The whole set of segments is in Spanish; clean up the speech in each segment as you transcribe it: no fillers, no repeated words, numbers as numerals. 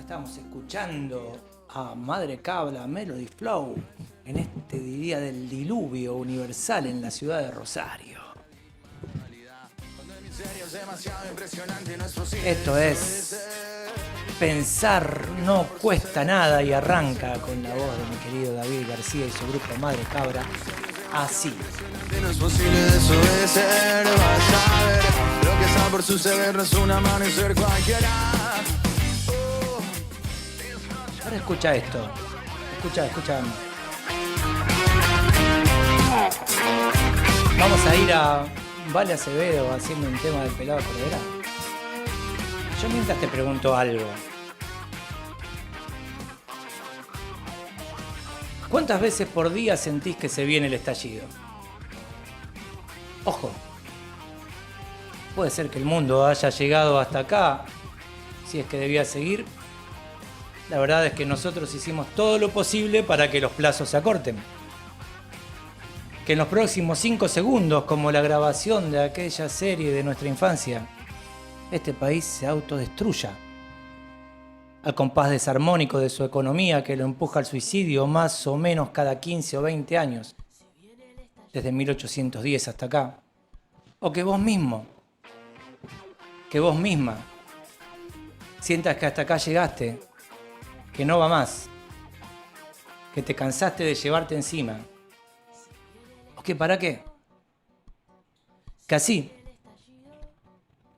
Estamos escuchando a Madre Cabra Melody Flow en este día del diluvio universal en la ciudad de Rosario. Esto es Pensar no cuesta nada y arranca con la voz de mi querido David García y su grupo Madre Cabra así. No es posible desobedecer, vas a ver lo que está por suceder, no es un amanecer cualquiera. Ahora escucha esto, escucha. Vamos a ir a Vale Acevedo haciendo un tema del Pelado Cordera. Yo mientras te pregunto algo. ¿Cuántas veces por día sentís que se viene el estallido? Ojo, puede ser que el mundo haya llegado hasta acá, si es que debía seguir. La verdad es que nosotros hicimos todo lo posible para que los plazos se acorten. Que en los próximos 5 segundos, como la grabación de aquella serie de nuestra infancia, este país se autodestruya. Al compás desarmónico de su economía que lo empuja al suicidio más o menos cada 15 o 20 años, desde 1810 hasta acá. O que vos mismo, que vos misma, sientas que hasta acá llegaste, que no va más, que te cansaste de llevarte encima. ¿O que para qué? Que así,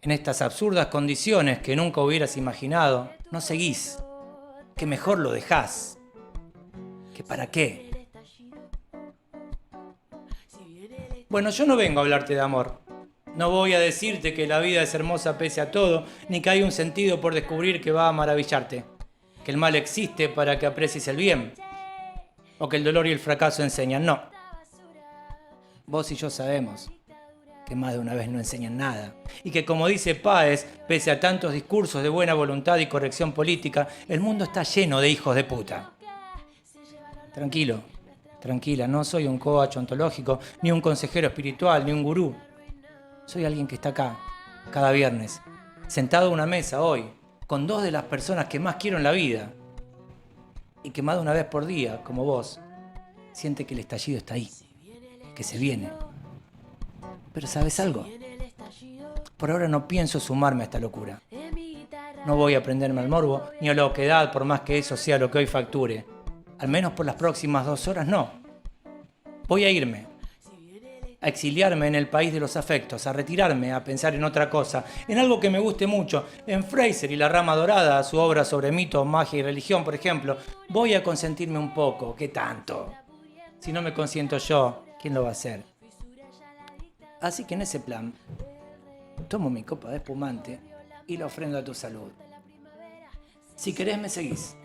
en estas absurdas condiciones que nunca hubieras imaginado, no seguís, que mejor lo dejás. ¿Que para qué? Bueno, yo no vengo a hablarte de amor. No voy a decirte que la vida es hermosa pese a todo, ni que hay un sentido por descubrir que va a maravillarte. Que el mal existe para que aprecies el bien. O que el dolor y el fracaso enseñan. No. Vos y yo sabemos que más de una vez no enseñan nada. Y que, como dice Páez, pese a tantos discursos de buena voluntad y corrección política, el mundo está lleno de hijos de puta. Tranquilo, tranquila, no soy un coach ontológico, ni un consejero espiritual, ni un gurú. Soy alguien que está acá, cada viernes, sentado a una mesa hoy, con 2 de las personas que más quiero en la vida. Y que más de una vez por día, como vos, siente que el estallido está ahí, que se viene. Pero ¿sabes algo? Por ahora no pienso sumarme a esta locura. No voy a prenderme al morbo ni a la oquedad por más que eso sea lo que hoy facture. Al menos por las próximas 2 horas no. Voy a irme. A exiliarme en el país de los afectos, a retirarme, a pensar en otra cosa, en algo que me guste mucho, en Fraser y la Rama Dorada, su obra sobre mito, magia y religión, por ejemplo. Voy a consentirme un poco, ¿qué tanto? Si no me consiento yo, ¿quién lo va a hacer? Así que en ese plan, tomo mi copa de espumante y la ofrendo a tu salud. Si querés me seguís,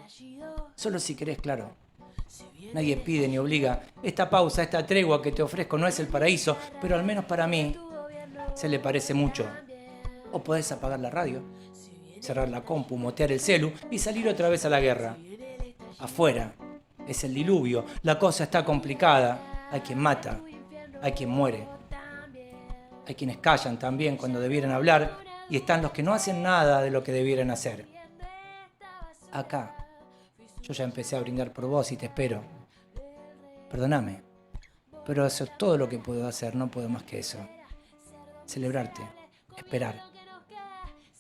solo si querés, claro. Nadie pide ni obliga. Esta pausa, esta tregua que te ofrezco no es el paraíso, pero al menos para mí se le parece mucho. O podés apagar la radio, cerrar la compu, motear el celu y salir otra vez a la guerra. Afuera es el diluvio, la cosa está complicada. Hay quien mata, hay quien muere. Hay quienes callan también cuando debieran hablar y están los que no hacen nada de lo que debieran hacer. Acá, yo ya empecé a brindar por vos y te espero. Perdóname, pero eso es todo lo que puedo hacer, no puedo más que eso. Celebrarte, esperar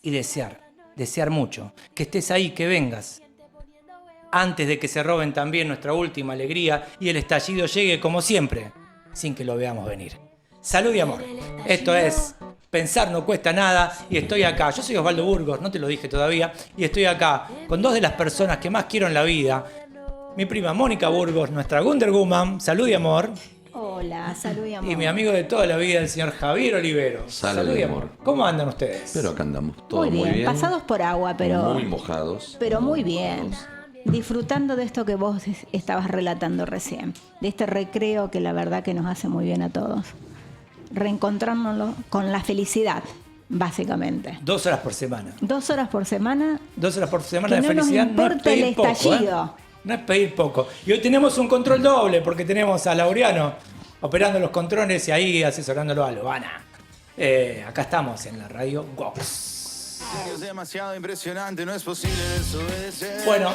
y desear mucho, que estés ahí, que vengas. Antes de que se roben también nuestra última alegría y el estallido llegue como siempre, sin que lo veamos venir. Salud y amor. Esto es Pensar no cuesta nada y estoy acá. Yo soy Osvaldo Burgos, no te lo dije todavía, y estoy acá con 2 de las personas que más quiero en la vida. Mi prima Mónica Burgos, nuestra Wonder Woman. Salud y amor. Hola, salud y amor. Y mi amigo de toda la vida, el señor Javier Olivero. Salud y amor. ¿Cómo andan ustedes? Pero acá andamos, todo muy bien. Pasados por agua, pero... Muy mojados. Pero muy bien. Disfrutando de esto que vos estabas relatando recién. De este recreo que la verdad que nos hace muy bien a todos. Reencontrárnoslo con la felicidad, básicamente. 2 horas por semana. 2 horas por semana. 2 horas por semana de que no felicidad. nos No es importa el pedir poco, estallido. No es pedir poco. Y hoy tenemos un control doble porque tenemos a Laureano operando los controles y ahí asesorándolo a Luana. Acá estamos en la radio Vox. Es demasiado impresionante, no es posible desobedecer. Bueno,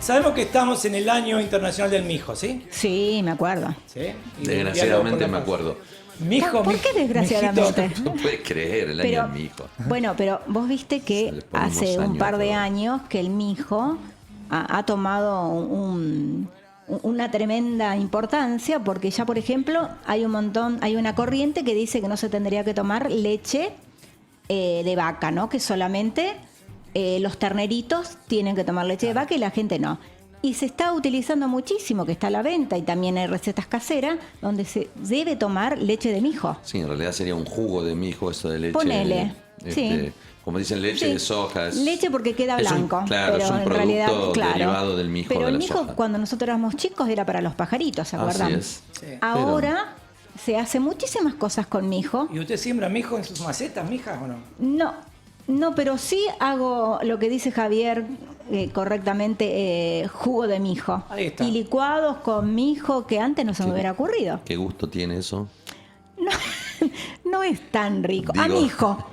sabemos que estamos en el Año Internacional del Mijo, ¿sí? Sí, me acuerdo. ¿Sí? Y Desgraciadamente diálogo por la me paz. acuerdo. Mijo, ¿Por qué mijito. desgraciadamente? No puedes creer el año Pero, del mijo. bueno, pero vos viste Se que le ponemos hace un años par de todo. años que el mijo ha tomado una tremenda importancia porque ya, por ejemplo, hay una corriente que dice que no se tendría que tomar leche de vaca, ¿no? Que solamente los terneritos tienen que tomar leche de vaca y la gente no. Y se está utilizando muchísimo, que está a la venta, y también hay recetas caseras donde se debe tomar leche de mijo. Sí, en realidad sería un jugo de mijo, eso de leche. Ponele, sí. Como dicen, leche Sí. de soja. Leche porque queda es un- blanco. claro, pero es un en producto realidad, claro. derivado del mijo Pero de el la mijo, soja. cuando nosotros éramos chicos, era para los pajaritos, ¿se acuerdan? Así es. Sí. Ahora se hace muchísimas cosas con mijo. ¿Y usted siembra mijo en sus macetas, mija, o no? No, pero sí hago lo que dice Javier correctamente, jugo de mijo. Ahí está. Y licuados con mijo que antes no se me hubiera ocurrido. ¿Qué gusto tiene eso? No es tan rico. A Digo- mijo.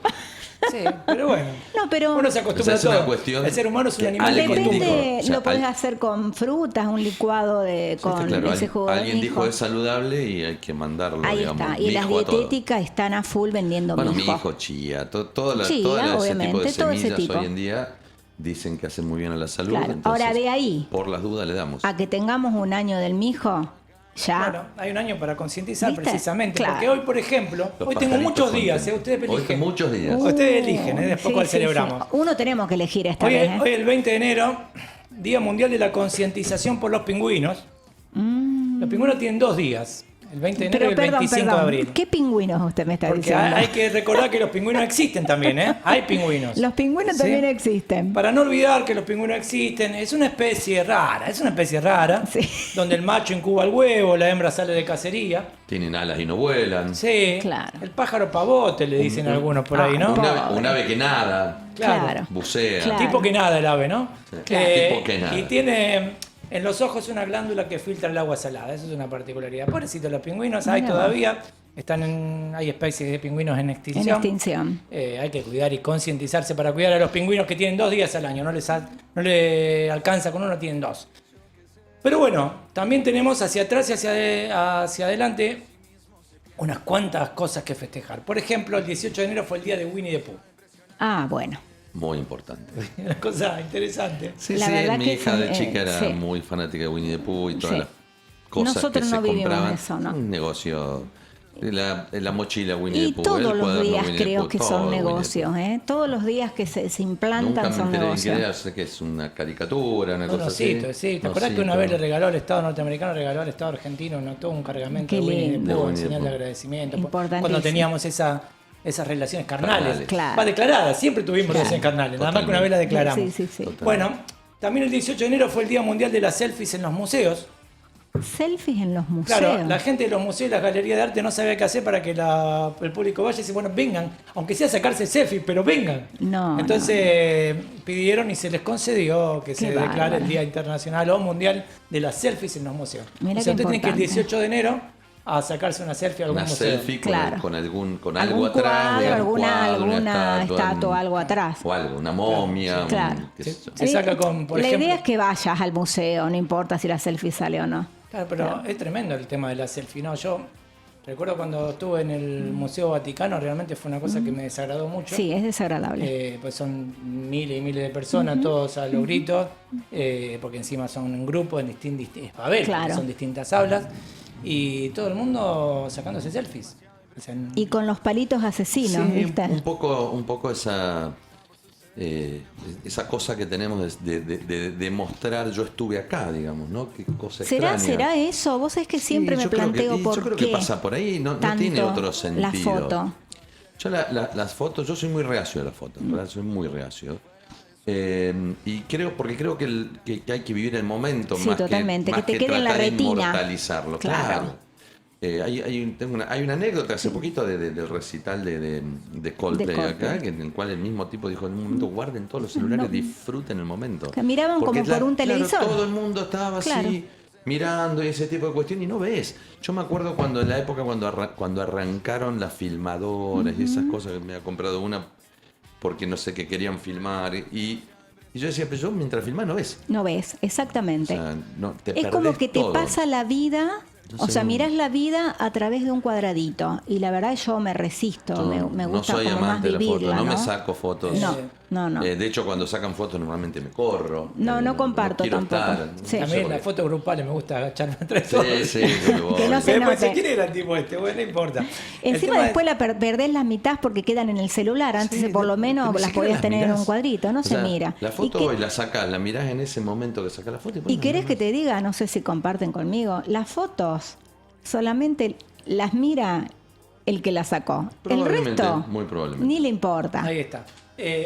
Sí, pero bueno. No, pero Uno se acostumbra O sea, es a todo. una cuestión El ser humano es un que animal de alguien costumbre. depende, dijo, o sea, lo podés al- hacer con frutas, un licuado con Claro, ese jugo de alguien mijo. dijo es saludable y hay que mandarlo, Ahí digamos. está. Y las mijo a todo. dietéticas están a full vendiendo Bueno, mijo. mijo, chía, todo Chía, ese tipo de obviamente, todo ese semillas tipo. hoy en día dicen que hacen muy bien a la salud. Claro. Entonces, Ahora, de ahí por las dudas le damos. a que tengamos un año del mijo, ya. Bueno, hay un año para concientizar ¿Viste? precisamente. Claro. Porque hoy, por ejemplo, Los hoy tengo pajaritos muchos días, contentos. ustedes Hoy eligen. muchos días. Ustedes eligen, después Sí, cuál sí, celebramos. sí. Uno tenemos que elegir esta Hoy, vez. hoy el 20 de enero, Día Mundial de la Concientización por los Pingüinos. Los pingüinos tienen 2 días, el 20 de enero y el 25 de abril. ¿Qué pingüinos usted me está Porque diciendo? hay que recordar que los pingüinos existen también, ¿eh? Hay pingüinos. Los pingüinos ¿Sí? también existen. Para no olvidar que los pingüinos existen, es una especie rara, Sí. donde el macho incuba el huevo, la hembra sale de cacería. Tienen alas y no vuelan. Sí, Claro. el pájaro pavote le dicen algunos por ahí, ¿no? Un ave que nada, Claro. bucea. Claro. Tipo que nada el ave, ¿no? Claro. Tipo que nada. Y tiene en los ojos una glándula que filtra el agua salada, eso es una particularidad. Pobrecitos los pingüinos, hay Mirá. todavía, hay especies de pingüinos en En extinción. extinción. Hay que cuidar y concientizarse para cuidar a los pingüinos que tienen 2 días al año, no le alcanza con uno, tienen 2. Pero bueno, también tenemos hacia atrás y hacia adelante unas cuantas cosas que festejar. Por ejemplo, el 18 de enero fue el día de Winnie the Pooh. Ah, bueno. Muy importante. Una cosa interesante. Sí, La sí, verdad mi que hija fue, de chica era sí. muy fanática de Winnie the Pooh y todas Sí. las cosas Nosotros que no se vivimos compraban. eso, ¿no? Un negocio. La mochila Winnie Y the Pooh. todos el los cuaderno días Winnie the creo Pooh, que todo son Winnie the Pooh. negocios, ¿eh? Todos los días que se Nunca implantan me son enteré en qué negocios. era, sé que es una caricatura, una Un cosa así. osito, sí. ¿Te acordás que Osito. una vez le regaló al Estado norteamericano, regaló al Estado argentino todo un cargamento Qué de Winnie the lindo. Pooh, De en Winnie the señal de Pooh. agradecimiento? Importantísimo. Cuando teníamos esas relaciones carnales. Carnales. Claro. Va declarada, siempre tuvimos Claro. relaciones carnales, nada más que una vez la declaramos. Sí, sí, sí. Total. Bueno, también el 18 de enero fue el Día Mundial de las Selfies en los museos. Selfies en los museos. Claro, la gente de los museos y las galerías de arte no sabía qué hacer para que el público vaya y dice, bueno, vengan, aunque sea a sacarse selfies, pero vengan. No, Entonces pidieron y se les concedió que se Qué declare bárbaro. el Día Internacional o Mundial de las Selfies en los museos. Mirá O sea, qué usted tiene que ir el importante. 18 de enero a sacarse una selfie a algún Una museo. selfie Claro. con algún algo atrás. cuadro, de alguna una estatua, algo atrás. O algo, una momia. Claro. qué sé yo. Se saca con, por la ejemplo... idea es que vayas al museo, no importa si la selfie sale o no. Claro, pero es tremendo el tema de la selfie. No, yo recuerdo cuando estuve en el Museo Vaticano, realmente fue una cosa que me desagradó mucho. Sí, es desagradable. Pues son miles y miles de personas, todos a los gritos, porque encima son un grupo en distintas pavelas, Claro. son distintas aulas, y todo el mundo sacándose selfies. O sea, Y con los palitos asesinos, Sí, ¿viste? un poco esa cosa que tenemos de mostrar yo estuve acá, digamos, ¿no? Qué cosa ¿Será extraña. eso? Vos es que siempre Sí, me yo creo planteo que, por yo creo qué que pasa por ahí, no tanto tiene otro sentido. la foto. Yo las fotos, yo soy muy reacio a las fotos, ¿verdad? Soy muy reacio. Y porque creo que hay que vivir el momento Sí, más totalmente, más que te quede en la tratar de retina. inmortalizarlo, Claro. claro. Hay una anécdota hace poquito del recital de Coldplay De acá, Coldplay. en el cual el mismo tipo dijo, en un momento guarden todos los celulares, No. disfruten el momento. Que miraban como por un televisor. Todo el mundo estaba Claro. así, mirando y ese tipo de cuestiones, y no ves. Yo me acuerdo en la época cuando arrancaron las filmadoras y esas cosas, que me ha comprado una porque no sé qué querían filmar. Y yo decía, pero yo mientras filmás no ves. No ves, exactamente. O sea, no, te Es como perdés que te todo. pasa la vida, No o sé, sea, mirás la vida a través de un cuadradito. Y la verdad yo me resisto, Yo me no gusta soy como más amante de la foto, vivirla, no ¿no? me saco fotos. No. De hecho, cuando sacan fotos normalmente me corro. No comparto quiero tampoco. estar, Sí. A no mí sé en por las qué. fotos grupales me gusta agacharme entre todos. Sí, que me voy. Que no se Después, note. ¿quién era el tipo este? Bueno, no importa. El Encima tema después es- perdés las mitad porque quedan en el celular. Antes Sí, por lo ni menos las siquiera podías las tener en mirás. un cuadrito, no O se sea, mira. La ¿Y foto qué- hoy la sacás, la mirás en ese momento que sacás la foto. ¿Y querés que te diga? No sé si comparten conmigo. Las fotos solamente las mira el que las sacó. El Probablemente, resto muy probablemente. ni le importa. Ahí está.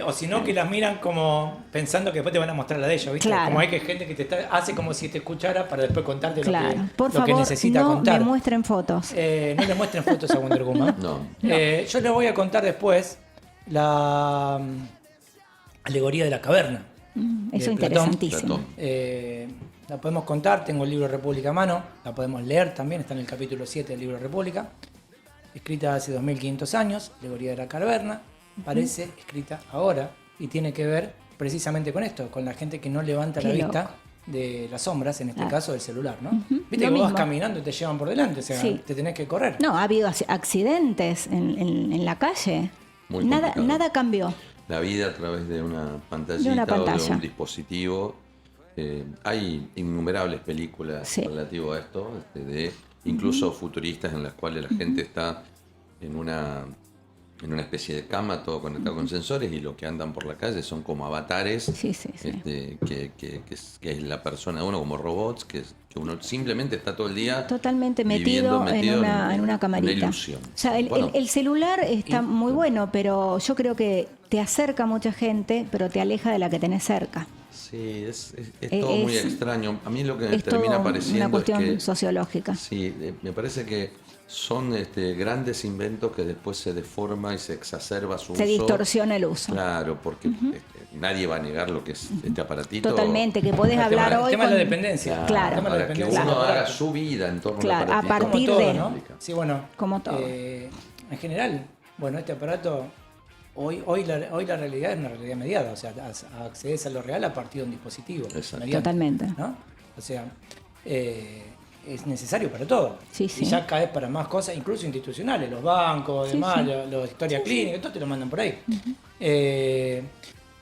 O si no, que las miran como pensando que después te van a mostrar la de ellos, ¿viste? Claro. Como hay que gente que hace como si te escuchara para después contarte Claro. Por lo que favor, necesita no contar. me muestren fotos. No le muestren fotos a Wonder Woman. No. Yo les voy a contar después la alegoría de la caverna. Eso de es Platón. interesantísimo. Platón. La podemos contar, tengo el libro República a mano, la podemos leer también, está en el capítulo 7 del libro República, escrita hace 2500 años, alegoría de la caverna, parece escrita ahora y tiene que ver precisamente con esto, con la gente que no levanta Qué la loco. vista de las sombras, en este Claro. caso del celular, ¿no? Ujú, Viste lo que vos vas mismo. caminando y te llevan por delante, o sea, Sí. te tenés que correr. No, ha habido accidentes en la calle. Muy Nada, complicado. nada cambió. La vida a través de una pantallita De una o de pantalla. un dispositivo. Hay innumerables películas Sí. relativo a esto, de incluso futuristas en las cuales la gente está en una especie de cama, todo conectado con sensores, y los que andan por la calle son como avatares, Sí, sí, sí. que es la persona, uno como robots, que uno simplemente está todo el día Totalmente viviendo metido en una camarita. Una ilusión. O sea, Bueno, el celular está muy bueno, pero yo creo que te acerca a mucha gente, pero te aleja de la que tenés cerca. sí, es todo muy es- extraño. A mí lo que me Es termina todo pareciendo una cuestión es que sociológica. sí, me parece que son grandes inventos que después se deforma y se exacerba su Se uso. distorsiona el uso. Claro, porque nadie va a negar lo que es este aparatito. Totalmente, que podés El tema- hablar el hoy tema de con... la dependencia. Claro. El tema de la Para que dependencia. uno Claro. haga su vida en torno Claro, al a aparatito. partir Como todo, de- ¿no? Sí, bueno. Como todo. En general, bueno, este aparato, hoy la realidad es una realidad mediada, o sea, accedes a lo real a partir de un dispositivo. Exacto. mediante, Totalmente. ¿no? O sea, es necesario para todo. Sí, sí. Y ya caes para más cosas, incluso institucionales, los bancos, Sí, demás, sí. los historia clínica, todo te lo mandan por ahí.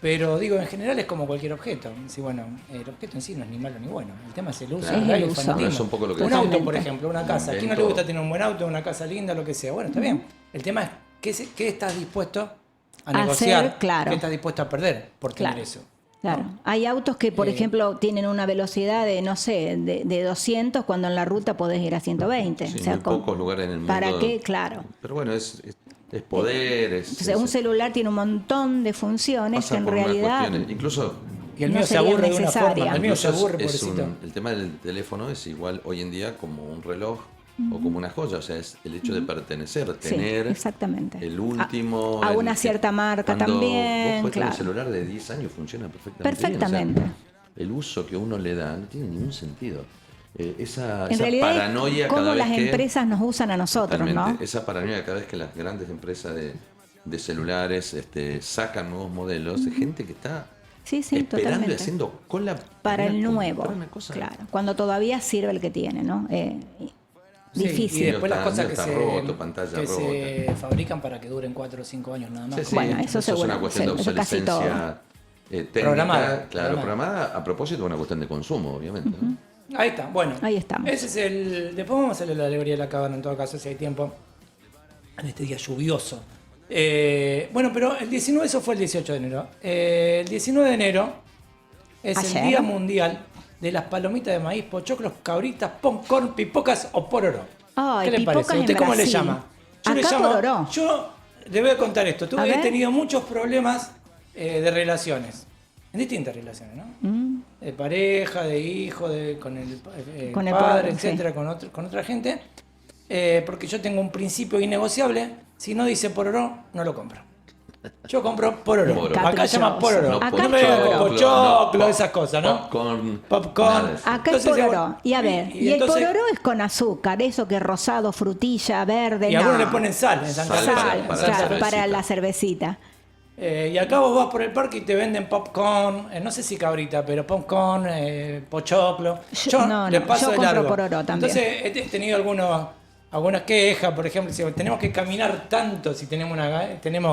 Pero digo, en general es como cualquier objeto. Sí, bueno, el objeto en sí no es ni malo ni bueno. El tema es el uso. Claro. ¿verdad? Es Y el uso. fanatismo. Es un poco lo que Un decía. auto, por ejemplo, una casa. ¿A quién no le Invento. gusta tener un buen auto, una casa linda, lo que sea? Bueno, está bien. El tema es qué estás dispuesto a negociar, hacer, claro. qué estás dispuesto a perder por tener Claro. eso. Claro. Hay autos que, por Eh, ejemplo, tienen una velocidad de, no sé, de 200, cuando en la ruta podés ir a 120. Sí, O sea, muy pocos lugares en el mundo. ¿Para qué? Claro. Pero bueno, es poder, Entonces, un celular tiene un montón de funciones pasa que en por unas realidad cuestiones. Incluso Y el no mío se serían aburre de una necesarias. forma. El mío se incluso aburre, pobrecito. el tema del teléfono es igual hoy en día como un reloj o como una joya. O sea, es el hecho de pertenecer, sí, tener exactamente. el último. A el una que- cierta marca cuando también, Vos puedes tener claro. un celular de 10 años, funciona perfectamente. Perfectamente. bien. O sea, el uso que uno le da no tiene ningún sentido. Esa En realidad, paranoia es cómo cada vez las que. empresas nos usan a nosotros, Totalmente. ¿no? Esa paranoia cada vez que las grandes empresas de celulares sacan nuevos modelos, de gente que está Sí, sí, esperando y totalmente. haciendo cola Para el comprar nuevo, una cosa. claro. Cuando todavía sirve el que tiene, ¿no? Sí, Difícil. y después las Está- cosas que, está se, roto, pantalla que rota. se fabrican para que duren 4 o 5 años nada más. Sí, sí, Bueno, eso es seguro, una cuestión de sí, eso casi obsolescencia técnica, Programada, claro, programada. programada a propósito de una cuestión de consumo, obviamente. ¿no? Ahí está, bueno. Ahí estamos. Ese es el. Después vamos a hacerle la alegoría de la caverna en todo caso, si hay tiempo. En este día lluvioso. Bueno, pero el 19, eso fue el 18 de enero. El 19 de enero es Ayer. el Día Mundial de las palomitas de maíz, pochoclos, cabritas, popcorn, pipocas o pororó. Ay, ¿Qué le pipocas parece? en ¿Usted cómo le Brasil. llama? Yo le Acá llamo. pororó. Yo le voy a contar esto. A He ver. tenido muchos problemas de relaciones. En distintas relaciones, ¿no? De pareja, de hijo, con el Con el padre, padre, sí. etcétera, con otra gente. Porque yo tengo un principio innegociable. Si no dice pororó, no lo compro. Yo compro pororó. Pororó. Acá se llama pororó. Acá No me digan pororó. con pochoclo, esas cosas, ¿no? Popcorn. Popcorn. nada de eso. Acá es Entonces, pororó. Y a ver, y el entonces- pororó es con azúcar, eso que es rosado, frutilla, verde, Y no. algunos le ponen sal en Santa Sal Fe. Sal, para claro, la para cervecita. la cervecita. Y acá vos vas por el parque y te venden popcorn, no sé si cabrita, pero popcorn, pochoclo. No, le no, paso yo de compro largo. pororó también. Entonces he tenido algunas quejas, por ejemplo, si tenemos que caminar tanto, si tenemos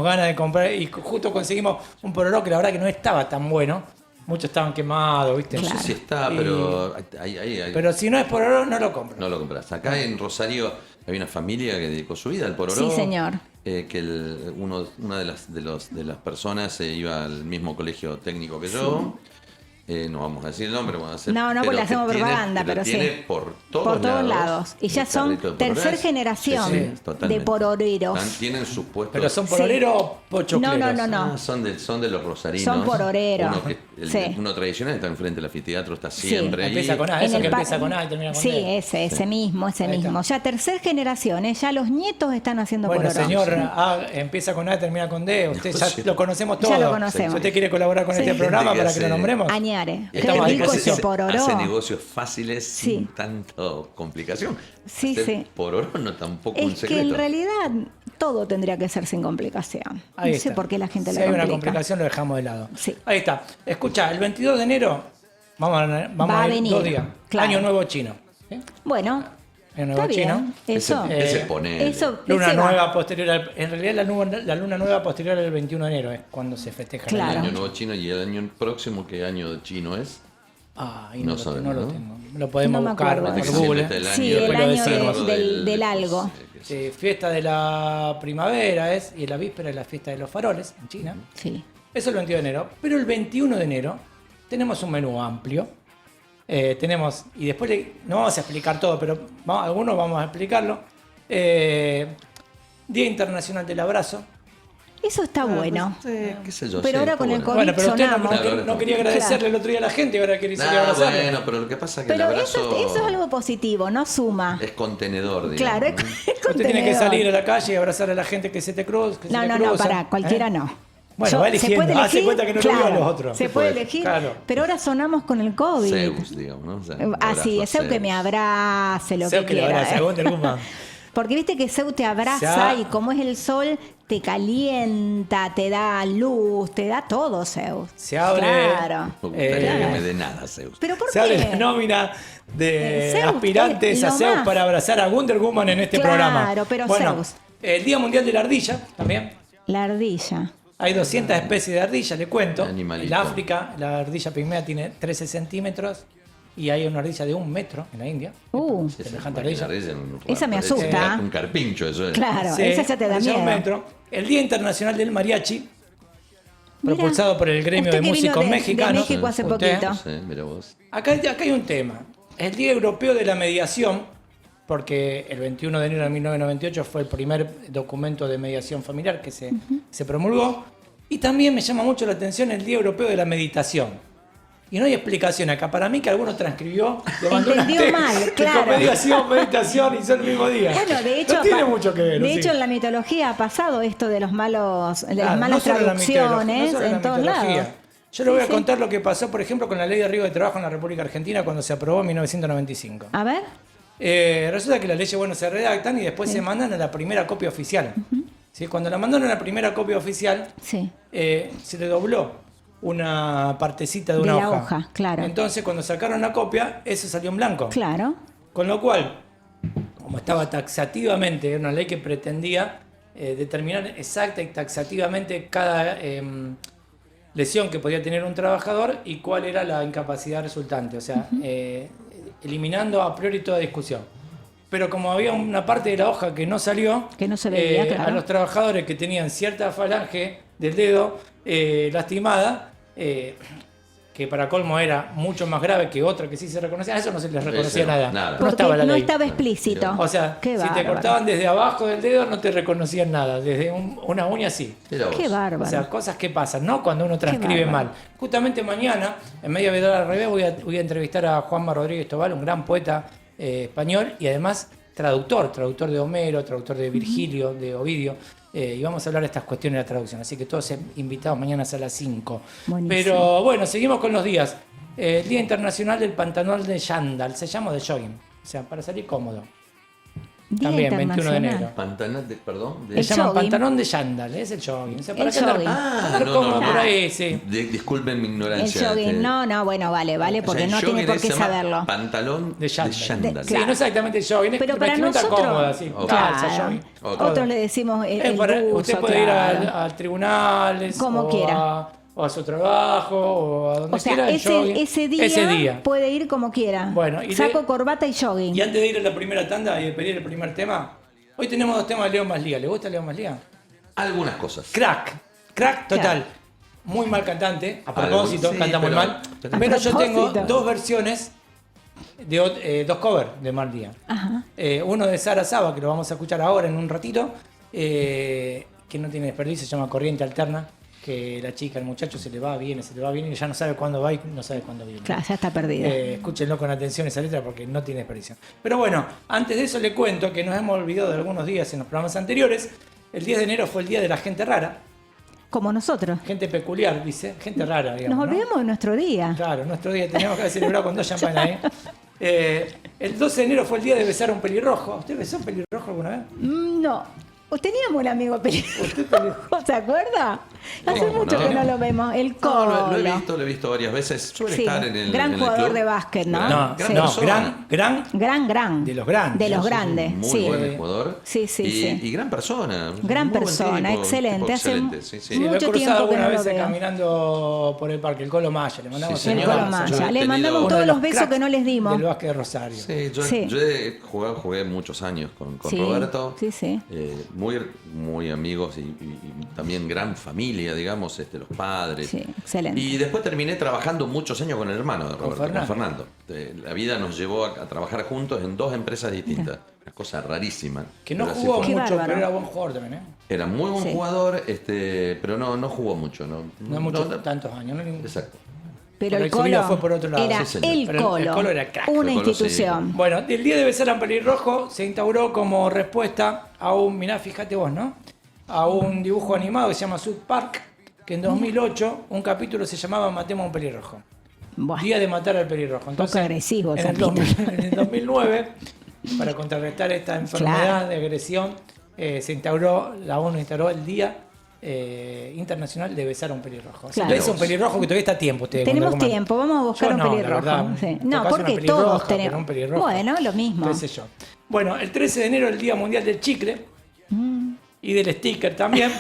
ganas de comprar, y justo conseguimos un pororó que la verdad que no estaba tan bueno. Muchos estaban quemados, ¿viste? No sé si está, pero hay. Pero si no es pororó, no lo compro. No lo compras. Acá en Rosario hay una familia que dedicó su vida al pororó. Sí, señor. Que una de las personas iba al mismo colegio técnico que yo. No vamos a decir el nombre, vamos a hacer. No, porque le hacemos propaganda, pero sí. Tiene por todos lados. Y ya el son carrito de tercer pororés. generación Sí, totalmente. de pororeros. Tienen sus puestos. ¿Pero son pororeros o pochocleros? No. Son de los rosarinos. Son pororeros. Uno tradicional está enfrente del anfiteatro, está siempre ahí. Empieza con A, eso que empieza con A y termina con Sí, D. ese mismo. Ya tercer generación, ya los nietos están haciendo Bueno, pororó. señor, A empieza con A y termina con D. Usted ya Sí. lo conocemos todo. Ya lo conocemos. Si usted quiere colaborar con este programa para que lo nombremos. Añare. Qué Estamos a rico disposición. ese pororó. Hace negocios fáciles Sí. sin tanto complicación. Sí, Hacer sí. pororó no tampoco un Es que secreto. en realidad todo tendría que ser sin complicación. Ahí No sé está. por qué la gente si lo hay complica. una complicación, lo dejamos de lado. Sí. Ahí está. Escucha, el 22 de enero vamos Va a ir venir, 2 días. claro. Año Nuevo Chino. ¿Sí? Bueno, Año Nuevo está Chino. bien. Eso. Ese pone. Luna ese va. nueva posterior en realidad la luna nueva posterior al 21 de enero es cuando se festeja el Claro. El año. año nuevo chino y el año próximo, ¿qué año chino es? Ahí No no sabemos, lo ¿no? tengo. Lo podemos No me buscar acuerdo por de Diciembre Google. está el Sí, año, el Después lo año decimos. del algo. Fiesta de la primavera y la víspera es la fiesta de los faroles en China. Sí. Eso el 22 de enero. Pero el 21 de enero tenemos un menú amplio. Tenemos, y después no vamos a explicar todo, pero algunos vamos a explicarlo. Día Internacional del Abrazo. Eso está bueno. qué sé yo. Pero sí, ahora está con el bueno. COVID Bueno, pero usted sonamos. no quería agradecerle el otro día a la gente y ahora quiere salir a No, abrazarle. bueno, pero lo que pasa es que Pero el abrazo eso es algo positivo, no suma. es contenedor, digamos. Claro, es ¿no? Usted tiene que contenedor. salir a la calle y abrazar a la gente que se te cruza. No, para cualquiera no. Bueno, va eligiendo. ¿Se puede Hace elegir? cuenta que no lo vio a los otros. Se Se puede puede. elegir, Claro. pero ahora sonamos con el COVID. Zeus, digamos, ¿no? O sea, un Así, abrazo a Zeus que me abrace, lo Zeus que que le quiera. abraza, ¿eh? Wonder Woman. Porque viste que Zeus te abraza Ya. y como es el sol, te calienta, te da luz, te da todo, Zeus. Se abre- Claro. No me gustaría claro. que me dé nada, Zeus. ¿Pero por Se abre qué? la nómina de Zeus, aspirantes a lo Zeus más. para abrazar a Wonder Woman en este Claro, programa. pero bueno, Zeus. el Día Mundial de la Ardilla también. La ardilla. Hay 200 especies de ardilla, le cuento. Animalito. En África, la ardilla pigmea tiene 13 centímetros y hay una ardilla de 1 metro en la India. Sí, semejante sí, ardilla. Esa me parece asusta. Un carpincho, eso es. Claro, Sí, esa ya te da ardilla de miedo. 1 metro. El Día Internacional del Mariachi, Mira, propulsado por el gremio usted de que vino músicos de mexicanos. México hace Usted. poquito. Sí, mira vos. Acá hay un tema. El Día Europeo de la Mediación, porque el 21 de enero de 1998 fue el primer documento de mediación familiar que se promulgó. Y también me llama mucho la atención el Día Europeo de la Meditación. Y no hay explicación acá. Para mí que alguno transcribió, le mandó una Entendió T, mal, de claro. con meditación, meditación y son el mismo día. Bueno, de hecho, no tiene mucho que ver. de ¿sí? hecho en la mitología ha pasado esto de los malos, de Claro, las malas no solo la traducciones no solo la en todos mitología. lados. Yo le voy a Sí. contar lo que pasó, por ejemplo, con la Ley de Riesgo de Trabajo en la República Argentina cuando se aprobó en 1995. A ver, Resulta que las leyes, bueno, se redactan y después se mandan a la primera copia oficial. ¿Sí? Cuando la mandaron a la primera copia oficial, sí. se le dobló una partecita de De una la hoja. hoja, claro. Entonces, cuando sacaron la copia, eso salió en blanco. Claro. Con lo cual, como estaba taxativamente, era una ley que pretendía determinar exacta y taxativamente cada lesión que podía tener un trabajador y cuál era la incapacidad resultante. O sea, eliminando a priori toda discusión. Pero como había una parte de la hoja que no salió, Que no se veía, claro. a los trabajadores que tenían cierta falange del dedo lastimada, que para colmo era mucho más grave que otra que sí se reconocía, a eso no se les reconocía Ese no, nada. nada. No Porque estaba la no ley. estaba explícito. O sea, Qué si te bárbaro. cortaban desde abajo del dedo no te reconocían nada, desde una uña sí. Mira vos. Qué bárbaro. O sea, cosas que pasan, ¿no? Cuando uno transcribe bárbaro. mal. Justamente mañana, en Media Verdad al Revés, voy a entrevistar a Juanma Rodríguez Tobal, un gran poeta español y además traductor de Homero, traductor de Virgilio, de Ovidio. Y vamos a hablar de estas cuestiones de la traducción. Así que todos invitados mañana a las 5. Buenísimo. Pero bueno, seguimos con los días. Día Internacional del Pantalón de Chándal, se llama de jogging. O sea, para salir cómodo. Día También, 21 de internacional. enero. Pantanal de, perdón. Se El llama jogging. pantalón de chándal, es el jogging. O sea, para El que andar, jogging. andar cómodo por ahí, sí. Disculpen mi El ignorancia. jogging, no, bueno, vale, O sea, porque el no tiene jogging por se qué llama saberlo. Pantalón De chándal. chándal. Sí, no exactamente el jogging, es Pero para vestimenta nosotros, cómoda, sí. Ok. Calza, claro, jogging. Ok. otros le decimos el buzo, usted puede ir claro. al tribunales Como o quiera. o a su trabajo o a donde O sea, quiera. el jogging. ese día puede ir como quiera. Bueno, y Saco, corbata y jogging. Y antes de ir a la primera tanda y de pedir el primer tema, hoy tenemos 2 temas de León Maslía. ¿Le gusta León Maslía? Algunas cosas. Crack total. Muy mal cantante, a propósito, Sí, canta muy pero- mal. pero- Pero yo tengo propósito. 2 versiones, dos covers de Maslía. Ajá. Uno de Sara Saba, que lo vamos a escuchar ahora en un ratito, que no tiene desperdicio, se llama Corriente Alterna, que la chica, el muchacho se le va, viene y ya no sabe cuándo va y no sabe cuándo viene. Claro, ya está perdida. Escúchenlo con atención esa letra porque no tiene desperdicio. Pero bueno, antes de eso le cuento que nos hemos olvidado de algunos días en los programas anteriores. El 10 de enero fue el día de la gente rara, Como nosotros. gente peculiar, dice, gente rara, digamos. Nos ¿no? olvidamos de nuestro día. Claro, nuestro día teníamos que haber celebrado con 2 champañas ahí. El 12 de enero fue el día de besar a un pelirrojo. ¿Usted besó a un pelirrojo alguna vez? No. Teníamos un amigo pelirrojo, ¿se acuerda? Hace ¿Cómo mucho no? que no lo vemos. El No, Colo. lo he visto varias veces. Suele Sí, estar en el gran en el jugador club. de básquet, ¿no? No, Sí. no, persona. Gran. De los grandes. De los Sí, sí, grandes, muy sí. buen jugador. Sí, sí, y, sí. y gran persona. Gran Muy buen persona, tipo, excelente. tipo Hace excelente, sí, sí. Sí, lo he mucho cruzado tiempo que alguna no lo vez veo. caminando por el parque, el Colo Maya. Le mandamos Sí, El señor. Colo Yo Maya. he Le tenido mandamos uno todos de los los besos cracks que no les dimos. Del básquet de Rosario. Sí, Sí. yo jugué muchos años con Sí, Roberto. sí. Muy amigos y también gran familia, digamos, los padres. Sí, excelente. Y después terminé trabajando muchos años con el hermano de Roberto, Fernando. con Fernando. La vida nos llevó a trabajar juntos en 2 empresas distintas. Una cosa rarísima. Que no pero así jugó fue. Qué mucho, bárbaro. pero era buen jugador también, ¿eh? Era muy buen Sí. jugador, pero no jugó mucho. No mucho, tantos años. ¿no? Exacto. Pero Pero el su vida Colo fue por otro lado. era Sí, señor. el Pero el Colo. Colo era crack. Una El Colo, sí. institución. Bueno, el día de besar a un pelirrojo se instauró como respuesta a mirá, fíjate vos, ¿no? A un dibujo animado que se llama South Park, que en 2008 un capítulo se llamaba Matemos a un pelirrojo. Buah. Día de matar al pelirrojo. Entonces, Poco agresivo, en el, Zapito. 2000 en el 2009, para contrarrestar esta enfermedad de agresión, se instauró, la ONU instauró el Día Internacional de besar a un pelirrojo. Claro. Si besa a un pelirrojo, que todavía está a tiempo. Usted, Tenemos cuando coman. tiempo, vamos a buscar Yo un no, la pelirrojo. verdad, Sí. en No, todo caso porque una pelirroja, todos pero tenemos. un pelirrojo, Bueno, lo mismo. qué sé yo. Bueno, el 13 de enero es el Día Mundial del Chicle y del sticker también.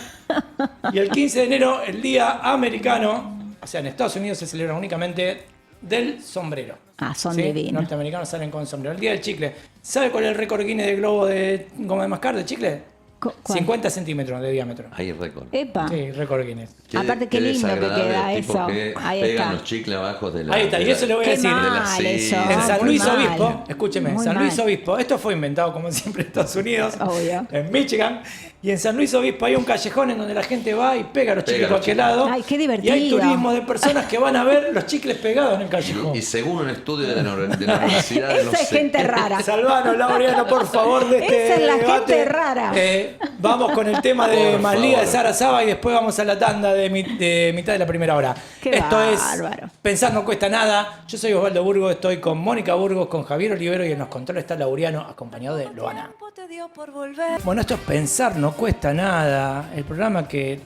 Y el 15 de enero el Día Americano, o sea, en Estados Unidos se celebra únicamente del sombrero. Ah, son ¿Sí? divinos. Norteamericanos salen con sombrero. El Día del Chicle. ¿Sabe cuál es el récord Guinness de globo de goma de mascar de chicle? ¿Cuál? 50 centímetros de diámetro. Hay récord. Epa. Sí, récord Guinness. Aparte, qué lindo que desagradable queda el tipo eso. que Ahí pegan está. los chicles abajo de la. Ahí está, y eso le voy a Qué decir. mal de la silla. eso. En San muy Luis mal. Obispo, escúcheme, Muy San Luis mal. Obispo, esto fue inventado como siempre en Estados Unidos, Obvio. en Michigan, y en San Luis Obispo hay un callejón en donde la gente va y pega los chicles Pega por los cualquier chicles. lado. Ay, qué Y hay divertido. turismo de personas que van a ver los chicles pegados en el callejón. Y según un estudio de la universidad, Esa no es sé. gente rara. Salvano, Laureano, por favor, de este Esa es la debate. gente rara. Vamos con el tema de Por Maslía de favor. Sara Saba y después vamos a la tanda de mitad de la primera hora. Qué Esto bárbaro. es Pensar no cuesta nada. Yo soy Osvaldo Burgos, estoy con Mónica Burgos, con Javier Olivero y en los controles está Laureano, acompañado de Loana. Bueno, esto es Pensar no cuesta nada, el programa que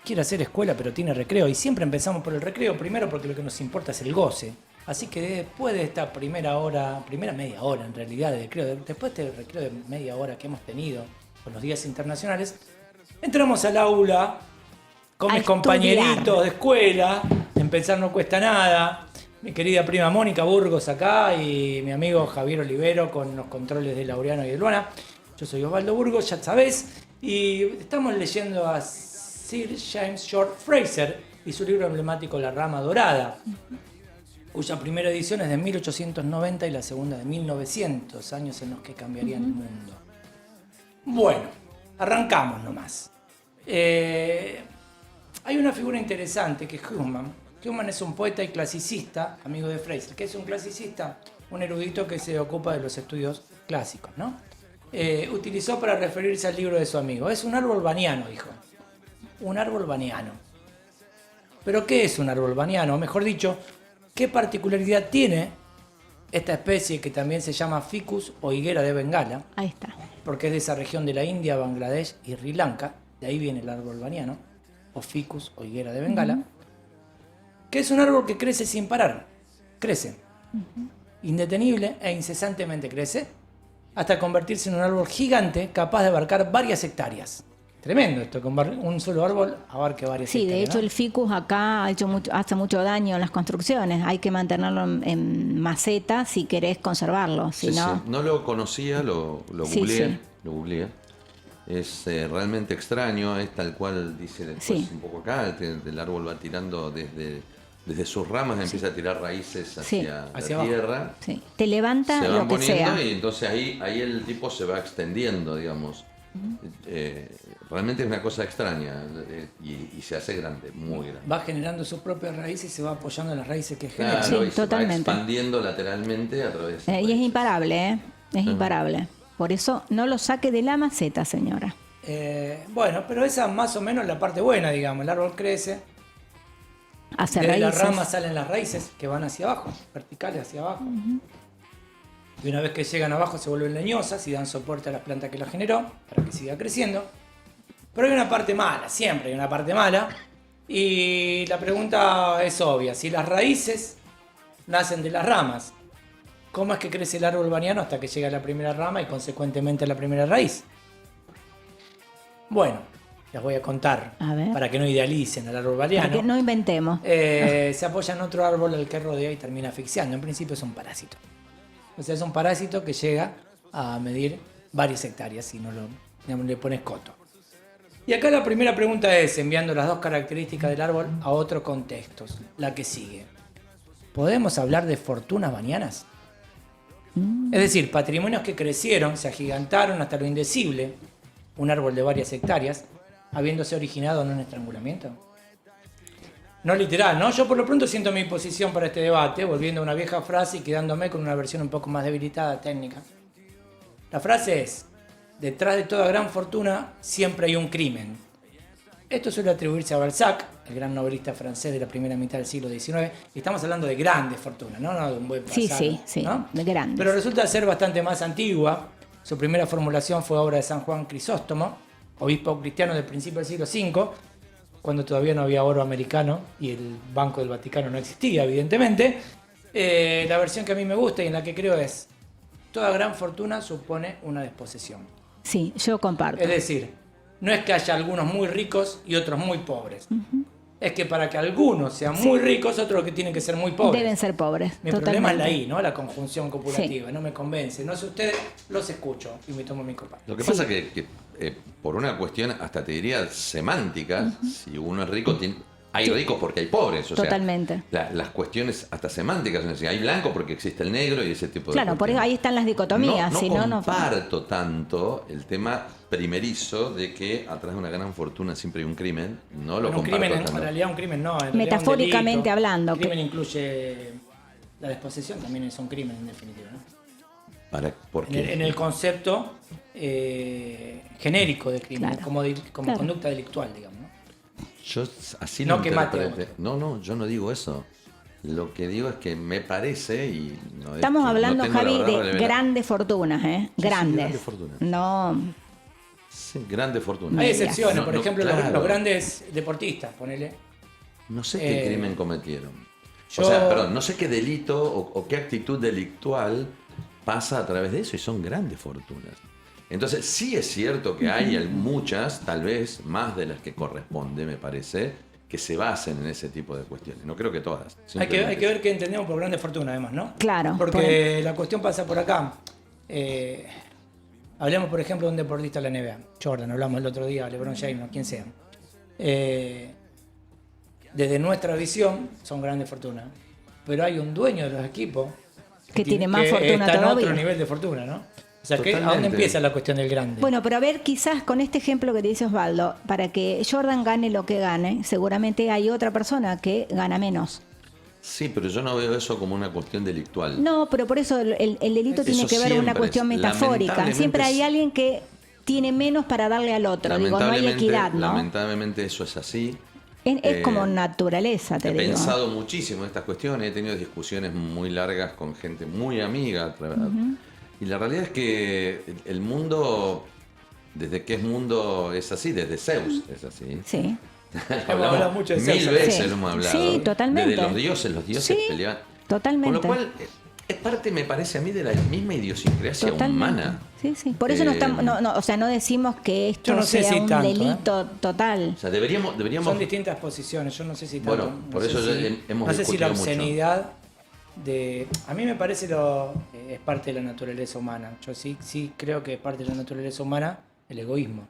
quiere hacer escuela pero tiene recreo y siempre empezamos por el recreo, primero porque lo que nos importa es el goce. Así que después de esta primera media hora en realidad de recreo, después de este recreo de media hora que hemos tenido con los días internacionales, entramos al aula con A mis estudiar. compañeritos de escuela, en Pensar no cuesta nada, mi querida prima Mónica Burgos acá y mi amigo Javier Olivero con los controles de Laureano y de Luana. Yo soy Osvaldo Burgos, ya sabés, y estamos leyendo a Sir James Short Fraser y su libro emblemático La Rama Dorada, cuya primera edición es de 1890 y la segunda de 1900, años en los que cambiarían el mundo. Bueno, arrancamos nomás. Hay una figura interesante que es Hume. Hume es un poeta y clasicista, amigo de Fraser. ¿Qué es un clasicista? Un erudito que se ocupa de los estudios clásicos, ¿no? Utilizó para referirse al libro de su amigo. Es un árbol baniano, dijo. Un árbol baniano. ¿Pero qué es un árbol baniano? O mejor dicho, ¿qué particularidad tiene esta especie que también se llama ficus o higuera de Bengala, Ahí está. porque es de esa región de la India, Bangladesh y Sri Lanka, de ahí viene el árbol baniano, o ficus o higuera de Bengala, que es un árbol que crece sin parar, crece, indetenible e incesantemente crece, hasta convertirse en un árbol gigante capaz de abarcar varias hectáreas. Tremendo esto, que un solo árbol abarque varias Sí, hectáreas. de hecho ¿no? el ficus acá hace mucho daño en las construcciones. Hay que mantenerlo en maceta si querés conservarlo. Si Sí, no, sí. No lo conocía, lo Sí, googleé. sí. Lo googleé. Es realmente extraño, es tal cual dice después Sí. un poco acá, el árbol va tirando desde sus ramas, empieza a tirar raíces Sí. hacia Hacia la abajo. tierra, sí, te levanta se lo van que poniendo sea. y entonces ahí el tipo se va extendiendo, digamos. Realmente es una cosa extraña y se hace grande, muy grande. Va generando sus propias raíces y se va apoyando en las raíces que genera. Claro, Sí, y se va totalmente. expandiendo lateralmente a través de Y es imparable, ¿eh? Es imparable. Por eso no lo saque de la maceta, señora. Bueno, pero esa es más o menos la parte buena, digamos. El árbol crece, Hace de las raíces. ramas salen las raíces que van hacia abajo, verticales hacia abajo. Y una vez que llegan abajo se vuelven leñosas y dan soporte a las plantas que las generó para que siga creciendo. Pero hay una parte mala, siempre hay una parte mala. Y la pregunta es obvia, si las raíces nacen de las ramas, ¿cómo es que crece el árbol baniano hasta que llega a la primera rama y consecuentemente a la primera raíz? Bueno, les voy a contar A ver. para que no idealicen al árbol Para baniano. que no inventemos. Se apoya en otro árbol al que rodea y termina asfixiando. En principio es un parásito. O sea, es un parásito que llega a medir varias hectáreas si no le pones coto. Y acá la primera pregunta es, enviando las dos características del árbol a otros contextos, la que sigue. ¿Podemos hablar de fortunas banianas? Es decir, patrimonios que crecieron, se agigantaron hasta lo indecible, un árbol de varias hectáreas, habiéndose originado en un estrangulamiento. No literal, ¿no? Yo por lo pronto siento mi posición para este debate, volviendo a una vieja frase y quedándome con una versión un poco más debilitada técnica. La frase es, detrás de toda gran fortuna siempre hay un crimen. Esto suele atribuirse a Balzac, el gran novelista francés de la primera mitad del siglo XIX, y estamos hablando de grandes fortunas, no de un buen pasar, Sí, ¿no? de grandes. Pero resulta ser bastante más antigua. Su primera formulación fue obra de San Juan Crisóstomo, obispo cristiano del principio del siglo V, cuando todavía no había oro americano y el Banco del Vaticano no existía, evidentemente. La versión que a mí me gusta y en la que creo es, toda gran fortuna supone una desposesión. Sí, yo comparto. Es decir, no es que haya algunos muy ricos y otros muy pobres. Es que para que algunos sean muy ricos, otros que tienen que ser muy pobres. Deben ser pobres. Mi totalmente. problema es la I, ¿no? La conjunción copulativa. No me convence. No sé ustedes, los escucho y me tomo mi copa. Lo que pasa que por una cuestión, hasta te diría, semántica, si uno es rico, hay ricos porque hay pobres. O Totalmente. sea, las cuestiones hasta semánticas, es decir, hay blanco porque existe el negro y ese tipo de Claro, por eso cuestiones. ahí están las dicotomías. No si no, no. comparto tanto el tema primerizo de que atrás de una gran fortuna siempre hay un crimen. No lo Bueno, un comparto crimen, en tanto. realidad un crimen no. En realidad Metafóricamente un delito. hablando, El crimen incluye la desposesión, también es un crimen en definitiva, ¿no? ¿Por qué? En el concepto genérico de crimen, Claro. como Claro. conducta delictual, digamos, ¿no? Yo así No lo que mate a interpreté. No, yo no digo eso. Lo que digo es que me parece y no es Estamos que hablando, no tengo la Javi, verdad de revelada. grandes fortunas, ¿eh? Sí, Grandes. grandes fortunas. No. Sí, grande fortuna. Hay Medias. excepciones, No, por no, ejemplo, claro. los grandes deportistas, ponele. No sé qué Eh, crimen cometieron. yo- O sea, perdón, no sé qué delito o qué actitud delictual pasa a través de eso y son grandes fortunas. Entonces, sí es cierto que hay muchas, tal vez más de las que corresponde, me parece, que se basen en ese tipo de cuestiones. No creo que todas. Hay que ver qué entendemos por grande fortuna, además, ¿no? Claro, Porque la cuestión pasa por acá. Hablemos, por ejemplo, de un deportista de la NBA. Jordan, hablamos el otro día, LeBron James, o quien sea. Desde nuestra visión, son grandes fortunas. Pero hay un dueño de los equipos Que tiene más fortuna está en todavía. otro nivel de fortuna, ¿no? O sea, ¿a dónde Totalmente. empieza la cuestión del grande? Bueno, pero a ver, quizás con este ejemplo que te dice Osvaldo, para que Jordan gane lo que gane, seguramente hay otra persona que gana menos. Sí, pero yo no veo eso como una cuestión delictual. No, pero por eso el delito Eso tiene que ver con una siempre cuestión es- metafórica. lamentablemente Siempre hay es- alguien que tiene menos para darle al otro. Digo, no hay equidad, ¿no? Lamentablemente eso es así. Es como naturaleza, te He digo. pensado muchísimo en estas cuestiones, he tenido discusiones muy largas con gente muy amiga. Y la realidad es que el mundo, desde que es mundo, es así, desde Zeus es así. Sí. Hemos hablado mucho de Mil Zeus. veces Sí. lo hemos hablado. Sí, totalmente. Desde los dioses Sí, peleaban. totalmente. Con lo cual, es parte, me parece a mí, de la misma idiosincrasia Totalmente. humana. Sí, sí. Por eso no estamos, o sea, no decimos que esto Yo no sé sea si un tanto, delito total. O sea, deberíamos Son distintas posiciones, yo no sé si tanto. Bueno, por no eso sé ya hemos no sé si la discutido mucho. obscenidad a mí me parece es parte de la naturaleza humana. Yo sí creo que es parte de la naturaleza humana el egoísmo.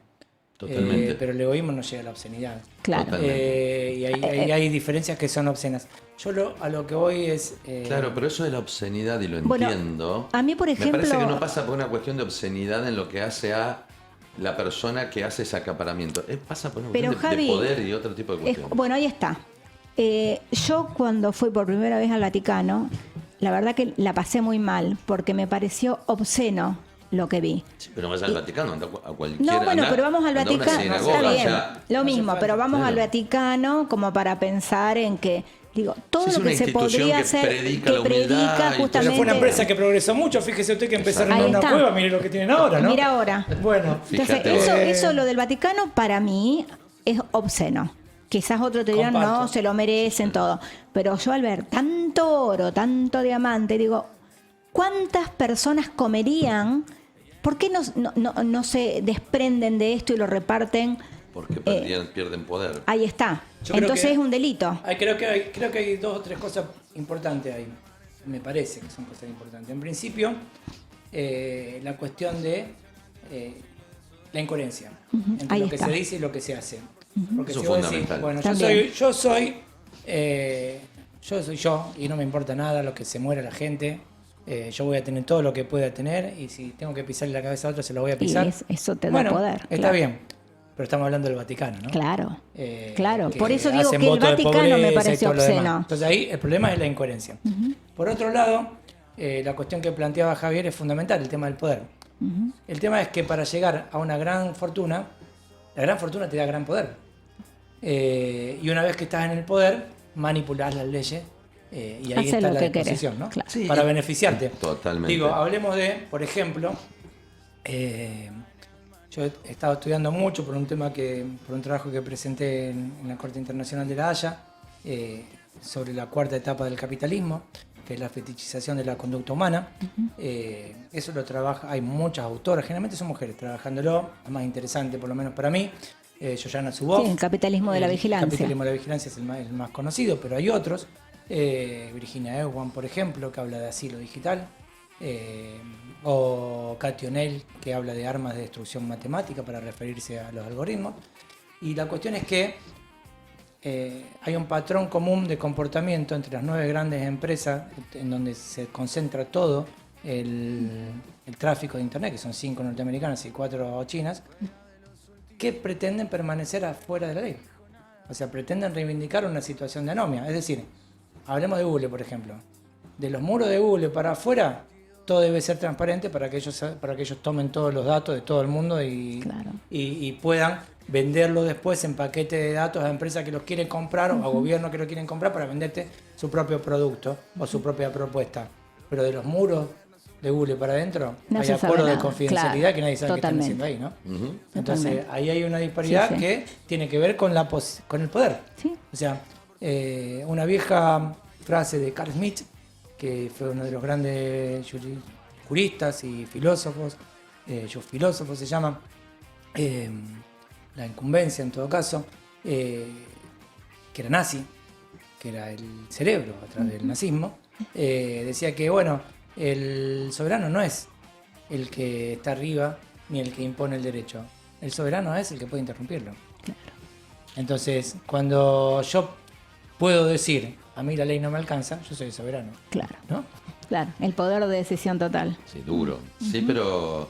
Totalmente. Pero el egoísmo no llega a la obscenidad. Claro. Totalmente. Y hay diferencias que son obscenas. Yo a lo que voy es... Claro, pero eso de la obscenidad, y lo Bueno, entiendo. a mí, por Me ejemplo- parece que no pasa por una cuestión de obscenidad en lo que hace a la persona que hace ese acaparamiento. Pasa por una Pero, cuestión de Javi, poder y otro tipo de cuestiones. Bueno, ahí está. Yo cuando fui por primera vez al Vaticano, la verdad que la pasé muy mal porque me pareció obsceno lo que vi. Sí, pero vaya al Vaticano, anda a cualquiera. No, bueno, anda- pero vamos al anda a una Vaticano. sinagoga, Está bien, o sea, lo no mismo, hace falta. pero vamos Claro. al Vaticano como para pensar en que, digo, todo Sí, es lo una que se institución podría que hacer, predica la humildad y todo. pero justamente. fue una empresa que progresó mucho. Fíjese usted que empezaron Ahí en una está. cueva, mire lo que tienen ahora, ¿no? Mira ahora. Bueno, Entonces, Fíjate. eso lo del Vaticano para mí es obsceno. Quizás otros te dirán, Comparto. no, se lo merecen todo. Pero yo al ver tanto oro, tanto diamante, digo, ¿cuántas personas comerían? ¿Por qué no se desprenden de esto y lo reparten? Porque pierden poder. Ahí está. Yo creo Entonces que- es un delito. creo que hay dos o tres cosas importantes ahí. Me parece que son cosas importantes. En principio, la cuestión de la incoherencia entre Ahí lo que está. se dice y lo que se hace. Porque Eso si es vos decís, fundamental. bueno, También. yo soy yo y no me importa nada lo que se muera la gente. Yo voy a tener todo lo que pueda tener y si tengo que pisarle la cabeza a otro se lo voy a Y pisar. eso te da Bueno, poder. está claro. bien. Pero estamos hablando del Vaticano, ¿no? Claro. Eh, Claro. que Por eso digo hacen que el voto de Vaticano me pobreza y parece todo lo demás. obsceno. Entonces ahí el problema es la incoherencia. Por otro lado, la cuestión que planteaba Javier es fundamental, el tema del poder. El tema es que para llegar a una gran fortuna, la gran fortuna te da gran poder. Y una vez que estás en el poder, manipulás las leyes y ahí Haces está lo la que querés, disposición, ¿no? claro. Sí, Para beneficiarte. Totalmente. Digo, hablemos de, por ejemplo, yo he estado estudiando mucho por un trabajo que presenté en la Corte Internacional de la Haya sobre la cuarta etapa del capitalismo, que es la fetichización de la conducta humana. Eso lo trabaja, hay muchas autoras, generalmente son mujeres trabajándolo, la más interesante por lo menos para mí, Yoyana Zuboff. Sí, el capitalismo de la vigilancia. El capitalismo de la vigilancia es el más conocido, pero hay otros. Virginia Ewan, por ejemplo, que habla de asilo digital. O Cathy O'Neil, que habla de armas de destrucción matemática para referirse a los algoritmos. Y la cuestión es que hay un patrón común de comportamiento entre las 9 grandes empresas en donde se concentra todo el tráfico de Internet, que son 5 norteamericanas y 4 chinas, que pretenden permanecer afuera de la ley. O sea, pretenden reivindicar una situación de anomia. Es decir, hablemos de Google, por ejemplo. De los muros de Google para afuera, todo debe ser transparente para que ellos tomen todos los datos de todo el mundo y, Claro. y puedan venderlo después en paquete de datos a empresas que los quieren comprar o a gobiernos que lo quieren comprar para venderte su propio producto o su propia propuesta. Pero de los muros de Google para adentro No hay se sabe acuerdos de nada, confidencialidad claro, que nadie sabe qué están totalmente. haciendo ahí, ¿no? Ujú. Entonces Totalmente. ahí hay una disparidad Sí, sí. que tiene que ver con con el poder. Sí. O sea, una vieja frase de Carl Schmitt, que fue uno de los grandes juristas y filósofos, filósofo se llama, la incumbencia en todo caso, que era nazi, que era el cerebro a través del nazismo, decía que, bueno, el soberano no es el que está arriba ni el que impone el derecho. El soberano es el que puede interrumpirlo. Entonces, cuando yo puedo decir, a mí la ley no me alcanza, yo soy el soberano, Claro, ¿no? claro. El poder de decisión total. Sí, duro. Sí, pero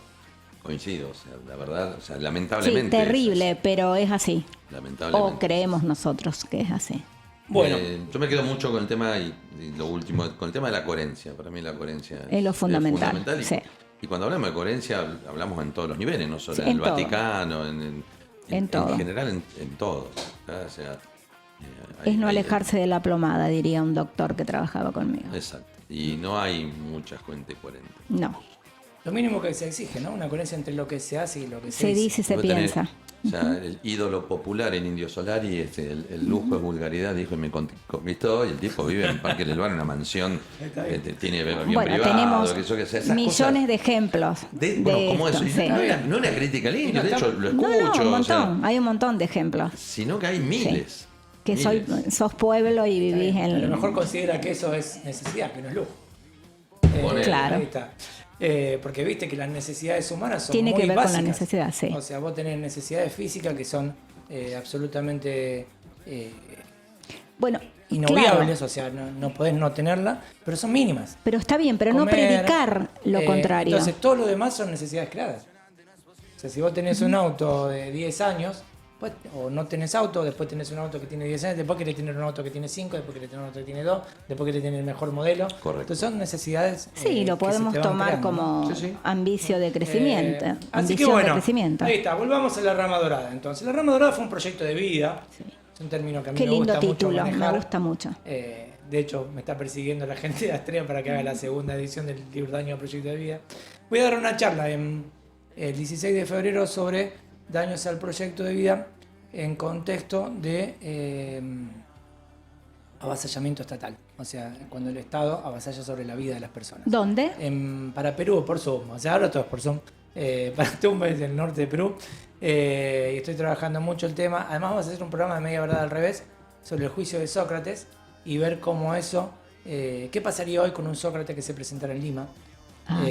coincido. O sea, la verdad, o sea, Sí, lamentablemente. terrible, pero es así. Lamentablemente. O creemos nosotros que es así. Bueno. Yo me quedo mucho con el tema, y lo último, con el tema de la coherencia. Para mí la coherencia Es lo fundamental, fundamental. sí. Y cuando hablamos de coherencia, hablamos en todos los niveles, no solo Sí, en el en todo. Vaticano, En todo. general, en todo. ¿tá? O sea, Es no alejarse de la plomada, diría un doctor que trabajaba conmigo. Exacto. Y no hay mucha gente coherente. No, Lo mínimo que se exige, ¿no? Una coherencia entre lo que se hace y lo que se se dice. dice y se Vos tenés- piensa. O sea, el ídolo popular en Indio Solari, el lujo es vulgaridad, dijo y me conquistó, y el tipo vive en Parque del Bar, en una mansión, tiene avión Bueno, privado, tenemos que yo qué sé, esas millones cosas. de ejemplos Bueno, como esto, eso, y sí. no una crítica al indio, de hecho lo No, escucho, un o sea, montón, hay un montón de ejemplos. sino que hay miles. Que miles. sos pueblo y vivís A lo en... mejor considera que eso es necesidad, que no es lujo. Ponele. Claro. Ahí está. Porque viste que las necesidades humanas son Tiene muy que ver con la básicas. necesidad, sí. O sea, vos tenés necesidades físicas que son absolutamente Bueno, inobviables, claro, o sea, no podés no tenerla, pero son mínimas. pero está bien, pero no Comer, predicar lo contrario. Entonces, todo lo demás son necesidades creadas. O sea, si vos tenés un auto de 10 años, pues, o no tenés auto, después tenés un auto que tiene 10 años, después querés tener un auto que tiene 5, después querés tener un auto que tiene 2, después querés tener el mejor modelo. Correcto. Entonces son necesidades. Sí, lo que se podemos te van tomar creando. como Sí, sí. ambicio de crecimiento. Así que ambición bueno, de crecimiento. ahí está, volvamos a La Rama Dorada. Entonces, La Rama Dorada fue un proyecto de vida. Es un término que a mí Qué me lindo gusta título, mucho me manejar. gusta mucho. De hecho, me está persiguiendo la gente de Astrea para que haga la segunda edición del libro Daño al Proyecto de Vida. Voy a dar una charla el 16 de febrero sobre daños al proyecto de vida en contexto de avasallamiento estatal. O sea, cuando el Estado avasalla sobre la vida de las personas. ¿Dónde? Para Perú, por Zoom. O sea, ahora todo es por Zoom. Para Tumbes, del norte de Perú. Y estoy trabajando mucho el tema. Además, vamos a hacer un programa de Media Verdad al Revés sobre el juicio de Sócrates y ver cómo eso. ¿Qué pasaría hoy con un Sócrates que se presentara en Lima? Ah,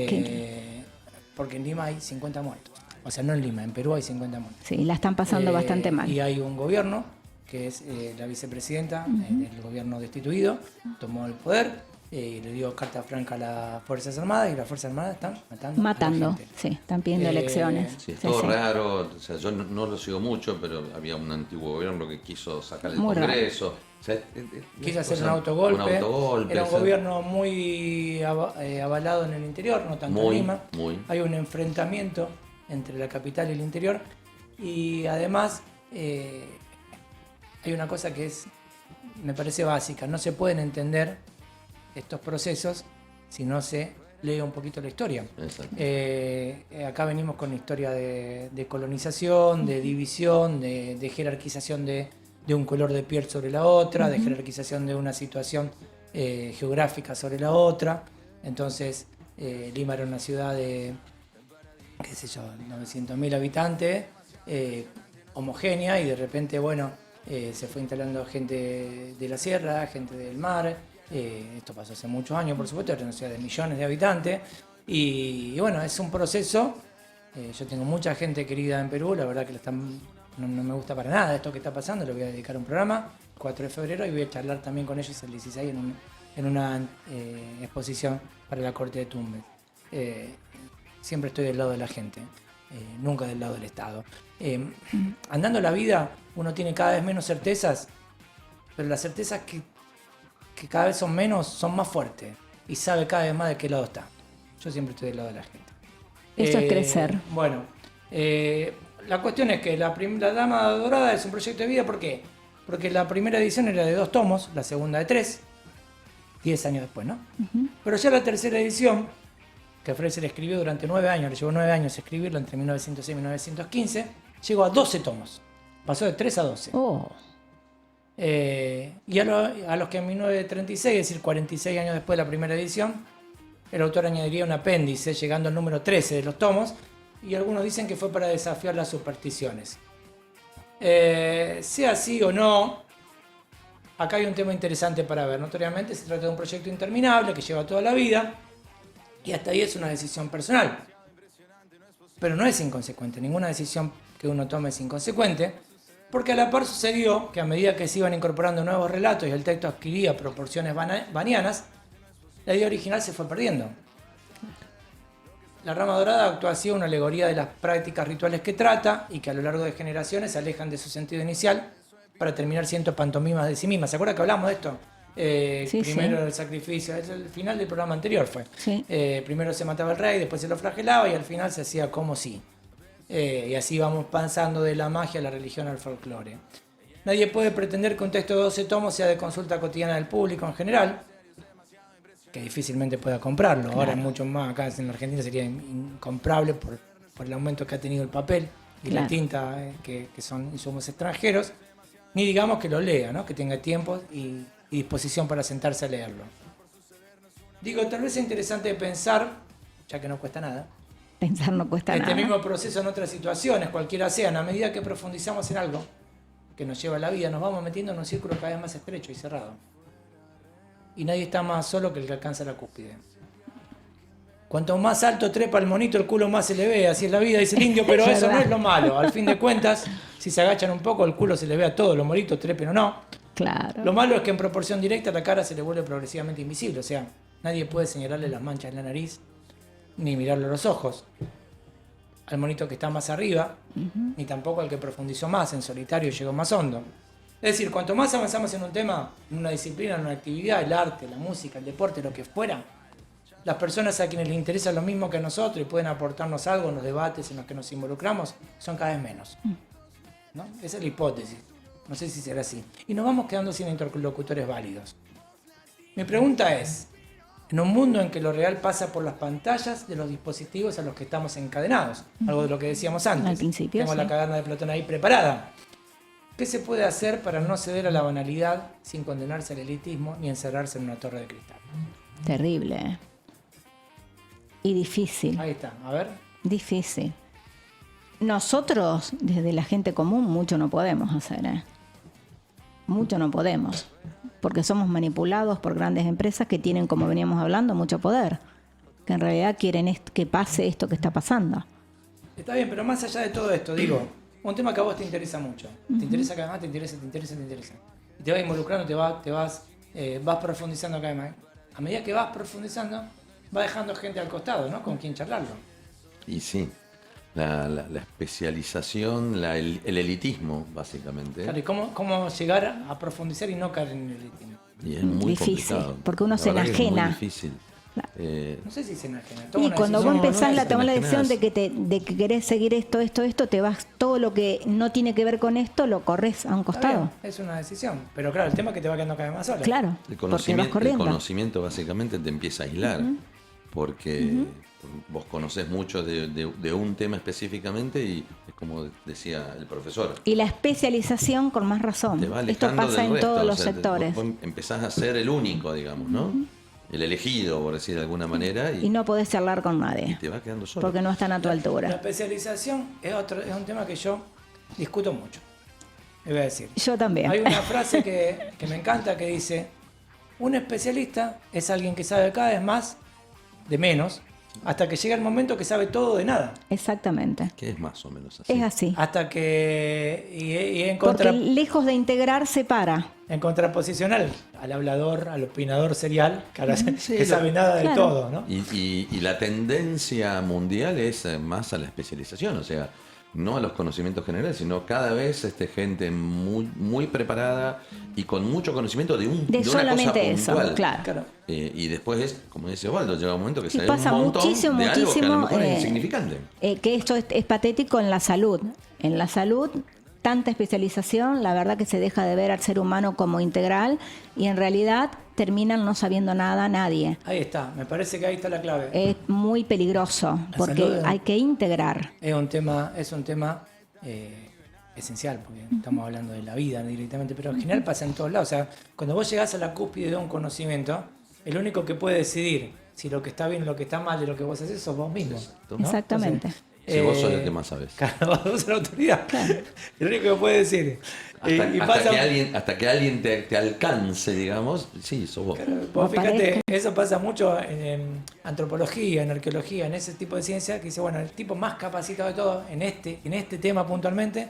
Porque en Lima hay 50 muertos. O sea, no en Lima, en Perú hay 50 muertos. Sí, la están pasando bastante mal. Y hay un gobierno, que es la vicepresidenta del gobierno destituido, tomó el poder y le dio carta franca a las Fuerzas Armadas y las Fuerzas Armadas están matando. a la gente. Sí, están pidiendo elecciones. Sí, es Sí, todo sí. raro, o sea, yo no lo sigo mucho, pero había un antiguo gobierno que quiso sacar el Muy raro. Congreso. O sea, Quiso hacer o sea, un autogolpe. Un autogolpe, Era o un sea, gobierno muy avalado en el interior, no tanto Muy, en Lima. muy. Hay un enfrentamiento entre la capital y el interior. Y además hay una cosa que me parece básica. No se pueden entender estos procesos si no se lee un poquito la historia. Exacto. Acá venimos con historia de colonización, de división, de jerarquización de un color de piel sobre la otra, de jerarquización de una situación geográfica sobre la otra. Entonces, Lima era una ciudad de, qué sé yo, 900.000 habitantes, homogénea, y de repente, bueno, se fue instalando gente de la sierra, gente del mar. Esto pasó hace muchos años, por supuesto, era una ciudad de millones de habitantes. Y bueno, es un proceso. Yo tengo mucha gente querida en Perú, la verdad que no me gusta para nada esto que está pasando. Le voy a dedicar un programa, 4 de febrero, y voy a charlar también con ellos el 16 en una exposición para la Corte de Tumbes. Siempre estoy del lado de la gente, nunca del lado del Estado. Andando la vida, uno tiene cada vez menos certezas, pero las certezas que cada vez son menos, son más fuertes, y sabe cada vez más de qué lado está. Yo siempre estoy del lado de la gente. Eso es crecer. Bueno, la cuestión es que la Dama Dorada es un proyecto de vida. ¿Por qué? Porque la primera edición era de 2 tomos, la segunda de 3, 10 años después, ¿no? Pero ya la tercera edición, que Fraser escribió durante 9 años, le llevó 9 años escribirlo entre 1906 y 1915, llegó a 12 tomos. Pasó de 3 a 12. Oh, Y a los que en 1936, es decir, 46 años después de la primera edición, el autor añadiría un apéndice, llegando al número 13 de los tomos, y algunos dicen que fue para desafiar las supersticiones. Sea así o no, acá hay un tema interesante para ver. Notoriamente se trata de un proyecto interminable que lleva toda la vida, y hasta ahí es una decisión personal. Pero no es inconsecuente, ninguna decisión que uno tome es inconsecuente, porque a la par sucedió que a medida que se iban incorporando nuevos relatos y el texto adquiría proporciones vanianas, la idea original se fue perdiendo. La Rama Dorada actúa así una alegoría de las prácticas rituales que trata y que a lo largo de generaciones se alejan de su sentido inicial para terminar siendo pantomimas de sí mismas. ¿Se acuerda que hablamos de esto? Sí, Primero sí. el sacrificio, es el final del programa anterior fue. Sí. Primero se mataba el rey, después se lo flagelaba y al final se hacía como si. Y así vamos pasando de la magia a la religión al folclore. Nadie puede pretender que un texto de 12 tomos sea de consulta cotidiana del público en general, que difícilmente pueda comprarlo. Claro. Ahora mucho más, acá en la Argentina sería incomprable por el aumento que ha tenido el papel y Claro. la tinta, que son insumos extranjeros, ni digamos que lo lea, ¿no? Que tenga tiempo y disposición para sentarse a leerlo. Digo, tal vez es interesante pensar, ya que no cuesta nada, Pensar no cuesta este nada. mismo proceso en otras situaciones, cualquiera sean, a medida que profundizamos en algo que nos lleva a la vida, nos vamos metiendo en un círculo cada vez más estrecho y cerrado. Y nadie está más solo que el que alcanza la cúspide. Cuanto más alto trepa el monito, el culo más se le ve, así es la vida, dice el indio, pero Es eso no verdad. es lo malo. Al fin de cuentas, si se agachan un poco, el culo se le ve a todos, los monitos trepen o no. Claro. Lo malo es que en proporción directa la cara se le vuelve progresivamente invisible, o sea, nadie puede señalarle las manchas en la nariz, ni mirarle a los ojos al monito que está más arriba, ni tampoco al que profundizó más en solitario y llegó más hondo. Es decir, cuanto más avanzamos en un tema, en una disciplina, en una actividad, el arte, la música, el deporte, lo que fuera, las personas a quienes les interesa lo mismo que a nosotros y pueden aportarnos algo en los debates en los que nos involucramos, son cada vez menos. ¿No? Esa es la hipótesis. No sé si será así. Y nos vamos quedando sin interlocutores válidos. Mi pregunta es, en un mundo en que lo real pasa por las pantallas de los dispositivos a los que estamos encadenados, algo de lo que decíamos antes, Al principio, tengo sí. la caverna de Platón ahí preparada, ¿qué se puede hacer para no ceder a la banalidad sin condenarse al elitismo ni encerrarse en una torre de cristal? Terrible. Y difícil. Ahí está, a ver. Difícil. Nosotros, desde la gente común, mucho no podemos hacer, ¿eh? Mucho no podemos. Porque somos manipulados por grandes empresas que tienen, como veníamos hablando, mucho poder. Que en realidad quieren que pase esto que está pasando. Está bien, pero más allá de todo esto, digo, un tema que a vos te interesa mucho. Te interesa cada vez más, te interesa. Y te vas involucrando, vas profundizando cada vez más. A medida que vas profundizando, vas dejando gente al costado, ¿no? Con quien charlarlo. Y sí, la especialización, el elitismo, básicamente. Claro, ¿y cómo llegar a profundizar y no caer en el elitismo? Y es muy Difícil, complicado. porque uno La se verdad que es muy enajena. difícil. No sé si se enajena. Y cuando vos empezás a tomar la decisión enajenás. de que querés seguir esto, te vas, todo lo que no tiene que ver con esto, lo corres a un costado. Es una decisión. Pero claro, el tema es que te va quedando cada vez más sola. Claro, El porque vas conocimiento, corriendo. básicamente te empieza a aislar, porque vos conocés mucho de un tema específicamente y es como decía el profesor, Y la especialización con más razón. te va Esto alejando pasa del en resto, todos o los sea, sectores. vos empezás a ser el único, digamos, ¿no? El elegido, por decir de alguna manera, Y no podés charlar con nadie, te vas quedando solo. porque no están a tu La altura. especialización es un tema que yo discuto mucho. Le voy a decir. Yo también. Hay una frase que me encanta que dice, un especialista es alguien que sabe cada vez más de menos, hasta que llega el momento que sabe todo de nada. Exactamente. Que es más o menos así. Es así. Hasta que... Y en, Porque lejos de integrar, separa. en contraposición al hablador, al opinador serial, que, ahora Sí, que sabe nada de claro. todo, ¿no? Y la tendencia mundial es más a la especialización, o sea, no a los conocimientos generales, sino cada vez gente muy preparada y con mucho conocimiento de una cosa solamente eso, puntual. claro. Claro. Y después es, como dice Osvaldo, llega un momento que Y sabe pasa un montón muchísimo, de algo que a lo mejor es muchísimo, insignificante. Que esto es patético en la salud. En la salud, tanta especialización, la verdad que se deja de ver al ser humano como integral y en realidad terminan no sabiendo nada nadie. Ahí está, me parece que ahí está la clave. Es muy peligroso porque salud, hay que integrar. Es un tema esencial, porque estamos hablando de la vida directamente, pero en general pasa en todos lados. O sea, cuando vos llegás a la cúspide de un conocimiento, el único que puede decidir si lo que está bien o lo que está mal de lo que vos haces sos vos mismo. ¿no? Exactamente. Entonces, Si vos sos el que más sabes. Claro, vos sos la autoridad. El único que puede decir. Hasta que alguien te alcance, digamos, sí, sos vos. Vos fíjate, Aparezca. eso pasa mucho en antropología, en arqueología, en ese tipo de ciencia, que dice, bueno, el tipo más capacitado de todo en este tema puntualmente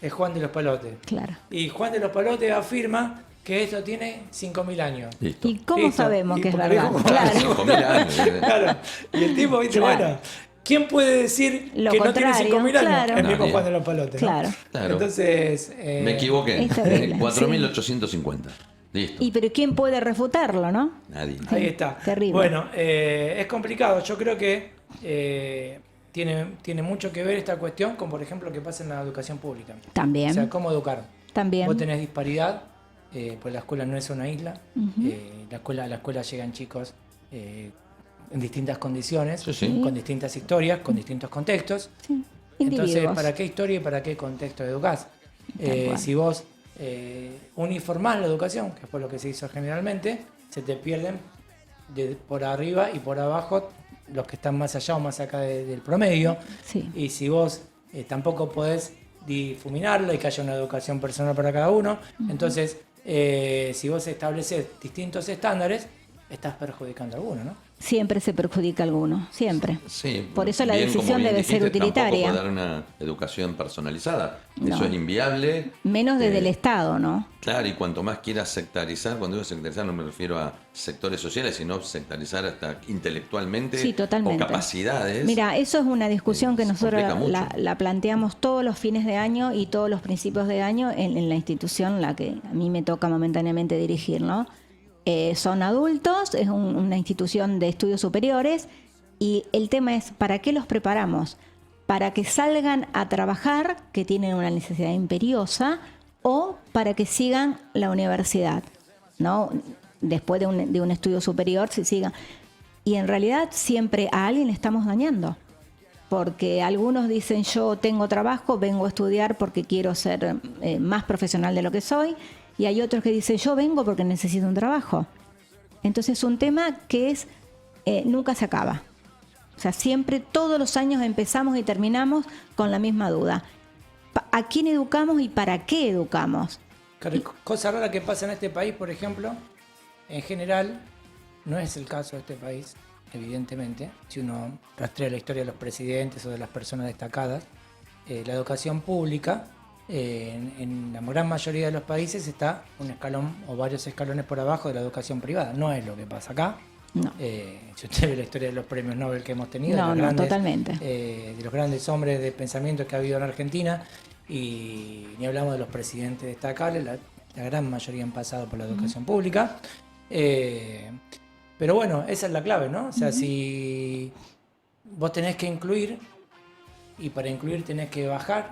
es Juan de los Palotes. Claro. Y Juan de los Palotes afirma que esto tiene 5.000 años. Listo. ¿Y cómo Listo. sabemos Y que es porque verdad? dijo, Claro. 5.000 años. Claro. Y el tipo dice, Claro. bueno, ¿quién puede decir Lo que no contrario, tiene 5.000 años? claro. El mismo Nadie. Juan de los Palotes. ¿no? Claro. Claro. Entonces... Me equivoqué. Es terrible, 4.850. Listo. ¿Y pero quién puede refutarlo, no? Nadie. Sí, Ahí está. terrible. Bueno, es complicado. Yo creo que tiene mucho que ver esta cuestión con, por ejemplo, lo que pasa en la educación pública. También. O sea, cómo educar. También. Vos tenés disparidad, pues la escuela no es una isla. A la escuela llegan chicos en distintas condiciones, Sí. con distintas historias, con distintos contextos. Sí. Entonces, Individuos. ¿para qué historia y para qué contexto educás? Tal cual. Si vos uniformás la educación, que fue lo que se hizo generalmente, se te pierden por arriba y por abajo los que están más allá o más acá del promedio. Sí. Y si vos tampoco podés difuminarla y que haya una educación personal para cada uno, entonces si vos estableces distintos estándares, estás perjudicando a alguno, ¿no? Siempre se perjudica a alguno, siempre. Sí, Por eso la bien, decisión como bien debe ser dijiste, utilitaria. Tampoco dar una educación personalizada. No. Eso es inviable. Menos desde el Estado, ¿no? Claro, y cuanto más quieras sectarizar, cuando digo sectarizar no me refiero a sectores sociales, sino sectarizar hasta intelectualmente Sí, totalmente. o capacidades. Mira, eso es una discusión que se nosotros complica mucho. la planteamos todos los fines de año y todos los principios de año en la institución la que a mí me toca momentáneamente dirigir, ¿no? Son adultos, es una institución de estudios superiores y el tema es, ¿para qué los preparamos? Para que salgan a trabajar, que tienen una necesidad imperiosa, o para que sigan la universidad, ¿no? Después de un estudio superior, si sigan. Y en realidad siempre a alguien le estamos dañando. Porque algunos dicen, yo tengo trabajo, vengo a estudiar porque quiero ser más profesional de lo que soy. Y hay otros que dicen, yo vengo porque necesito un trabajo. Entonces es un tema que es nunca se acaba. O sea, siempre, todos los años empezamos y terminamos con la misma duda. ¿A quién educamos y para qué educamos? Cosa rara que pasa en este país, por ejemplo, en general, no es el caso de este país, evidentemente. Si uno rastrea la historia de los presidentes o de las personas destacadas, la educación pública, en la gran mayoría de los países, está un escalón o varios escalones por abajo de la educación privada. No es lo que pasa acá. No. Si usted ve la historia de los premios Nobel que hemos tenido, No, de los no, grandes, totalmente. de los grandes hombres de pensamiento que ha habido en Argentina, y ni hablamos de los presidentes destacables, la gran mayoría han pasado por la educación pública. Pero bueno, esa es la clave, ¿no? O sea, si vos tenés que incluir, y para incluir tenés que bajar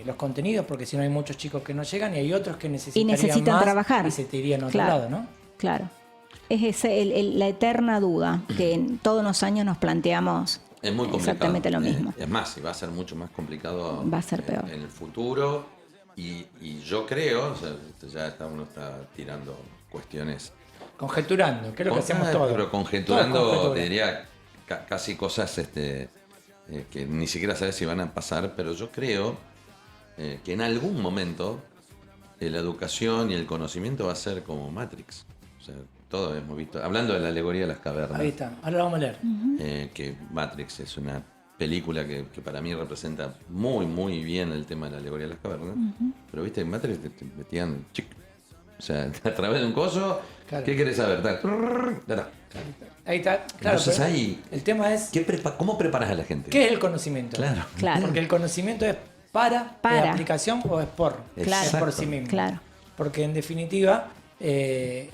los contenidos, porque si no hay muchos chicos que no llegan y hay otros que necesitan más trabajar. y se te irían a otro Claro, lado, ¿no? Claro. Es la eterna duda que en todos los años nos planteamos. Es muy complicado. Exactamente lo mismo. Es más, y va a ser mucho más complicado Va a ser peor. en el futuro. Y yo creo, o sea, ya uno está tirando cuestiones. Conjeturando, creo que hacemos todo. Pero Todo conjeturando, es conjetura. te diría casi cosas que ni siquiera sabes si van a pasar, pero yo creo que en algún momento la educación y el conocimiento va a ser como Matrix. O sea, todo hemos visto. Hablando de la alegoría de las cavernas. Ahí está, ahora lo vamos a leer. Que Matrix es una película que para mí representa muy, muy bien el tema de la alegoría de las cavernas. Pero viste, en Matrix te metían chic. O sea, a través de un coso, Claro. ¿qué querés saber? Tal. Ahí está, claro. Entonces pero ahí, el tema es, ¿cómo preparas a la gente? ¿qué es el conocimiento? Claro. Claro. Porque el conocimiento es para Para. aplicación o es por. Claro. Es por sí Exacto. mismo. Claro. Porque en definitiva, en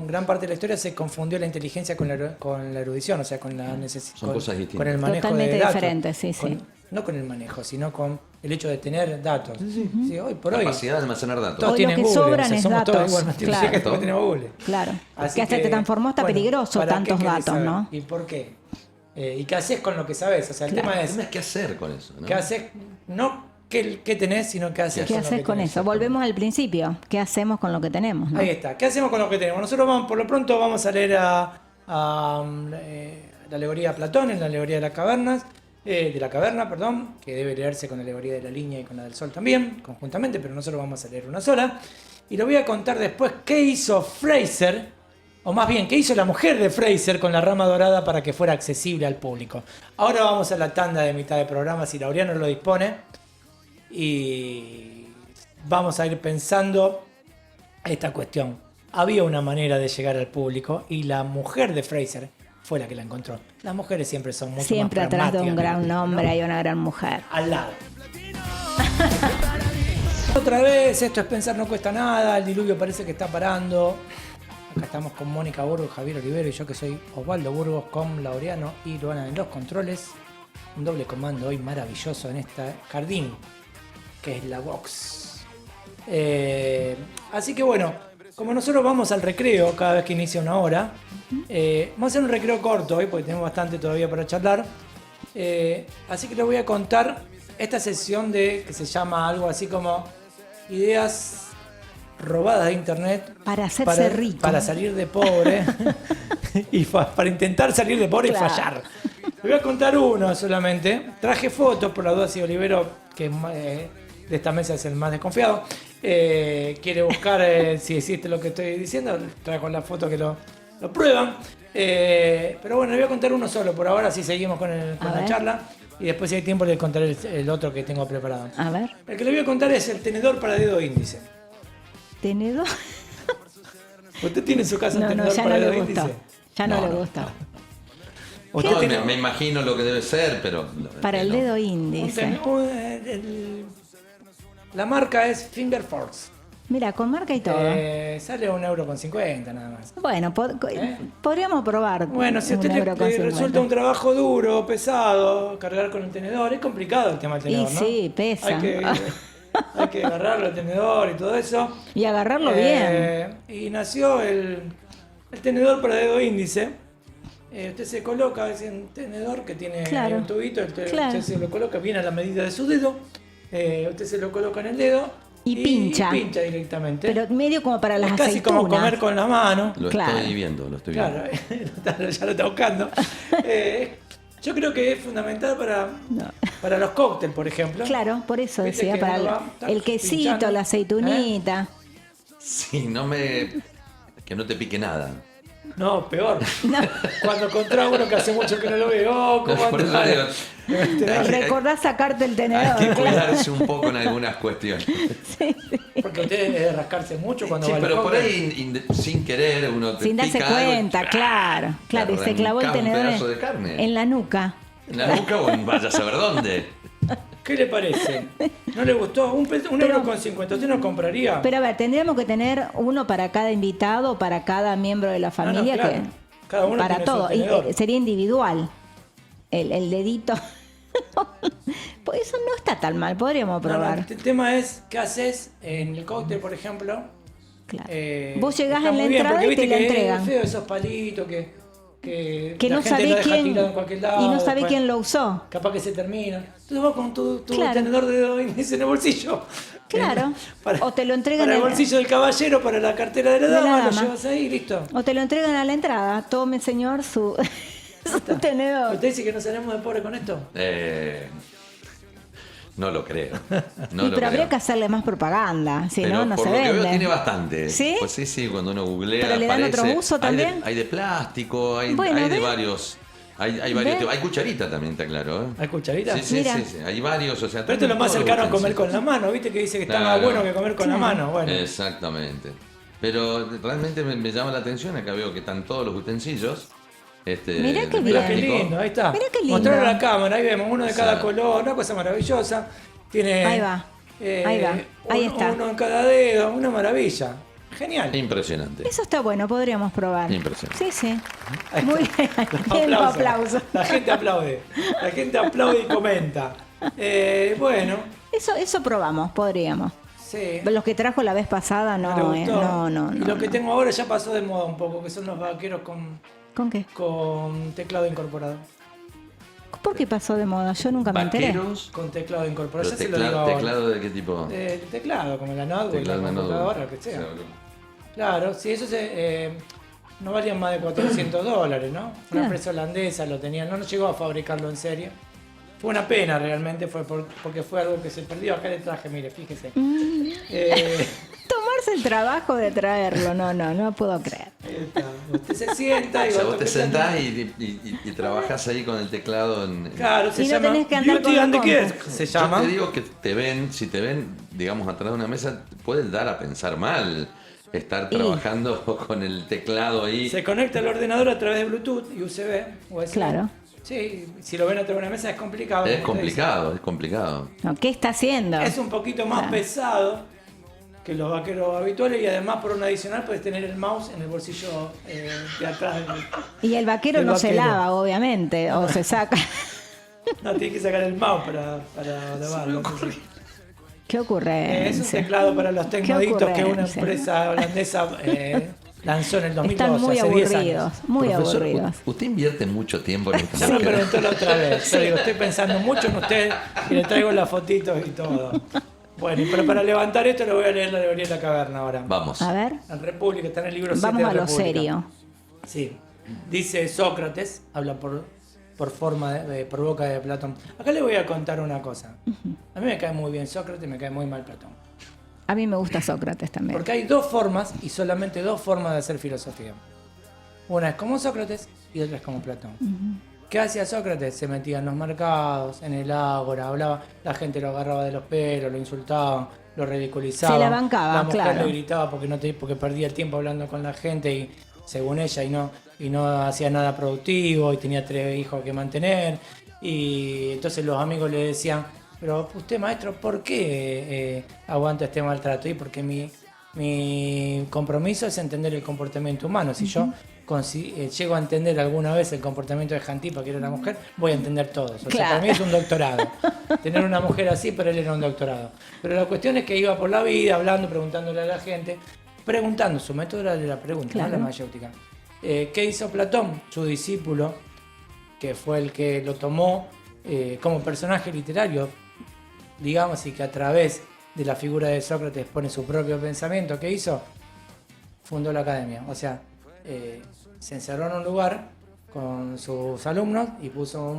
gran parte de la historia se confundió la inteligencia con la erudición, o sea, con la necesidad. Son cosas distintas. Con el manejo Totalmente de datos. diferentes, sí, sí. No con el manejo, sino con el hecho de tener datos. Sí, hoy por hoy. Capacidad de almacenar datos. Todos Hoy lo tienen que Google, sobran o sea, es somos todos datos, igualmente claro. inteligentes porque tenemos Google. Claro. Así que hasta te transformó hasta bueno, peligroso ¿para qué tantos querés datos, saber? ¿no? ¿Y por qué? ¿Y qué haces con lo que sabes? O sea, el Claro. tema El es, tema es qué hacer con eso, ¿no? ¿qué haces? No qué tenés, sino qué haces ¿Qué con lo haces que con tenés. eso? Volvemos al principio. ¿Qué hacemos con lo que tenemos? ¿no? Ahí está. ¿Qué hacemos con lo que tenemos? Nosotros por lo pronto vamos a leer la alegoría de Platón, en la alegoría de las cavernas, de la caverna, perdón, que debe leerse con la alegoría de la línea y con la del sol también, conjuntamente, pero nosotros vamos a leer una sola. Y lo voy a contar después qué hizo Fraser, o más bien, qué hizo la mujer de Fraser con la rama dorada para que fuera accesible al público. Ahora vamos a la tanda de mitad de programa, si Laureano lo dispone, y vamos a ir pensando esta cuestión. Había una manera de llegar al público y la mujer de Fraser fue la que la encontró. Las mujeres siempre son mucho Siempre más atrás de un pragmáticas, gran hombre ¿no? hay una gran mujer. Al lado. Otra vez, esto es pensar, no cuesta nada, el diluvio parece que está parando. Acá estamos con Mónica Burgos, Javier Olivero y yo que soy Osvaldo Burgos, con Laureano y Luana en los controles. Un doble comando hoy maravilloso en este jardín que es la box. Así que bueno, como nosotros vamos al recreo cada vez que inicia una hora, vamos a hacer un recreo corto hoy porque tenemos bastante todavía para charlar. Así que les voy a contar esta sesión que se llama algo así como ideas robadas de internet para hacerse rico, para salir de pobre y para intentar salir de pobre, claro, y fallar. Les voy a contar uno solamente. Traje fotos por la duda si Olivero, que de esta mesa es el más desconfiado, quiere buscar si existe lo que estoy diciendo. Trajo las fotos que lo prueban. Pero bueno, les voy a contar uno solo por ahora, así seguimos con la charla. Y después, si hay tiempo, les contaré el otro que tengo preparado. A ver. El que les voy a contar es el tenedor para dedo índice. ¿Tenedor? ¿Usted tiene en su casa un tenedor para dedo índice? Ya no le gusta. No, me imagino lo que debe ser, pero... Para el dedo índice. La marca es Finger Force. Mira, con marca y todo. Sale €1,50 nada más. Bueno, podríamos probar. Bueno, si a usted le resulta un trabajo duro, pesado, cargar con el tenedor, es complicado el tema del tenedor, ¿no? Sí, pesa. Hay que agarrarlo el tenedor y todo eso. Y agarrarlo bien. Y nació el tenedor para dedo índice. Usted se coloca, es un tenedor que tiene un tubito, usted se lo coloca bien a la medida de su dedo. Usted se lo coloca en el dedo. Y pincha. Y pincha directamente. Pero medio como para las aceitunas. Casi como comer con la mano. Lo estoy viendo. Claro, ya lo está buscando. Yo creo que es fundamental para los cócteles, por ejemplo. Claro, por eso decía, para el quesito, pinchando, la aceitunita. Sí, que no te pique nada. No, peor. No. Cuando encontrás uno que hace mucho que no lo veo, ¿cómo andás? Recordás sacarte el tenedor. Hay que cuidarse un poco en algunas cuestiones. Sí. Porque usted debe rascarse mucho cuando va al pero por ahí sin querer uno te sin darse cuenta, claro. Y se clavó el tenedor en la nuca. En la nuca o vaya a saber dónde. ¿Qué le parece? ¿No le gustó? €1,50. ¿Usted no compraría? Pero a ver, tendríamos que tener uno para cada invitado, para cada miembro de la familia. No, claro. Cada uno para tiene todo. su tenedor. Sería individual. El dedito. Pues eso no está tan mal, podríamos probar. El tema es, ¿qué haces en el cóctel, por ejemplo? Claro. Vos llegás en la bien, entrada y te la entregan. Es feo esos palitos que no sabés quién lado, y no sabés quién lo usó. Capaz que se termina. Entonces vas con tu tenedor de dedo índice en el bolsillo. Claro. O te lo entregan para el bolsillo del caballero, para la cartera de la dama, lo llevas ahí y listo. O te lo entregan a la entrada. Tome, señor, su tenedor. ¿Usted dice que no salimos de pobre con esto? No lo creo. Pero habría que hacerle más propaganda, si no se vende. Lo que veo tiene bastante. ¿Sí? Pues sí, cuando uno googlea ¿Pero le dan otro uso también? Hay de plástico, hay de varios. Hay varios. Hay cucharita también, está claro. ¿Hay cucharita? Sí. Hay varios. O sea, pero esto es lo más cercano a comer con la mano, ¿viste? Que dice que está más bueno que comer con la mano. Bueno. Exactamente. Pero realmente me llama la atención. Acá veo que están todos los utensilios. Mirá qué bien. Mirá qué lindo, ahí está. Mirá qué lindo. Mostrarlo a la cámara, ahí vemos uno de cada color, una cosa maravillosa. Tiene, ahí va. Ahí está. Uno en cada dedo, una maravilla. Genial. Impresionante. Eso está bueno, podríamos probar. Impresionante. Sí. Muy bien. Aplauso. La gente aplaude. La gente aplaude y comenta. Bueno. Eso probamos, podríamos. Sí. Los que trajo la vez pasada no. Y lo que tengo ahora ya pasó de moda un poco, que son los vaqueros ¿Con qué? Con teclado incorporado. ¿Por qué pasó de moda? Yo nunca me enteré. Con teclado incorporado. Ya se lo digo ahora. ¿Teclado de qué tipo? El teclado, como la notebook, la computadora, lo que sea. Claro, sí, eso no valían más de $400, ¿no? Una empresa holandesa lo tenía, no llegó a fabricarlo en serie. Fue una pena realmente, porque fue algo que se perdió. Acá le traje, mire, fíjese. Tomarse el trabajo de traerlo, no puedo creer. Usted se sienta y vos te sentás y trabajás ahí con el teclado Claro, se llama no tenés que andar Beauty and the con la Kids, se llama. Yo te digo que si te ven, digamos, atrás de una mesa, puede dar a pensar mal estar trabajando con el teclado ahí. Se conecta al ordenador a través de Bluetooth y USB. Claro. Sí, si lo ven atrás de una mesa es complicado. Es complicado. No, ¿qué está haciendo? Es un poquito más pesado que los vaqueros habituales y además por un adicional puedes tener el mouse en el bolsillo de atrás. Y el vaquero no se lava, obviamente, o se saca. No, tienes que sacar el mouse para lavarlo. Qué ocurrencia. Es un teclado para los tecnoditos que una ocurrencia. empresa holandesa lanzó en el 2012, Están muy hace 10 aburridos, años. muy Profesor, aburridos. usted invierte mucho tiempo en Ya me esta preguntó la otra vez. Yo digo, estoy pensando mucho en usted y le traigo las fotitos y todo. Bueno, pero para levantar esto le voy a leer la alegoría de la caverna ahora. Vamos. A ver, En República, está en el libro 7 vamos de a lo República. serio. Sí. Dice Sócrates, habla por boca de Platón. Acá le voy a contar una cosa. A mí me cae muy bien Sócrates, me cae muy mal Platón. A mí me gusta Sócrates también. Porque hay dos formas y solamente dos formas de hacer filosofía. Una es como Sócrates y otra es como Platón. ¿Qué hacía Sócrates? Se metía en los mercados, en el ágora, hablaba, la gente lo agarraba de los pelos, lo insultaban, lo ridiculizaban. Se la bancaba, la mujer claro. le gritaba porque perdía el tiempo hablando con la gente y según ella y no hacía nada productivo y tenía 3 hijos que mantener. Y entonces los amigos le decían, pero usted maestro, ¿por qué aguanta este maltrato? Y porque mi compromiso es entender el comportamiento humano. Si yo llego a entender alguna vez el comportamiento de Jantipa, que era una mujer, voy a entender todos. O sea, Claro. para mí es un doctorado. Tener una mujer así, pero él era un doctorado. Pero la cuestión es que iba por la vida hablando, preguntándole a la gente, su método era de la pregunta, Claro. no la mayéutica. ¿Qué hizo Platón? Su discípulo, que fue el que lo tomó como personaje literario, digamos, y que a través de la figura de Sócrates pone su propio pensamiento. ¿Qué hizo? Fundó la academia. O sea, se encerró en un lugar con sus alumnos y puso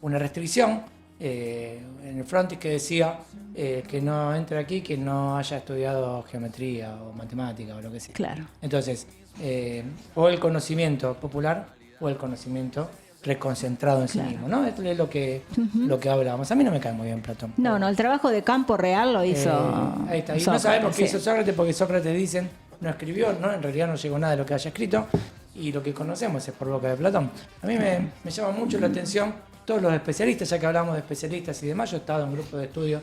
una restricción en el frontis que decía que no entre aquí quien no haya estudiado geometría o matemática o lo que sea. Claro. Entonces, o el conocimiento popular o el conocimiento reconcentrado en sí mismo, ¿no? Esto es lo que hablábamos. A mí no me cae muy bien Platón. No, el trabajo de campo real lo hizo Ahí está. Y no Sócrates, sabemos qué sí. hizo Sócrates porque Sócrates dicen no escribió, ¿no? En realidad no llegó nada de lo que haya escrito y lo que conocemos es por boca de Platón. A mí me llama mucho la atención todos los especialistas, ya que hablamos de especialistas y demás. Yo he estado en un grupo de estudio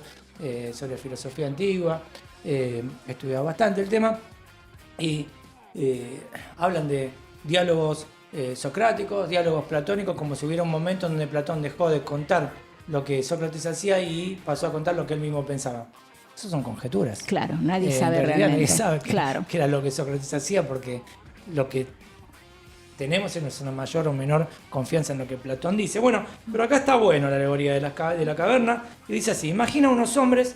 sobre filosofía antigua, he estudiado bastante el tema y hablan de diálogos socráticos, diálogos platónicos, como si hubiera un momento donde Platón dejó de contar lo que Sócrates hacía y pasó a contar lo que él mismo pensaba. Eso son conjeturas. Claro, nadie sabe en realidad realmente. nadie sabe Claro. qué era lo que Sócrates hacía, porque lo que tenemos es una mayor o menor confianza en lo que Platón dice. Bueno, pero acá está bueno la alegoría de la caverna, y dice así: imagina unos hombres,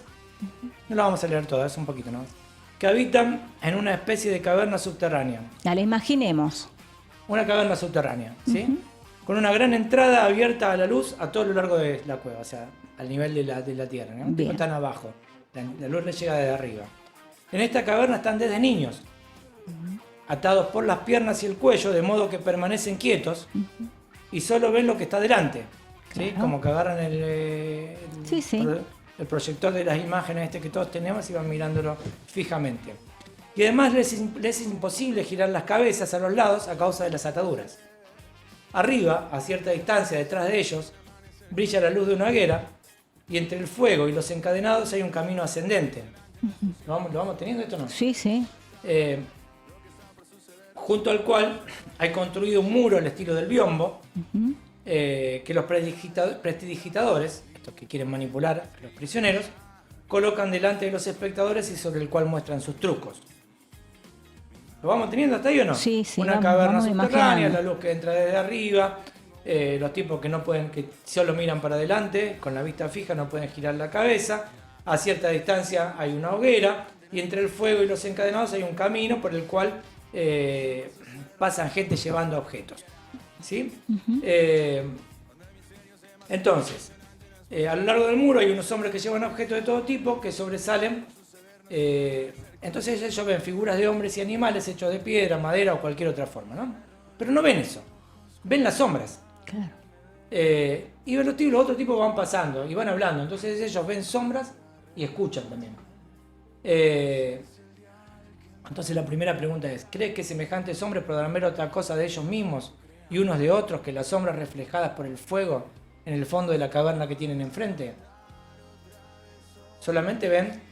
no la vamos a leer toda, es un poquito nomás, que habitan en una especie de caverna subterránea. Dale, imaginemos. Una caverna subterránea, ¿sí? Con una gran entrada abierta a la luz a todo lo largo de la cueva, o sea, al nivel de la tierra, ¿no? Bien. No están abajo, la luz les llega desde arriba. En esta caverna están desde niños, atados por las piernas y el cuello, de modo que permanecen quietos y solo ven lo que está delante, ¿sí? Claro. Como que agarran el proyector de las imágenes que todos tenemos y van mirándolo fijamente. Y además les es imposible girar las cabezas a los lados a causa de las ataduras. Arriba, a cierta distancia detrás de ellos, brilla la luz de una hoguera y entre el fuego y los encadenados hay un camino ascendente. ¿Lo vamos teniendo esto o no? Sí, sí. Junto al cual hay construido un muro al estilo del biombo, que los prestidigitadores, estos que quieren manipular a los prisioneros, colocan delante de los espectadores y sobre el cual muestran sus trucos. ¿Lo vamos teniendo hasta ahí o no? Sí, sí, Una vamos caverna subterránea, imaginando. la luz que entra desde arriba, los tipos que solo miran para adelante, con la vista fija, no pueden girar la cabeza. A cierta distancia hay una hoguera y entre el fuego y los encadenados hay un camino por el cual pasan gente llevando objetos, ¿sí? Entonces, a lo largo del muro hay unos hombres que llevan objetos de todo tipo que sobresalen. Entonces ellos ven figuras de hombres y animales hechos de piedra, madera o cualquier otra forma, ¿no? Pero no ven eso, ven las sombras. Claro. Y los otros tipos van pasando y van hablando. Entonces ellos ven sombras y escuchan también. Entonces la primera pregunta es: ¿crees que semejantes hombres podrán ver otra cosa de ellos mismos y unos de otros que las sombras reflejadas por el fuego en el fondo de la caverna que tienen enfrente? Solamente ven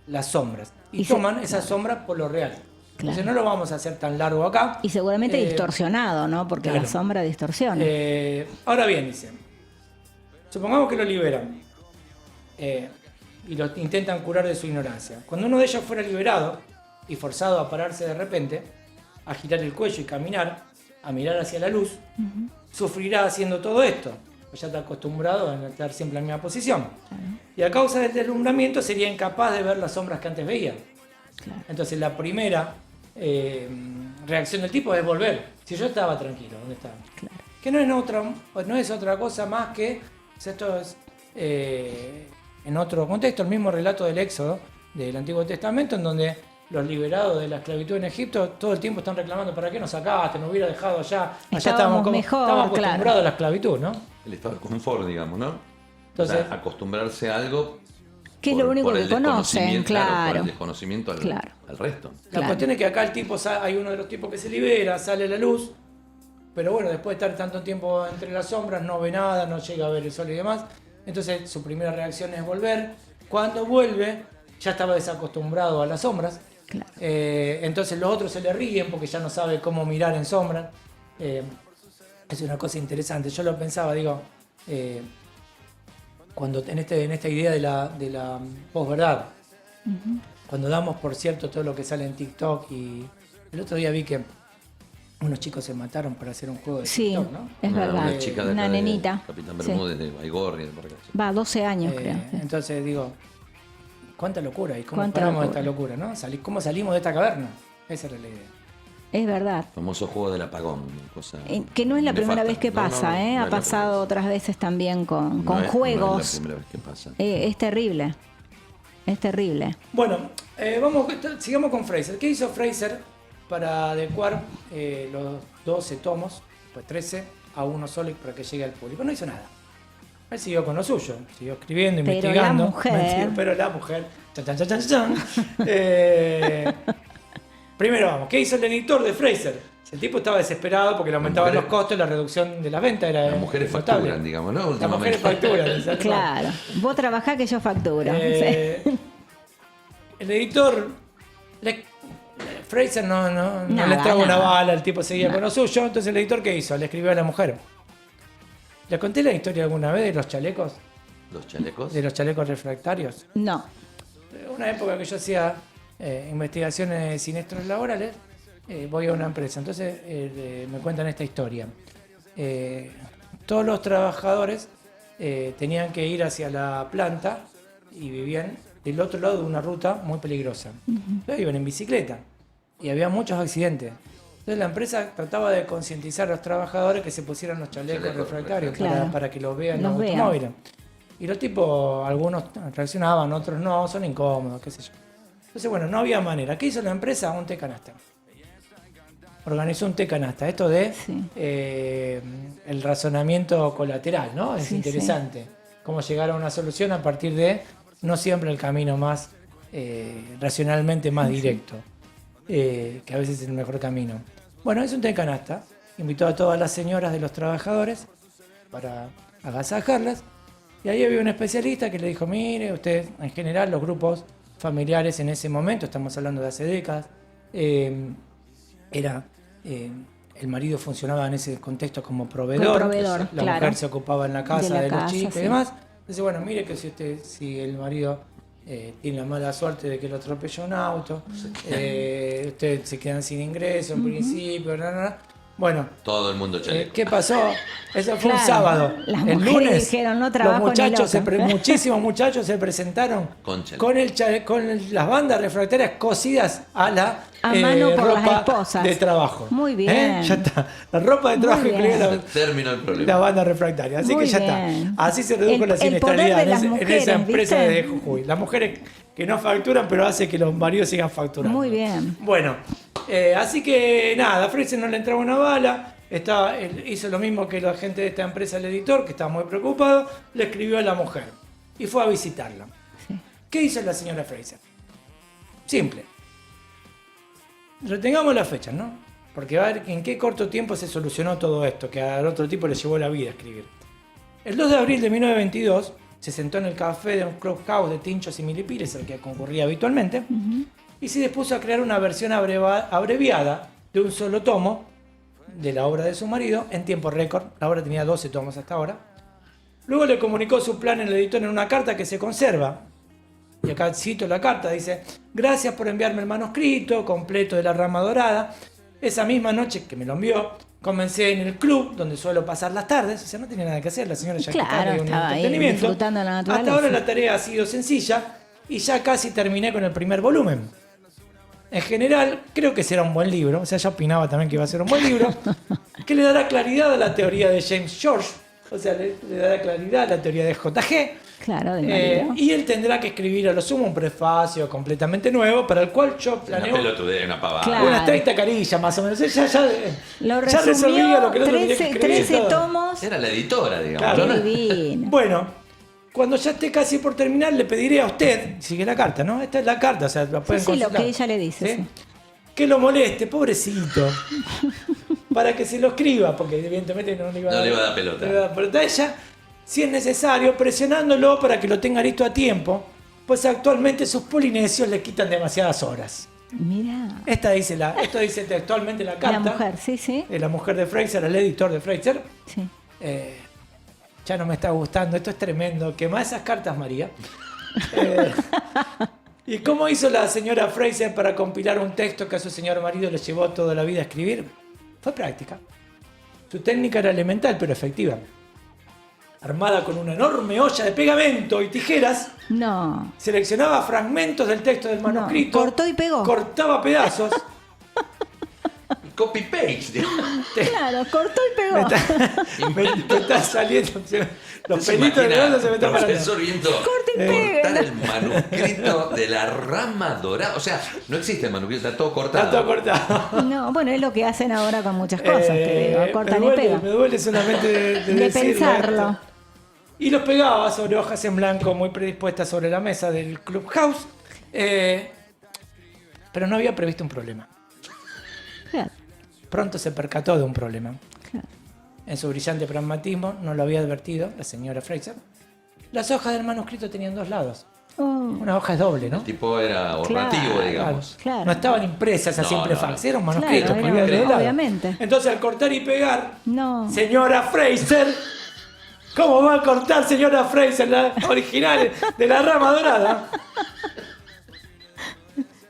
las sombras y toman esas sombras por lo real. Claro. Entonces no lo vamos a hacer tan largo acá. Y seguramente distorsionado, ¿no? Porque claro. la sombra distorsiona. Ahora bien, dice, supongamos que lo liberan. y lo intentan curar de su ignorancia. Cuando uno de ellos fuera liberado y forzado a pararse de repente, a girar el cuello y caminar, a mirar hacia la luz, sufrirá haciendo todo esto, pues ya está acostumbrado a estar siempre en la misma posición. Y a causa del deslumbramiento sería incapaz de ver las sombras que antes veía. Entonces la primera reacción del tipo es volver. Si yo estaba tranquilo, ¿dónde estaba? Que no es otra cosa más que, esto es en otro contexto, el mismo relato del Éxodo del Antiguo Testamento, en donde los liberados de la esclavitud en Egipto todo el tiempo están reclamando: ¿para qué nos sacaste? Nos hubiera dejado allá. Allá estábamos acostumbrados a la esclavitud, ¿no? El estado de confort, digamos, ¿no? Entonces, o sea, acostumbrarse a algo que es lo único que conocen, por el desconocimiento al resto. La cuestión es que acá el tipo, hay uno de los tipos que se libera, sale a la luz, pero bueno, después de estar tanto tiempo entre las sombras, no ve nada, no llega a ver el sol y demás. Entonces su primera reacción es volver. Cuando vuelve, ya estaba desacostumbrado a las sombras. Entonces los otros se le ríen porque ya no sabe cómo mirar en sombras. Es una cosa interesante. Yo lo pensaba, digo, cuando en esta idea de la posverdad, cuando damos por cierto todo lo que sale en TikTok, y el otro día vi que unos chicos se mataron para hacer un juego de TikTok, ¿no? Es verdad. Una chica de una acá nenita. de Capitán Bermúdez, de Baigorria, de por acá. Va, 12 años creo. Entonces digo, cuánta locura, y cómo Cuánta paramos de locura. esta locura, ¿no? ¿Cómo salimos de esta caverna? Esa era la idea. Es verdad. Famoso juego del apagón. Cosa Que no es la primera nefasta. vez que pasa, No es ha la pasado primera otras veces también con No es juegos. la primera vez que pasa. Es terrible. Es terrible. Bueno, sigamos con Fraser. ¿Qué hizo Fraser para adecuar los 12 tomos, pues 13, a uno solo para que llegue al público? No hizo nada. Él siguió con lo suyo, siguió escribiendo, Pero investigando. la mujer- Mentira, pero la mujer. Chan, chan, chan, chan, chan. Primero vamos, ¿qué hizo el editor de Fraser? El tipo estaba desesperado porque le aumentaban los costos, la reducción de la venta era. Las mujeres notable. facturan, digamos, ¿no? Las mujeres facturan. Claro. Vos trabajás que yo facturo. El editor, Fraser no Nada, le entraba una nada. bala, el tipo seguía con lo suyo. Entonces el editor, ¿qué hizo? Le escribió a la mujer. ¿Le conté la historia alguna vez de los chalecos? Los chalecos. De los chalecos refractarios. No. Una época que yo hacía investigaciones de siniestros laborales, voy a una empresa. Entonces me cuentan esta historia. Todos los trabajadores tenían que ir hacia la planta y vivían del otro lado de una ruta muy peligrosa. Entonces iban en bicicleta y había muchos accidentes. Entonces la empresa trataba de concientizar a los trabajadores que se pusieran los chalecos refractarios Claro. para que los vean Los los vean. automóviles. Y los tipos, algunos reaccionaban, otros no, son incómodos, qué sé yo. Entonces, bueno, no había manera. ¿Qué hizo la empresa? Un té canasta. Organizó un té canasta. Esto de el razonamiento colateral, ¿no? Es Sí, interesante. Cómo llegar a una solución a partir de no siempre el camino más racionalmente más directo, que a veces es el mejor camino. Bueno, es un té canasta. Invitó a todas las señoras de los trabajadores para agasajarlas. Y ahí había un especialista que le dijo: mire, usted, en general, los grupos familiares en ese momento, estamos hablando de hace décadas, el marido funcionaba en ese contexto como proveedor, la claro. mujer se ocupaba en la casa de, los casa, chicos sí. y demás. Entonces, bueno, mire que si el marido tiene la mala suerte de que lo atropella un auto, ustedes se quedan sin ingreso en principio, Bueno, Todo el mundo chaleco. ¿qué pasó? Eso fue un Claro, sábado. las El mujeres lunes, dijeron, "No trabajo los muchachos ni loca". muchísimos muchachos se presentaron Con chaleco. las bandas refractarias cosidas a la A mano por las ropa esposas. de trabajo. Muy bien. Ya está. La ropa de trabajo Muy incluía bien. la, Terminó el problema. la banda refractaria. Así Muy que ya bien. está. Así se redujo la El poder siniestralidad de en, las en mujeres, esa empresa ¿viste? de Jujuy. Las mujeres que no facturan, pero hace que los maridos sigan facturando. Muy bien. Bueno, así que nada, a Fraser no le entraba una bala. Hizo lo mismo que la gente de esta empresa, el editor, que estaba muy preocupado, le escribió a la mujer y fue a visitarla. Sí. ¿Qué hizo la señora Fraser? Simple. Retengamos las fechas, ¿no? Porque a ver en qué corto tiempo se solucionó todo esto, que al otro tipo le llevó la vida escribir. El 2 de abril de 1922 se sentó en el café de un clubhouse de tinchos y milipiles, al que concurría habitualmente, y se dispuso a crear una versión abreviada de un solo tomo de la obra de su marido en tiempo récord. La obra tenía 12 tomos hasta ahora. Luego le comunicó su plan en el editor en una carta que se conserva. Y acá cito la carta, dice: gracias por enviarme el manuscrito completo de La Rama Dorada. Esa misma noche que me lo envió, comencé en el club donde suelo pasar las tardes. O sea, no tenía nada que hacer, la señora ya Claro, un estaba ahí entretenimiento. disfrutando de la naturaleza. Hasta ahora la tarea ha sido sencilla y ya casi terminé con el primer volumen. En general, creo que será un buen libro. O sea, ya opinaba también que iba a ser un buen libro. Que le dará claridad a la teoría de James George. O sea, le dará claridad a la teoría de J.G. Claro, del marido. Y él tendrá que escribir a lo sumo un prefacio completamente nuevo para el cual yo Una planeo pelotudez, una pavada. Claro. unas 30 carillas más o menos. Ya Lo ya resolvía resumió, lo que el otro tenía que 13, escribir y 13 todo. tomos. Era la editora, digamos. Claro. ¿no? Divino. Bueno, cuando ya esté casi por terminar, le pediré a usted, sigue la carta, ¿no? Esta es la carta, o sea, la pueden Sí, lo consultar. que ella le dice, sí. Que lo moleste, pobrecito. Para que se lo escriba, porque evidentemente no le iba a No dar, le iba a dar pelota. no le iba a dar pelota a ella, si es necesario, presionándolo para que lo tenga listo a tiempo, pues actualmente sus polinesios le quitan demasiadas horas. Mira. Esto dice textualmente la carta. La mujer, sí, sí. La mujer de Fraser, el editor de Fraser. Sí. Ya no me está gustando, esto es tremendo. Quemá esas cartas, María. ¿Y cómo hizo la señora Fraser para compilar un texto que a su señor marido le llevó toda la vida a escribir? Fue práctica. Su técnica era elemental, pero efectiva. Armada con una enorme olla de pegamento y tijeras, No. seleccionaba fragmentos del texto del manuscrito. cortó y pegó. Cortaba pedazos. Copy-paste, digamos. Claro, cortó y pegó. Me está saliendo. Los ¿Se pelitos de imagina gato se me están parando. profesor viendo Corta y pega. cortar el manuscrito de La Rama Dorada? O sea, no existe el manuscrito, está todo cortado. Está todo cortado. No, bueno, es lo que hacen ahora con muchas cosas, te digo. Cortan y pegan. Me duele solamente de De decirlo pensarlo. esto. Y los pegaba sobre hojas en blanco muy predispuestas sobre la mesa del Clubhouse. Pero no había previsto un problema. Claro, Pronto se percató de un problema. claro. En su brillante pragmatismo, no lo había advertido la señora Fraser. Las hojas del manuscrito tenían dos lados. Oh, Una hoja es doble, ¿no? El tipo era ahorrativo, Claro, digamos. Claro. No estaban impresas a No, simple no, fax, no. era un manuscrito. Claro, que había era- de lado. obviamente. Entonces, al cortar y pegar, No. señora Fraser, ¿cómo va a cortar señora Fraser la original de La Rama Dorada?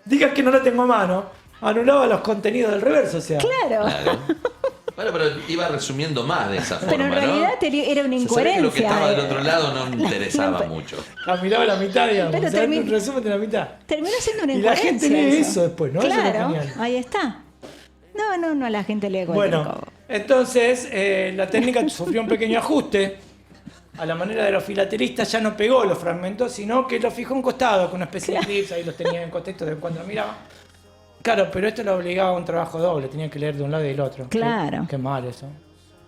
Diga que no la tengo a mano. Anulaba los contenidos del reverso, o sea. Claro. Claro. Bueno, pero iba resumiendo más de esa forma, Pero en realidad ¿no? era una Se sabe que lo que incoherencia. estaba del otro lado no interesaba la- mucho. Miraba la mitad, digamos. Pero o sea, termi- un resumen de la mitad. Terminó siendo una Y la incoherencia. gente lee eso después, ¿no? Eso es lo Claro, genial. ahí está. No, la gente lee cualquier Bueno, cosa. entonces la técnica sufrió un pequeño ajuste. A la manera de los filatelistas ya no pegó los fragmentos, sino que los fijó a un costado con una especie de clips, ahí los tenía en contexto de cuando lo miraba. Claro, pero esto lo obligaba a un trabajo doble, tenía que leer de un lado y del otro. Claro. Qué mal eso.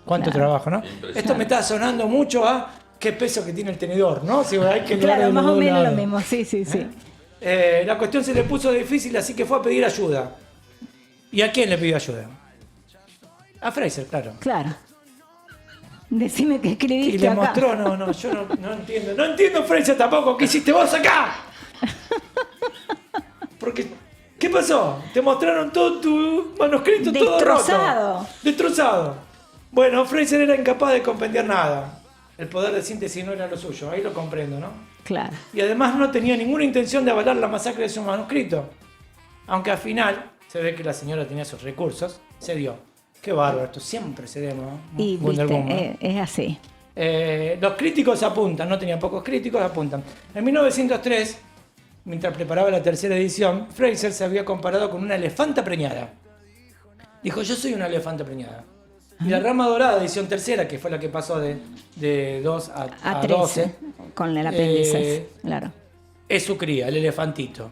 Cuánto Claro. trabajo, ¿no? Impresionante. Esto me está sonando mucho a qué peso que tiene el tenedor, ¿no? Si hay que leer Claro, de más los o dos menos lo lados. mismo. Sí, sí, sí. La cuestión se le puso difícil, así que fue a pedir ayuda. ¿Y a quién le pidió ayuda? A Fraser, claro. Claro. Decime que Y escribiste le acá. mostró, yo no entiendo. No entiendo, Fraser, tampoco. ¿Qué hiciste vos acá? Porque, ¿qué pasó? Te mostraron todo tu manuscrito todo Destrozado. roto. Destrozado. Bueno, Fraser era incapaz de compendiar nada. El poder de síntesis no era lo suyo, ahí lo comprendo, ¿no? Claro. Y además no tenía ninguna intención de avalar la masacre de su manuscrito. Aunque al final se ve que la señora tenía sus recursos, se dio. Qué bárbaro, esto siempre cedemos. ¿no? Y Wonder viste, Woman, ¿no? es así. Los críticos apuntan, no tenía pocos críticos, apuntan. En 1903, mientras preparaba la tercera edición, Fraser se había comparado con una elefanta preñada. Dijo, yo soy una elefanta preñada. Y La Rama Dorada, edición tercera, que fue la que pasó de 2 A 12, 13. Con el apéndice. Claro. es su cría, el elefantito.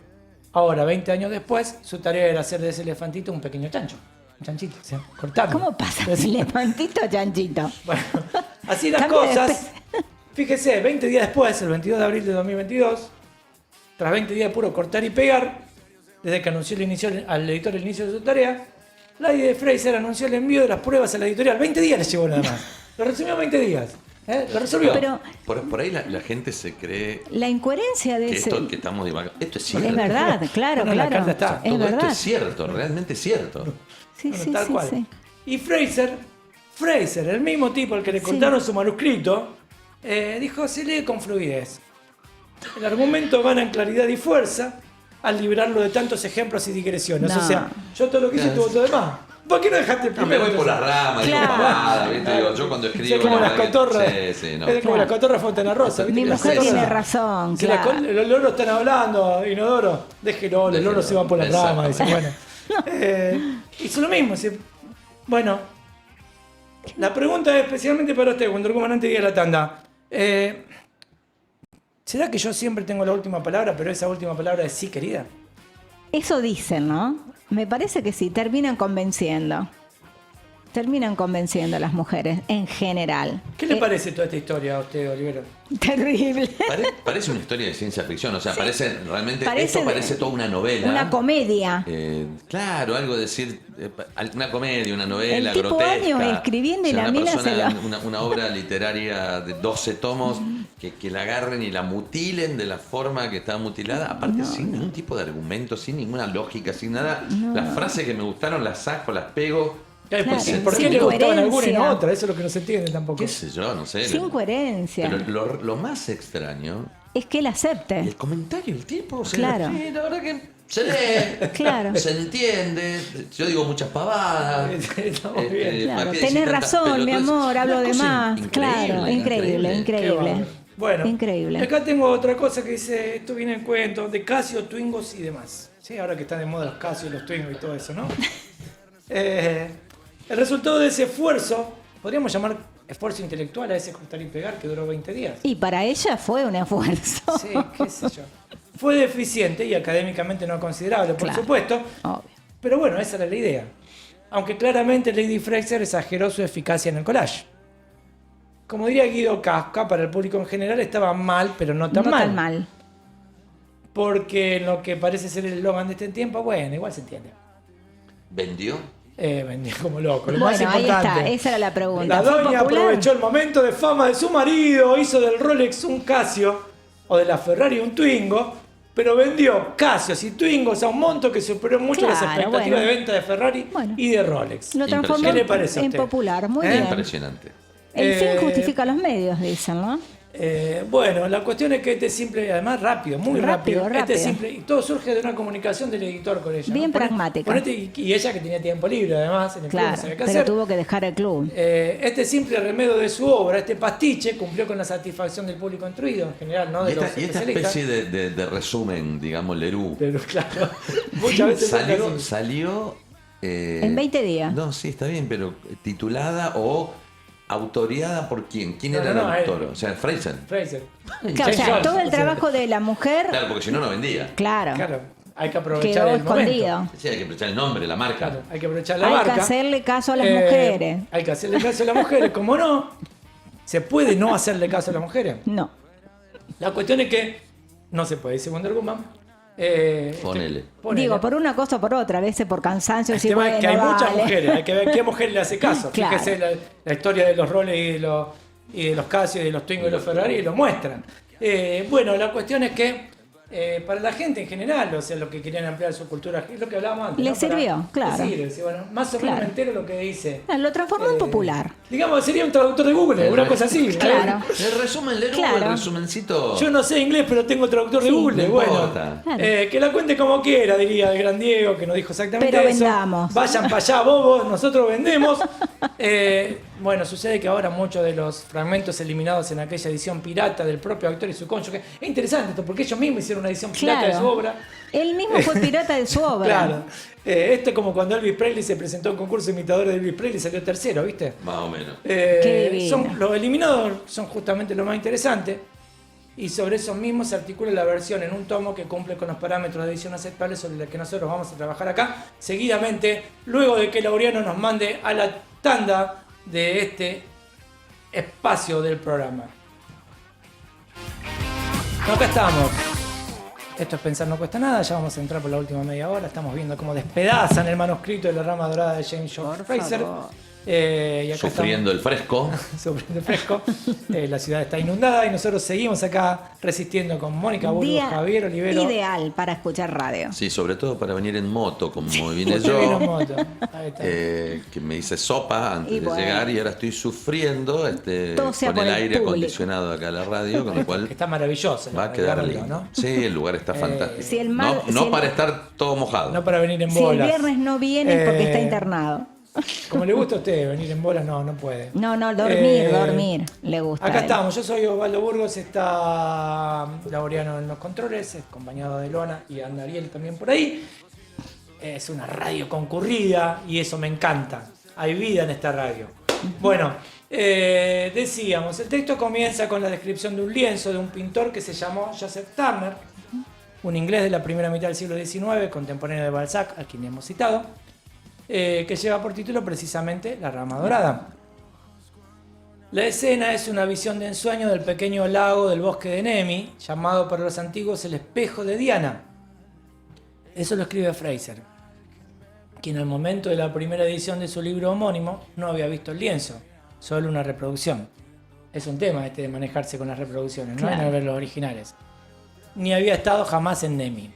Ahora, 20 años después, su tarea era hacer de ese elefantito un pequeño chancho. Un chanchito, o sea, cortarlo. ¿Cómo pasa? Elefantito, chanchito. Bueno, así las Cambio de cosas. Fíjese, 20 días después, el 22 de abril de 2022, tras 20 días de puro cortar y pegar, desde que anunció al editor el inicio de su tarea, Lady de Fraser anunció el envío de las pruebas a la editorial. 20 días les llevó nada más. Lo resumió en 20 días. Lo resolvió. Pero Por ahí la gente se cree la incoherencia de que ese. esto que estamos divagando, esto es cierto. Es verdad, claro, No, la claro. carta está. Es Todo esto verdad. es cierto, realmente es cierto. Sí, Bueno, sí, tal sí, cual. sí. Y Fraser, el mismo tipo al que le Sí. cortaron su manuscrito, dijo, se lee con fluidez. El argumento gana en claridad y fuerza al liberarlo de tantos ejemplos y digresiones. No. O sea, yo todo lo que hice tuvo todo de más. ¿Por qué no dejaste el No, me primero? voy por las ramas, digo, Claro. pavada, ¿viste? Digo, yo cuando escribo... Es como la las verdad que- cotorras. Sí, no. Es como las cotorras Fontana Rosa. ¿viste? Mi Que las mujer cotorras- tiene razón, Si claro. los loros están hablando, Inodoro, déjelo, los loros se van por las ramas. Dice, bueno. Hizo lo mismo. Dice, bueno, la pregunta es especialmente para usted, cuando el comandante diga la tanda. ¿Será que yo siempre tengo la última palabra, pero esa última palabra es sí, querida? Eso dicen, ¿no? Me parece que sí, terminan convenciendo. Terminan convenciendo a las mujeres en general. ¿Qué le parece toda esta historia a usted, Olivero? Terrible. Parece una historia de ciencia ficción, o sea, parece realmente, Parece esto de- parece toda una novela. Una comedia. Claro, algo decir, una comedia, una novela El tipo grotesca. años escribiendo y la una mina persona, se lo- una obra literaria de 12 tomos que la agarren y la mutilen de la forma que estaba mutilada, aparte sin ningún tipo de argumento, sin ninguna lógica, sin nada. Las frases que me gustaron las saco, las pego. Claro, Claro, ¿por qué sin le gustaban alguna y no coherencia. otra? Eso es lo que no se entiende tampoco. ¿Qué sé yo? No sé. Sin coherencia. Pero lo más extraño, Es que él acepte. el comentario, el tipo. O sea, Claro. sí, la verdad que se lee. Claro. Se entiende. Yo digo muchas pavadas. Está muy bien. Claro, ¿para qué decir tenés tantas razón, mi pelotudeces? amor, hablo Una de cosa más. Claro, increíble, Qué increíble. bárbaro. Bueno, Increíble. acá tengo otra cosa que dice, esto viene en cuento, de Casio, Twingos y demás. Sí, ahora que están de moda los Casio, los Twingos y todo eso, ¿no? El resultado de ese esfuerzo, podríamos llamar esfuerzo intelectual a ese cortar y pegar que duró 20 días. Y para ella fue un esfuerzo. Sí, qué sé yo. Fue deficiente y académicamente no considerable, por Claro. supuesto. Obvio. Pero bueno, esa era la idea. Aunque claramente Lady Fraser exageró su eficacia en el collage. Como diría Guido Casca, para el público en general estaba mal, pero no tan No mal. tan mal. Porque en lo que parece ser el eslogan de este tiempo, bueno, igual se entiende. ¿Vendió? Vendió como loco. Lo más Bueno, ahí importante. está, esa era la pregunta. La ¿Fue doña popular? aprovechó el momento de fama de su marido, hizo del Rolex un Casio o de la Ferrari un Twingo, pero vendió Casios y Twingos a un monto que superó mucho las Claro, expectativas bueno. de venta de Ferrari Bueno. y de Rolex. Lo transformó ¿Qué le parece a en usted? popular. Muy ¿Eh? bien. Impresionante. El fin Eh, justifica los medios, dicen, ¿no? Bueno, la cuestión es que este simple, y además rápido, muy rápido, Rápido, este rápido. simple, y todo surge de una comunicación del editor con ella. Bien ¿no? pragmática. Y ella que tenía tiempo libre además, en el club no Claro, sabía qué pero hacer. tuvo que dejar el club. Este simple remedio de su obra, este pastiche, cumplió con la satisfacción del público instruido en general, no Y de los esta especialistas. especie de resumen, digamos, Lerú, Pero claro, muchas veces fue así. salió En 20 días. No, sí, está bien, pero titulada o autoreada por quién? ¿Quién No, era no, el él. autor? O sea, Fraser. Fraser. Claro, o James sea, Jones, todo el o sea, trabajo de la mujer, Claro, porque si no, no vendía. claro, Claro, hay que aprovechar quedó el momento. escondido. Sí, hay que aprovechar el nombre, la marca. Claro, hay que aprovechar la Hay marca. que hacerle caso a las mujeres. Hay que hacerle caso a las mujeres. ¿Cómo no? Se puede no hacerle caso a las mujeres. No. La cuestión es que no se puede, dice Wonder Woman. Ponele. Digo, por una cosa o por otra, a veces por cansancio. El decir, tema es que hay bueno, muchas dale. mujeres, hay que ver qué mujer le hace caso. Claro. Fíjese la historia de los roles y de los Casio, y de los Twingo y los Ferrari, y lo muestran. Bueno, la cuestión es que para la gente en general, o sea, lo que querían ampliar su cultura, es lo que hablábamos antes. Le ¿no? Para sirvió, claro. decir, decir, bueno, más o menos Claro. me entero lo que dice. Lo transformó en popular. Digamos, sería un traductor de Google, una cosa así. Claro. El resumen, Lerú, Claro. el resumencito. Yo no sé inglés, pero tengo traductor de Google. no Bueno, importa. Claro. que la cuente como quiera, diría el gran Diego, que nos dijo exactamente Pero eso. vendamos. Vayan para allá, bobos, nosotros vendemos. Bueno, sucede que ahora muchos de los fragmentos eliminados en aquella edición pirata del propio actor y su cónyuge. Es interesante esto, porque ellos mismos hicieron una edición pirata de su obra. Él mismo fue pirata de su obra. Claro. Esto es como cuando Elvis Presley se presentó a un concurso de imitadores de Elvis Presley y salió tercero, ¿viste? Más o menos. Qué divino. Los eliminados son justamente lo más interesante. Y sobre esos mismos se articula la versión en un tomo que cumple con los parámetros de edición aceptables sobre los que nosotros vamos a trabajar acá. Seguidamente, luego de que Laureano nos mande a la tanda de este espacio del programa. Acá estamos. Esto es Pensar no cuesta nada, ya vamos a entrar por la última media hora. Estamos viendo cómo despedazan el manuscrito de La rama dorada de James George Fraser. favor. Y acá Sufriendo el fresco. sufriendo fresco. La ciudad está inundada y nosotros seguimos acá resistiendo con Mónica Bulbo, Día Javier Olivero. ideal para escuchar radio. Sí, sobre todo para venir en moto, como vine Usted vino en yo. moto. Ahí está. Que me hice sopa antes Y de bueno. llegar y ahora estoy sufriendo Todo sea con por el el aire público. acondicionado acá en la radio, con lo cual Está maravilloso. va a quedar Ricardo, lindo. ¿no? Sí, el lugar está fantástico. si el mar- no si el- para estar todo mojado. No para venir en Si el bolas. viernes no viene es porque está Eh, internado. Como le gusta a usted venir en bolas, no puede. No, dormir, le gusta. Acá a él. estamos, yo soy Osvaldo Burgos, está Laureano en los controles, acompañado de Luana y anda Ariel también por ahí. Es una radio concurrida y eso me encanta. Hay vida en esta radio. Bueno, decíamos, el texto comienza con la descripción de un lienzo de un pintor que se llamó Joseph Turner, un inglés de la primera mitad del siglo XIX, contemporáneo de Balzac, a quien hemos citado, que lleva por título precisamente La rama dorada. La escena es una visión de ensueño del pequeño lago del bosque de Nemi, llamado por los antiguos el espejo de Diana. Eso lo escribe Fraser, quien al momento de la primera edición de su libro homónimo no había visto el lienzo, solo una reproducción. Es un tema este de manejarse con las reproducciones, ¿no? Claro. Y no ver los originales. Ni había estado jamás en Nemi.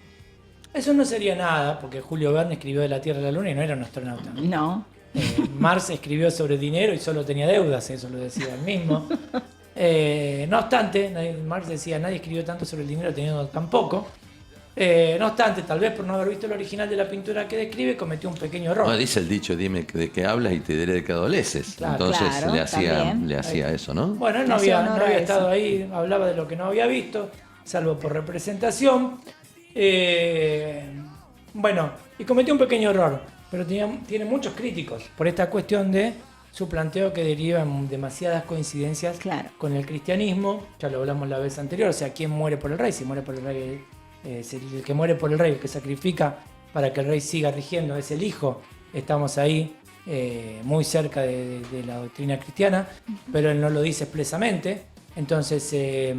Eso no sería nada, porque Julio Verne escribió de la Tierra a la Luna y no era un astronauta. No. Marx escribió sobre dinero y solo tenía deudas, eso lo decía él mismo. No obstante, Marx decía, nadie escribió tanto sobre el dinero teniendo tan poco. No obstante, tal vez por no haber visto el original de la pintura que describe, cometió un pequeño error. No, dice el dicho, dime de qué hablas y te diré de qué adoleces. Claro, Entonces claro, también. le hacía eso, ¿no? Bueno, él Le no hacía había, honor no a había eso. estado ahí, hablaba de lo que no había visto, salvo por representación. Bueno, y cometió un pequeño error, pero tiene muchos críticos por esta cuestión de su planteo que deriva en demasiadas coincidencias Claro. con el cristianismo. Ya lo hablamos la vez anterior, o sea, ¿quién muere por el rey? Si muere por el rey, el que muere por el rey, el que sacrifica para que el rey siga rigiendo, es el hijo. Estamos ahí muy cerca de la doctrina cristiana, pero él no lo dice expresamente. Entonces se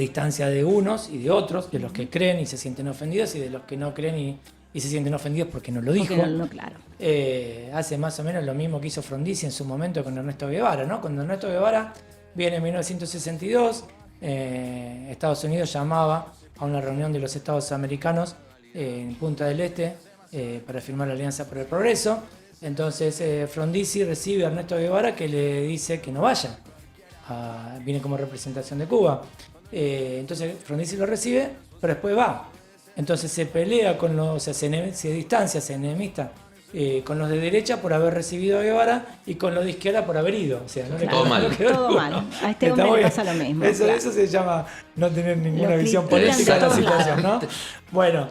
distancia de unos y de otros, de los que creen y se sienten ofendidos y de los que no creen y se sienten ofendidos porque no lo dijo. Porque no, claro. Hace más o menos lo mismo que hizo Frondizi en su momento con Ernesto Guevara, ¿no? Cuando Ernesto Guevara viene en 1962, Estados Unidos llamaba a una reunión de los Estados americanos en Punta del Este para firmar la Alianza por el Progreso. Entonces Frondizi recibe a Ernesto Guevara que le dice que no vaya. Viene como representación de Cuba. Entonces Frondizi lo recibe, pero después va. Entonces se pelea con los, se distancia, se enemista con los de derecha por haber recibido a Guevara y con los de izquierda por haber ido. O sea, no Claro, Todo mal. no quedó todo ninguno. mal. A este Está hombre muy le bien. pasa lo mismo. Eso, claro. eso se llama no tener ninguna Lo visión critican política de la de todos situación, ¿no? lados. Bueno,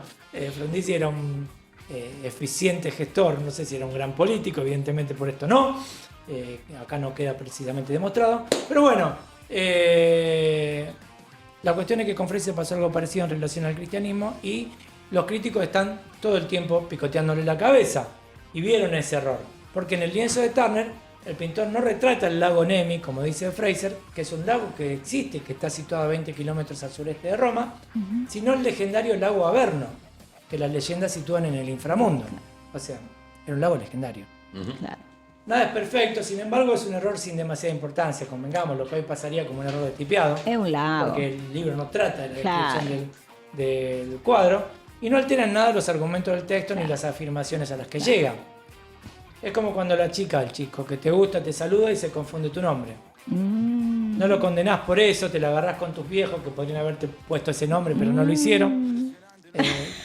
Frondizi era un eficiente gestor, no sé si era un gran político, evidentemente por esto no. Acá no queda precisamente demostrado. Pero bueno, la cuestión es que con Fraser pasó algo parecido en relación al cristianismo y los críticos están todo el tiempo picoteándole la cabeza y vieron ese error. Porque en el lienzo de Turner, el pintor no retrata el lago Nemi, como dice Fraser, que es un lago que existe, que está situado a 20 kilómetros al sureste de Roma, sino el legendario lago Averno, que las leyendas sitúan en el inframundo. O sea, era un lago legendario. Claro. Nada es perfecto, sin embargo es un error sin demasiada importancia, convengamos, lo que hoy pasaría como un error de tipeado. Es un lago. Porque el libro no trata de la Claro. descripción del cuadro y no altera en nada los argumentos del texto ni las afirmaciones a las que llega. Es como cuando la chica, el chico que te gusta, te saluda y se confunde tu nombre. No lo condenás por eso, te la agarrás con tus viejos que podrían haberte puesto ese nombre pero no lo hicieron.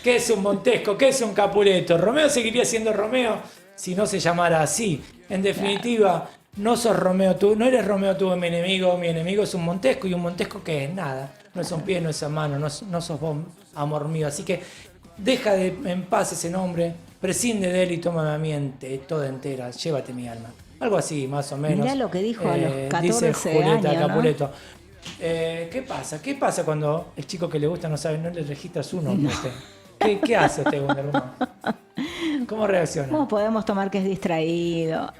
¿Qué es un Montesco? ¿Qué es un Capuleto? Romeo seguiría siendo Romeo si no se llamara así. En definitiva, no sos Romeo tú, no eres Romeo tú mi enemigo es un Montesco y un Montesco que es nada. No es un pie, no es a mano, no sos vos, amor mío. Así que deja en paz ese nombre, prescinde de él y tómame a mí toda entera, llévate mi alma. Algo así, más o menos. Mirá lo que dijo a los 14 dice Julieta años, ¿no? Capuleto. ¿Qué pasa? ¿Qué pasa cuando el chico que le gusta no sabe, no le registra su nombre? ¿Qué hace usted, Wonder Woman? ¿Cómo reacciona? ¿Cómo podemos tomar que es distraído?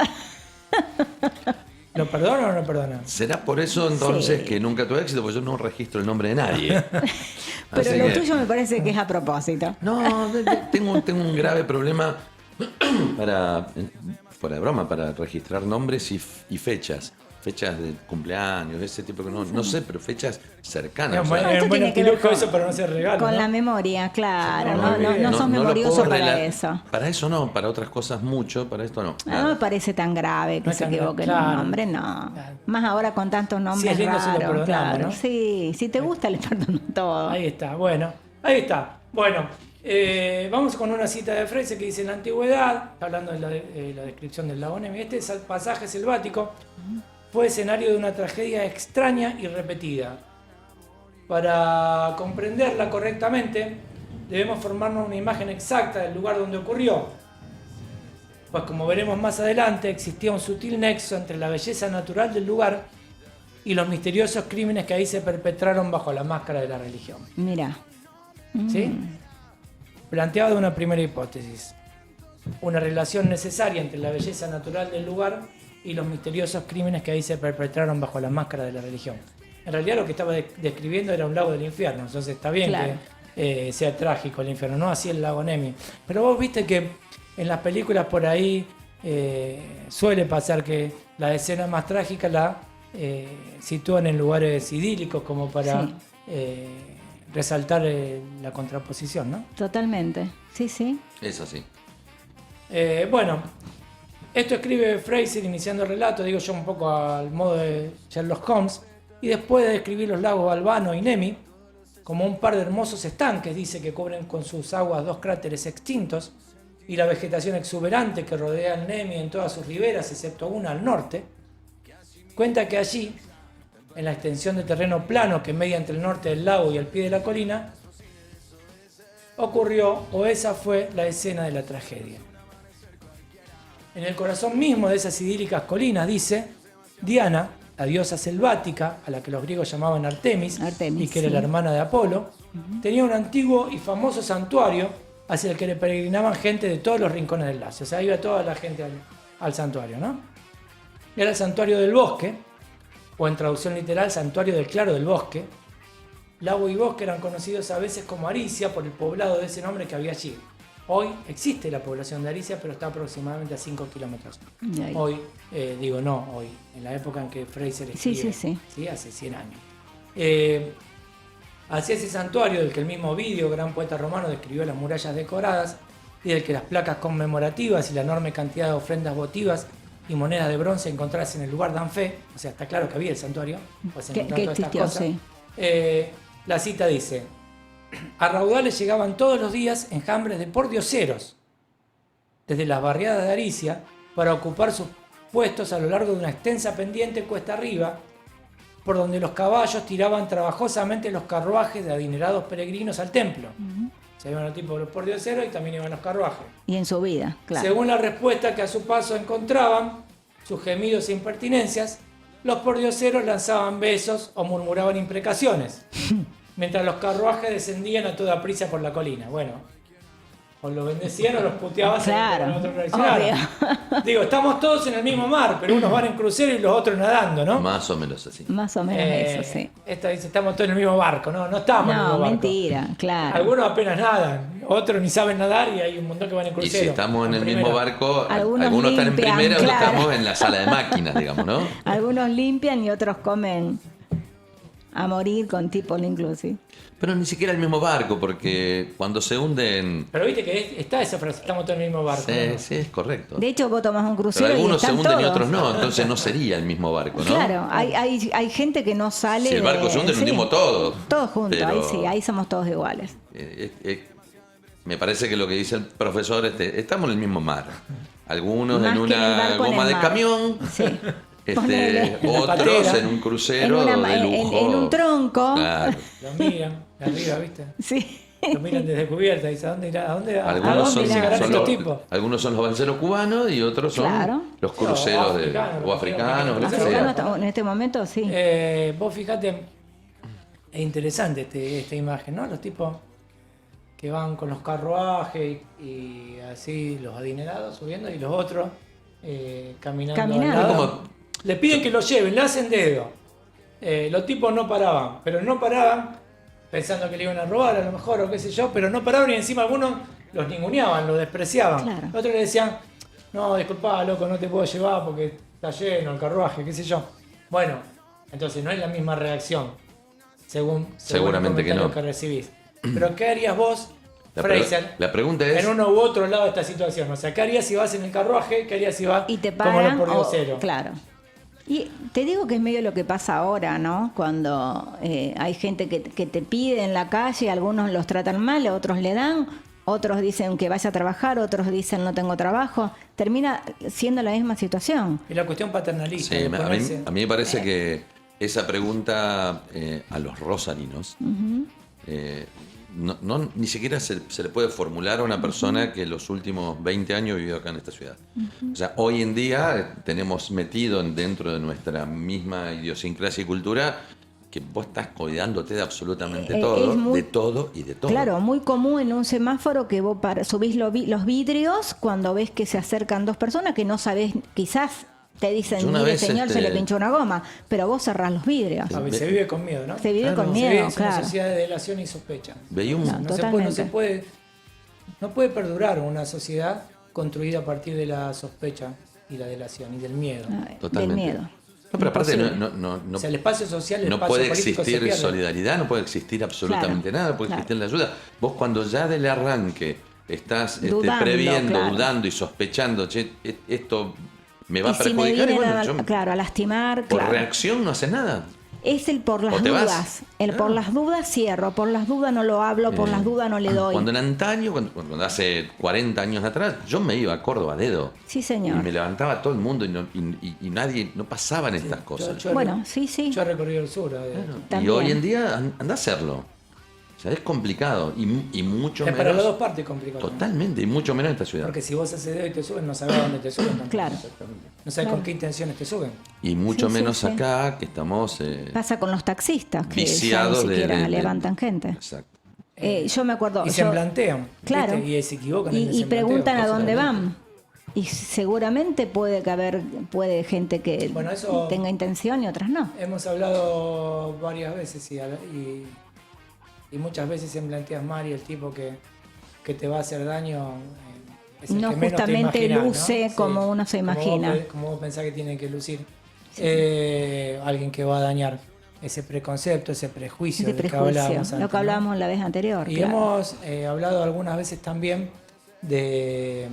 ¿Lo perdona o no lo perdona? ¿Será por eso entonces Sí. que nunca tuve éxito? Porque yo no registro el nombre de nadie. Pero Así lo que- tuyo me parece que es a propósito. No, tengo un grave problema para fuera de broma, para registrar nombres y fechas. Fechas de cumpleaños, ese tipo de no sé, pero fechas cercanas. Es O sea, esto un buen tiene que ver artilugio con- eso para no hacer regalo. Con ¿no? la memoria, claro. No, No sos lo memorioso puedo para relar- eso. Para eso no, para otras cosas mucho, para esto no. No me parece tan grave que No es se tan equivoque grave, en un claro. nombre, no. Claro. Más ahora con tantos nombres es lindo, se lo raros, perdonamos, claro. ¿no? Sí, si te gusta le perdono todo. Ahí está, bueno, ahí está. Bueno, vamos con una cita de Fraser que dice: en la antigüedad, hablando de la descripción del lago Nemi, este pasaje selvático fue escenario de una tragedia extraña y repetida. Para comprenderla correctamente, debemos formarnos una imagen exacta del lugar donde ocurrió. Pues como veremos más adelante, existía un sutil nexo entre la belleza natural del lugar y los misteriosos crímenes que ahí se perpetraron bajo la máscara de la religión. Mira. ¿Sí? Planteaba una primera hipótesis: una relación necesaria entre la belleza natural del lugar y los misteriosos crímenes que ahí se perpetraron bajo la máscara de la religión. En realidad lo que estaba describiendo era un lago del infierno, entonces está bien Claro. que sea trágico el infierno, no así el lago Nemi. Pero vos viste que en las películas por ahí suele pasar que la escena más trágica la sitúan en lugares idílicos como para Sí. resaltar la contraposición, ¿no? Totalmente. Sí, sí. Es así. Bueno, esto escribe Fraser iniciando el relato, digo yo un poco al modo de Sherlock Holmes, y después de describir los lagos Albano y Nemi como un par de hermosos estanques, dice que cubren con sus aguas 2 cráteres extintos y la vegetación exuberante que rodea el Nemi en todas sus riberas, excepto una al norte, cuenta que allí, en la extensión de terreno plano que media entre el norte del lago y el pie de la colina, ocurrió, o esa fue la escena de la tragedia. En el corazón mismo de esas idílicas colinas, dice, Diana, la diosa selvática, a la que los griegos llamaban Artemis, Artemis, y que era sí. la hermana de Apolo, tenía un antiguo y famoso santuario hacia el que le peregrinaban gente de todos los rincones del lago. O sea, iba toda la gente al santuario, ¿no? Era el santuario del bosque, o en traducción literal, santuario del claro del bosque. Lago y bosque eran conocidos a veces como Aricia por el poblado de ese nombre que había allí. Hoy existe la población de Aricia, pero está aproximadamente a 5 kilómetros. Y ahí. Hoy, hoy, en la época en que Fraser escribe, Sí. hace 100 años. Hacia ese santuario del que el mismo Ovidio, gran poeta romano, describió las murallas decoradas y del que las placas conmemorativas y la enorme cantidad de ofrendas votivas y monedas de bronce encontradas en el lugar dan fe. O sea, está claro que había el santuario, pues se Que encontraron todas estas existió, cosas. sí. La cita dice: a raudales llegaban todos los días enjambres de pordioseros desde las barriadas de Aricia para ocupar sus puestos a lo largo de una extensa pendiente cuesta arriba, por donde los caballos tiraban trabajosamente los carruajes de adinerados peregrinos al templo. Se iban los tipos de los pordioseros y también iban los carruajes. Y en su vida, claro. Según la respuesta que a su paso encontraban, sus gemidos e impertinencias, los pordioseros lanzaban besos o murmuraban imprecaciones, mientras los carruajes descendían a toda prisa por la colina. Bueno, o los bendecían o los puteaban Claro, con otros traicionaron. Digo, estamos todos en el mismo mar, pero unos van en crucero y los otros nadando, ¿no? Más o menos así. Más o menos eso, sí. Esta dice, estamos todos en el mismo barco. No, no estamos en el No, mismo barco. mentira, claro. Algunos apenas nadan, otros ni saben nadar y hay un montón que van en Y crucero. si estamos en el primera. mismo barco, Algunos algunos están en limpian, primera, otros claro. estamos en la sala de máquinas, digamos, ¿no? Algunos limpian y otros comen a morir con tipo all inclusive. Pero ni siquiera el mismo barco, porque cuando se hunden... Pero viste que está esa frase, estamos todos en el mismo barco. Sí, ¿no? sí, es correcto. De hecho, vos tomás un Pero crucero y algunos se están hunden y todos. otros no, entonces no sería el mismo barco, ¿no? Claro, hay gente que no sale. Si el barco se hunde, nos hundimos todos. Todos juntos, Pero- ahí sí, ahí somos todos iguales. Me parece que lo que dice el profesor, estamos en el mismo mar. Algunos Más en que en el una barco en goma el de mar. camión, Sí. Ponele. En la otros patera. en un crucero En una- de en- lujo. en un tronco. Claro. Lo miran de arriba, ¿viste? Sí. Lo miran desde cubierta y dicen, ¿a dónde irá? ¿A dónde, a Algunos dónde son, llegarán son estos los, tipos? algunos son los balseros cubanos y otros son Claro. los cruceros de, africanos, o africanos, lo que Africano sea. en este momento sí. Vos fíjate, es interesante esta imagen, ¿no? Los tipos que van con los carruajes y así los adinerados subiendo y los otros caminando. Caminando. al lado. Como- Le piden que lo lleven, le hacen dedo. Los tipos no paraban, pero no paraban pensando que le iban a robar a lo mejor o qué sé yo, pero no paraban y encima algunos los ninguneaban, los despreciaban. Claro. Otros le decían, no, disculpa, loco, no te puedo llevar porque está lleno el carruaje, qué sé yo. Bueno, entonces no es la misma reacción, según Seguramente el que no. comentario que recibís. Pero ¿qué harías vos, Fraser, La pregunta es... en uno u otro lado de esta situación? O sea, ¿qué harías si vas en el carruaje? ¿Qué harías si vas Y te como paran. los pordioseros? Claro. Y te digo que es medio lo que pasa ahora, ¿no? Cuando hay gente que te pide en la calle, algunos los tratan mal, otros le dan, otros dicen que vaya a trabajar, otros dicen no tengo trabajo. Termina siendo la misma situación. Y la cuestión paternalista. Sí, de a ponerse- mí me parece que esa pregunta a los rosarinos ni siquiera se le puede formular a una persona que los últimos 20 años vivió acá en esta ciudad. O sea, hoy en día tenemos metido dentro de nuestra misma idiosincrasia y cultura que vos estás cuidándote de absolutamente todo, es muy- de todo y de todo. Claro, muy común en un semáforo que vos subís los vidrios cuando ves que se acercan dos personas que no sabés, quizás te dicen, Yo una mire vez, señor, se le pinchó una goma, pero vos cerrás los vidrios. A ver, se vive con miedo, ¿no? Se vive Claro. con Se miedo, vive en una claro. sociedad de delación y sospecha. Veía un, No, totalmente. No puede perdurar una sociedad construida a partir de la sospecha y la delación y del miedo. Del Totalmente. miedo. No, pero aparte Imposible. O sea, el espacio social, el no espacio puede político se existir pierde. solidaridad, no puede existir absolutamente Claro, nada, no puede claro. existir la ayuda. Vos cuando ya del arranque estás Dudando, previendo, claro. dudando y sospechando, che, esto me va Y a si me perjudicar, y vienen bueno, yo claro, a lastimar, por claro. reacción no haces nada. Es el por las ¿O te vas? dudas. El por Ah. las dudas cierro, por las dudas no lo hablo, por las dudas no le doy. Cuando en antaño, cuando hace 40 años atrás, yo me iba a Córdoba a dedo. Sí, Y señor. me levantaba todo el mundo y nadie, no pasaban estas cosas. Bueno, sí, sí. Yo he recorrido el sur. Y También. hoy en día anda a hacerlo. O sea, es complicado y mucho Es menos. para las dos partes complicado. Totalmente, y mucho menos en esta ciudad. Porque si vos haces dedo y te suben, no sabes a dónde te suben. tampoco. Claro. No sabes Claro. con qué intenciones te suben. Y mucho Sí, sí, menos sí. acá, que estamos Pasa con los taxistas que ya ni viciados siquiera levantan gente. Exacto. Yo me acuerdo. Y se yo- plantean. Claro. Y se equivocan. en el Y semblanteo, preguntan a dónde absolutamente. van. Y seguramente puede gente que Bueno, eso- tenga intención y otras no. Hemos hablado varias veces y muchas veces se planteas mal y el tipo que te va a hacer daño es el No que menos te justamente imaginás, luce ¿no? como uno se imagina. Como vos pensás que tiene que lucir. Alguien que va a dañar ese preconcepto, ese prejuicio De del que prejuicio, hablábamos lo antes, que ¿no? hablábamos la vez anterior. Y claro. hemos hablado algunas veces también de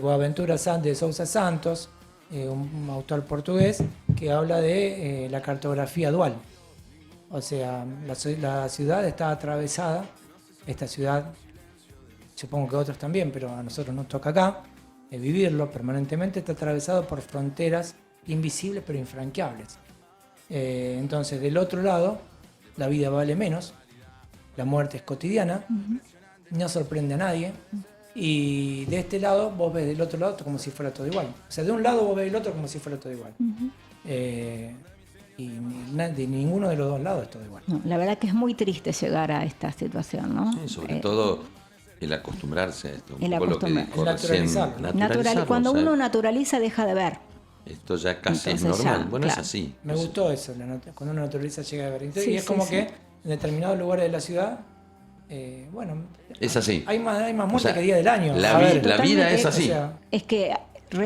Boaventura de Sousa Santos, un autor portugués, que habla de la cartografía dual. O sea, la ciudad está atravesada, esta ciudad, supongo que otros también, pero a nosotros nos toca acá, vivirlo permanentemente, está atravesado por fronteras invisibles pero infranqueables. Entonces, del otro lado, la vida vale menos, la muerte es cotidiana, no sorprende a nadie, y de este lado vos ves del otro lado como si fuera todo igual. O sea, de un lado vos ves del otro como si fuera todo igual. Y de ninguno de los dos lados es todo igual. No, la verdad que es muy triste llegar a esta situación, ¿no? Sí, sobre todo el acostumbrarse a esto. Un el poco lo que acostumbrar- dijo El recién, naturalizarlo. naturalizarlo, Cuando o sea, uno naturaliza deja de ver. esto ya casi es Entonces normal. ya, Bueno, claro. es así. Me gustó eso, cuando uno naturaliza llega a ver. Entonces, Sí, y es sí, como sí. que en determinados lugares de la ciudad, bueno, Es así. hay más muertes O sea, que día del año. la A ver, vida Totalmente, es así. o sea, Es que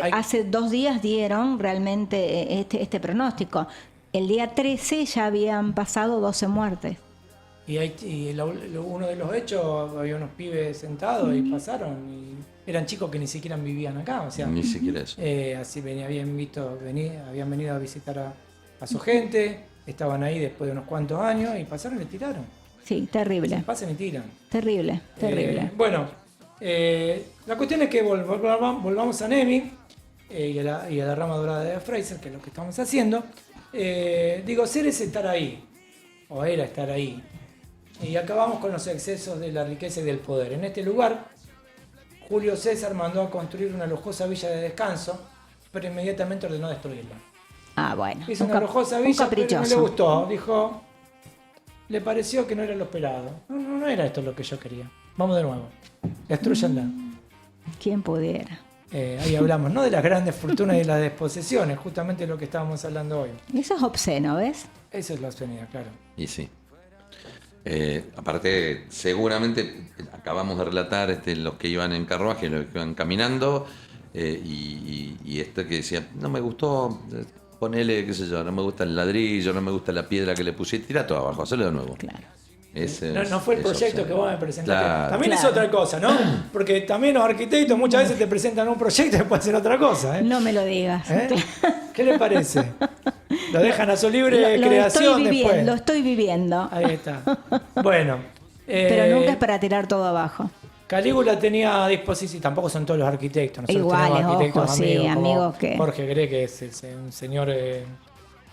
Hay- hace 2 días dieron realmente este pronóstico. El día 13 ya habían pasado 12 muertes. uno de los hechos, había unos pibes sentados y pasaron, y eran chicos que ni siquiera vivían acá, o sea, Ni siquiera eso. así habían venido a visitar a su gente, estaban ahí después de unos cuantos años y pasaron y le tiraron. Sí, terrible. Pasan y tiran. Terrible, terrible. Bueno, la cuestión es que volvamos a Nemi y a la rama dorada de Fraser, que es lo que estamos haciendo. Digo, ser es estar ahí, o era estar ahí. Y acabamos con los excesos de la riqueza y del poder. En este lugar, Julio César mandó a construir una lujosa villa de descanso, pero inmediatamente ordenó destruirla. Ah, bueno. Hizo un una cap- lujosa un villa, pero no le caprichoso. gustó. Dijo, le pareció que no era lo esperado. No era esto lo que yo quería. Vamos de nuevo. Destruyanla. ¿Quién pudiera? Ahí hablamos, ¿no? De las grandes fortunas y de las desposesiones, justamente lo que estábamos hablando hoy. Eso es obsceno, ¿ves? Eso es la obscenidad, claro. Y sí. Aparte, seguramente acabamos de relatar los que iban en carruaje, los que iban caminando, y este que decía, no me gustó, ponele, qué sé yo, no me gusta el ladrillo, no me gusta la piedra que le pusiste, tira todo abajo, hacelo de nuevo. Claro. No fue el proyecto que vos me presentaste. Claro. También es Claro. otra cosa, ¿no? Porque también los arquitectos muchas veces te presentan un proyecto y después hacen otra cosa. ¿eh? No me lo digas. ¿Eh? ¿Qué le parece? Lo dejan a su libre Lo creación después. Lo estoy viviendo. Ahí está. Bueno. Pero nunca es para tirar todo abajo. Calígula tenía a disposición, tampoco son todos los arquitectos. Nosotros Iguales, tenemos arquitectos ojo, sí, como amigos que- Jorge Gre, que es un señor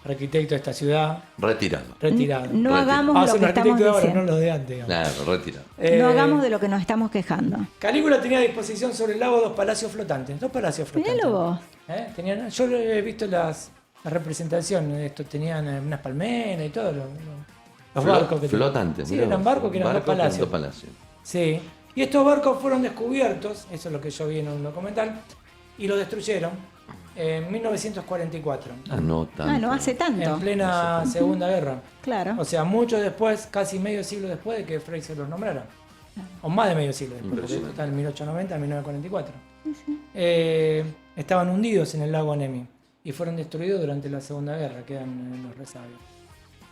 arquitecto de esta ciudad, Retirado. retirado. No Retiro. hagamos Ah, lo son que estamos arquitectos de ahora, diciendo. no los de antes. digamos. Claro, retirado. No hagamos de lo que nos estamos quejando. Calígula tenía a disposición sobre el lago 2 palacios flotantes. 2 palacios flotantes. Míralo vos. Yo he visto las representaciones de esto. Tenían unas palmeras y todo. Los barcos que Flotantes. Sí, mirá eran vos. barcos que eran dos Barcos con palacios. dos palacios. Sí. Y estos barcos fueron descubiertos, eso es lo que yo vi en un documental, y los destruyeron en 1944. No tanto. No hace tanto. En plena Segunda Guerra. Claro. O sea, mucho después, casi medio siglo después de que Fraser los nombrara. O más de medio siglo después, porque Impresionante. está en 1890 a 1944. Estaban hundidos en el lago Nemi y fueron destruidos durante la Segunda Guerra, quedan en los resabios.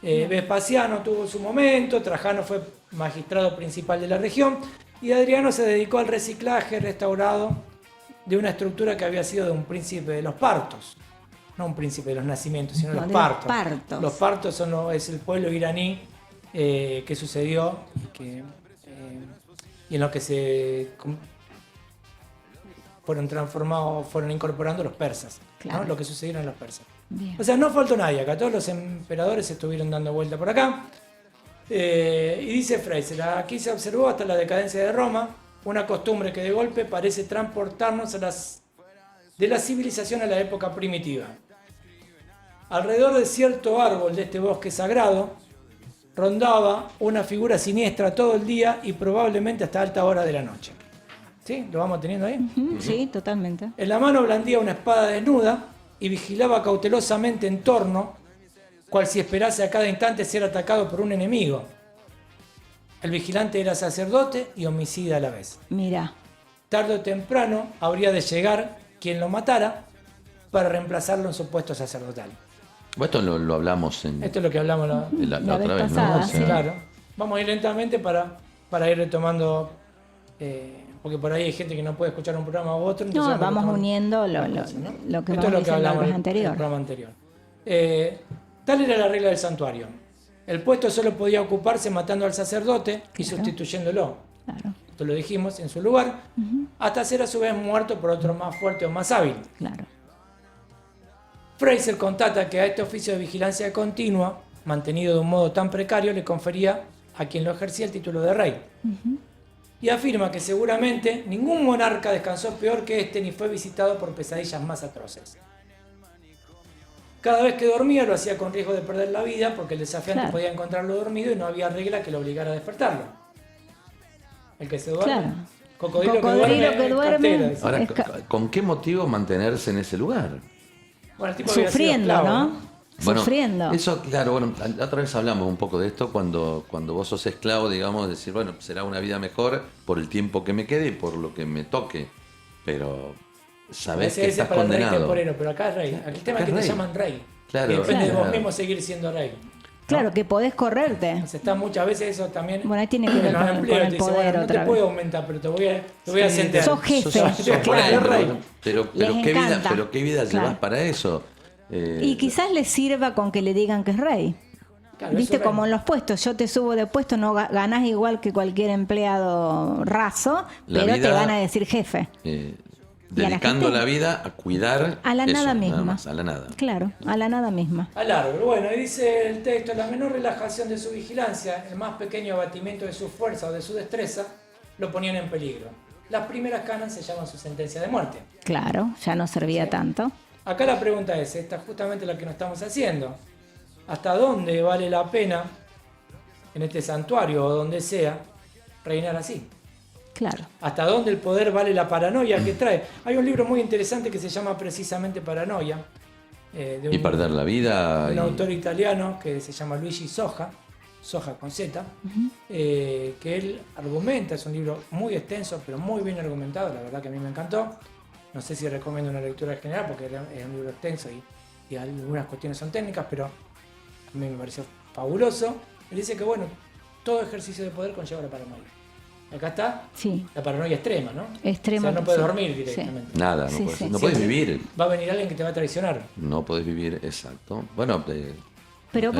Vespasiano tuvo su momento, Trajano fue magistrado principal de la región y Adriano se dedicó al reciclaje restaurado de una estructura que había sido de un príncipe de los partos. No un príncipe de los nacimientos, sino No, los de partos. los partos. Los partos es el pueblo iraní que sucedió y en lo que fueron incorporando los persas, Claro. ¿no? Lo que sucedieron en los persas. Bien. O sea, no faltó nadie acá, todos los emperadores estuvieron dando vuelta por acá. Y dice Fraser, aquí se observó hasta la decadencia de Roma una costumbre que de golpe parece transportarnos de la civilización a la época primitiva. Alrededor de cierto árbol de este bosque sagrado rondaba una figura siniestra todo el día y probablemente hasta alta hora de la noche. ¿Sí? ¿Lo vamos teniendo ahí? Sí, totalmente. En la mano blandía una espada desnuda y vigilaba cautelosamente en torno, cual si esperase a cada instante ser atacado por un enemigo. El vigilante era sacerdote y homicida a la vez. Mira. Tarde o temprano habría de llegar quien lo matara para reemplazarlo en su puesto sacerdotal. Esto lo hablamos Esto es lo que hablamos la La otra vez vez, pasada, ¿no? O sea, sí. Claro. Vamos a ir lentamente para ir retomando, porque por ahí hay gente que no puede escuchar un programa u otro. entonces No, vamos retomar uniendo las lo cosas, ¿no? que Esto vamos es lo que diciendo hablamos en en el el anterior. programa anterior. Tal era la regla del santuario. El puesto solo podía ocuparse matando al sacerdote y Claro. sustituyéndolo. Claro, Esto lo dijimos en su lugar, hasta ser a su vez muerto por otro más fuerte o más hábil. claro. Fraser constata que a este oficio de vigilancia continua, mantenido de un modo tan precario, le confería a quien lo ejercía el título de rey. Y afirma que seguramente ningún monarca descansó peor que este ni fue visitado por pesadillas más atroces. Cada vez que dormía lo hacía con riesgo de perder la vida porque el desafiante Claro. podía encontrarlo dormido y no había regla que lo obligara a despertarlo. El que se duerme. Claro. Cocodrilo Cocodrilo que duerme. cartera, dice. Ahora, Es ca- ¿con qué motivo mantenerse en ese lugar? Bueno, el tipo había sido Sufriendo, esclavo, ¿no? Bueno, Sufriendo. Eso, claro, bueno, la otra vez hablamos un poco de esto cuando vos sos esclavo, digamos, decir, bueno, será una vida mejor por el tiempo que me quede y por lo que me toque, pero sabés Ese que es estás para el rey condenado. temporero, pero acá es rey. El tema es que Acá te es rey. llaman rey. Claro, y depende de claro. vos mismo seguir siendo rey. Claro, que podés correrte. Entonces está muchas veces eso también. Bueno, ahí tiene que ver en los con el empleos te dice, poder bueno, no otra te puedo vez. aumentar, pero te voy a ascender. Sos jefe. Sos Claro, rey, rey. pero Les qué vida, encanta. pero qué vida Claro. llevas para eso. Y quizás le sirva con que le digan que es rey. Claro, Viste, eso es como rey. en los puestos, yo te subo de puesto, no ganás igual que cualquier empleado raso, La pero te vida- van a decir jefe. Y a la dedicando gente- la vida a cuidar A la eso, nada misma. más, a la nada. Claro, a la nada misma. Al árbol. Bueno, y dice el texto, la menor relajación de su vigilancia, el más pequeño abatimiento de su fuerza o de su destreza, lo ponían en peligro. Las primeras canas se llaman su sentencia de muerte. Claro, ya no servía tanto. Acá la pregunta es, esta es justamente la que nos estamos haciendo. ¿Hasta dónde vale la pena, en este santuario o donde sea, reinar así? Claro. ¿Hasta dónde el poder vale la paranoia que trae? Hay un libro muy interesante que se llama precisamente Paranoia, de Y perder la vida. un y- autor italiano que se llama Luigi Soja, Soja con Z, que él argumenta, es un libro muy extenso, pero muy bien argumentado, la verdad que a mí me encantó. No sé si recomiendo una lectura en general, porque es un libro extenso y algunas cuestiones son técnicas, pero a mí me pareció fabuloso. Él dice que, bueno, todo ejercicio de poder conlleva la paranoia. Acá está la paranoia extrema, ¿no? Extrema. O sea, no puedes dormir directamente. Sí. Nada, no puedes vivir. Va a venir alguien que te va a traicionar. No podés vivir, exacto. Bueno, pero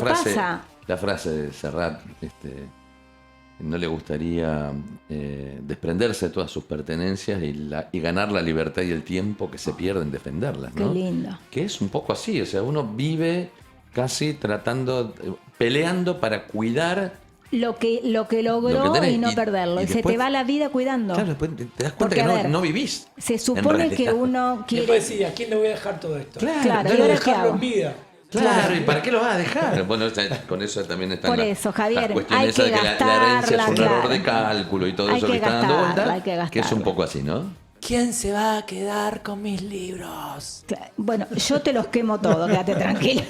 pasa. La frase de Serrat, no le gustaría desprenderse de todas sus pertenencias y ganar la libertad y el tiempo que se pierde en defenderlas, ¿no? Qué lindo. Que es un poco así, o sea, uno vive casi peleando para cuidar lo que logró y no perderlo. Y después, se te va la vida cuidando. Claro, después te das cuenta que no vivís. Se supone que uno quiere... Después decís, ¿a quién le voy a dejar todo esto? Claro, debo dejarlo en vida. Claro, ¿y para qué lo vas a dejar? Bueno, con eso también está por eso, Javier, la cuestión hay esa que de que la herencia es un error de cálculo y todo eso que está dando vuelta, que es un poco así, ¿no? ¿Quién se va a quedar con mis libros? Bueno, yo te los quemo todos, quédate tranquilo.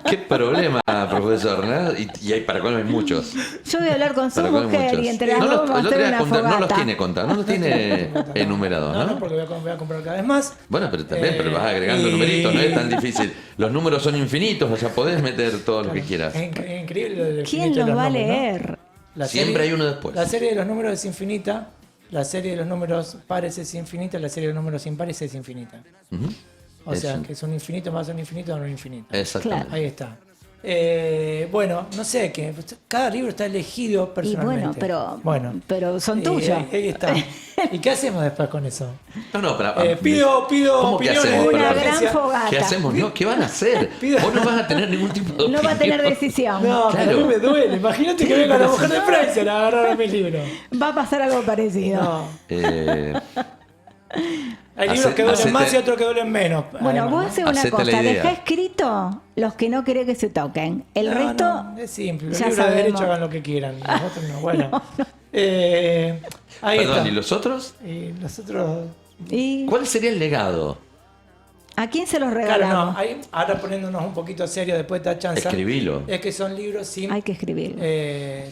Qué problema, profesor, ¿no? Y hay para colmo hay muchos. Yo voy a hablar con su mujer y entre las dos vamos a hacer una fogata. No los tiene contados, no los tiene enumerados, ¿no? No, porque voy a comprar cada vez más. Bueno, pero también pero vas agregando numeritos, no es tan difícil. Los números son infinitos, o sea, podés meter todo lo que quieras. Es increíble. ¿Quién los va a leer? Siempre hay uno después. La serie de los números es infinita, la serie de los números pares es infinita, la serie de los números impares es infinita. O sea, que es un infinito más un infinito no un infinito. Exactamente. Ahí está. Bueno, no sé, que cada libro está elegido personalmente. Y pero son tuyos. Ahí está. ¿Y qué hacemos después con eso? No, pero pido ¿cómo que hacemos? Una gran fogata. ¿Qué hacemos? No, ¿qué van a hacer? Vos no vas a tener ningún tipo de opinión. No va a tener decisión. No, claro. Pero a mí me duele. Imagínate que venga la mujer de Francia a agarrar mis libros. Va a pasar algo parecido. No. Hay libros que duelen más y otros que duelen menos. Bueno, además, vos haces una cosa, dejá escrito los que no querés que se toquen. El resto. No, es simple. Los ya libros sabemos. de derecho hagan lo que quieran. Nosotros no. Bueno. Ahí Perdón, está. ¿y los otros? Y los otros. ¿Cuál sería el legado? ¿A quién se los regalamos? Claro, no. Ahora poniéndonos un poquito serios después de esta chanza. Escribilo. Es que son libros sin. Hay que escribirlo.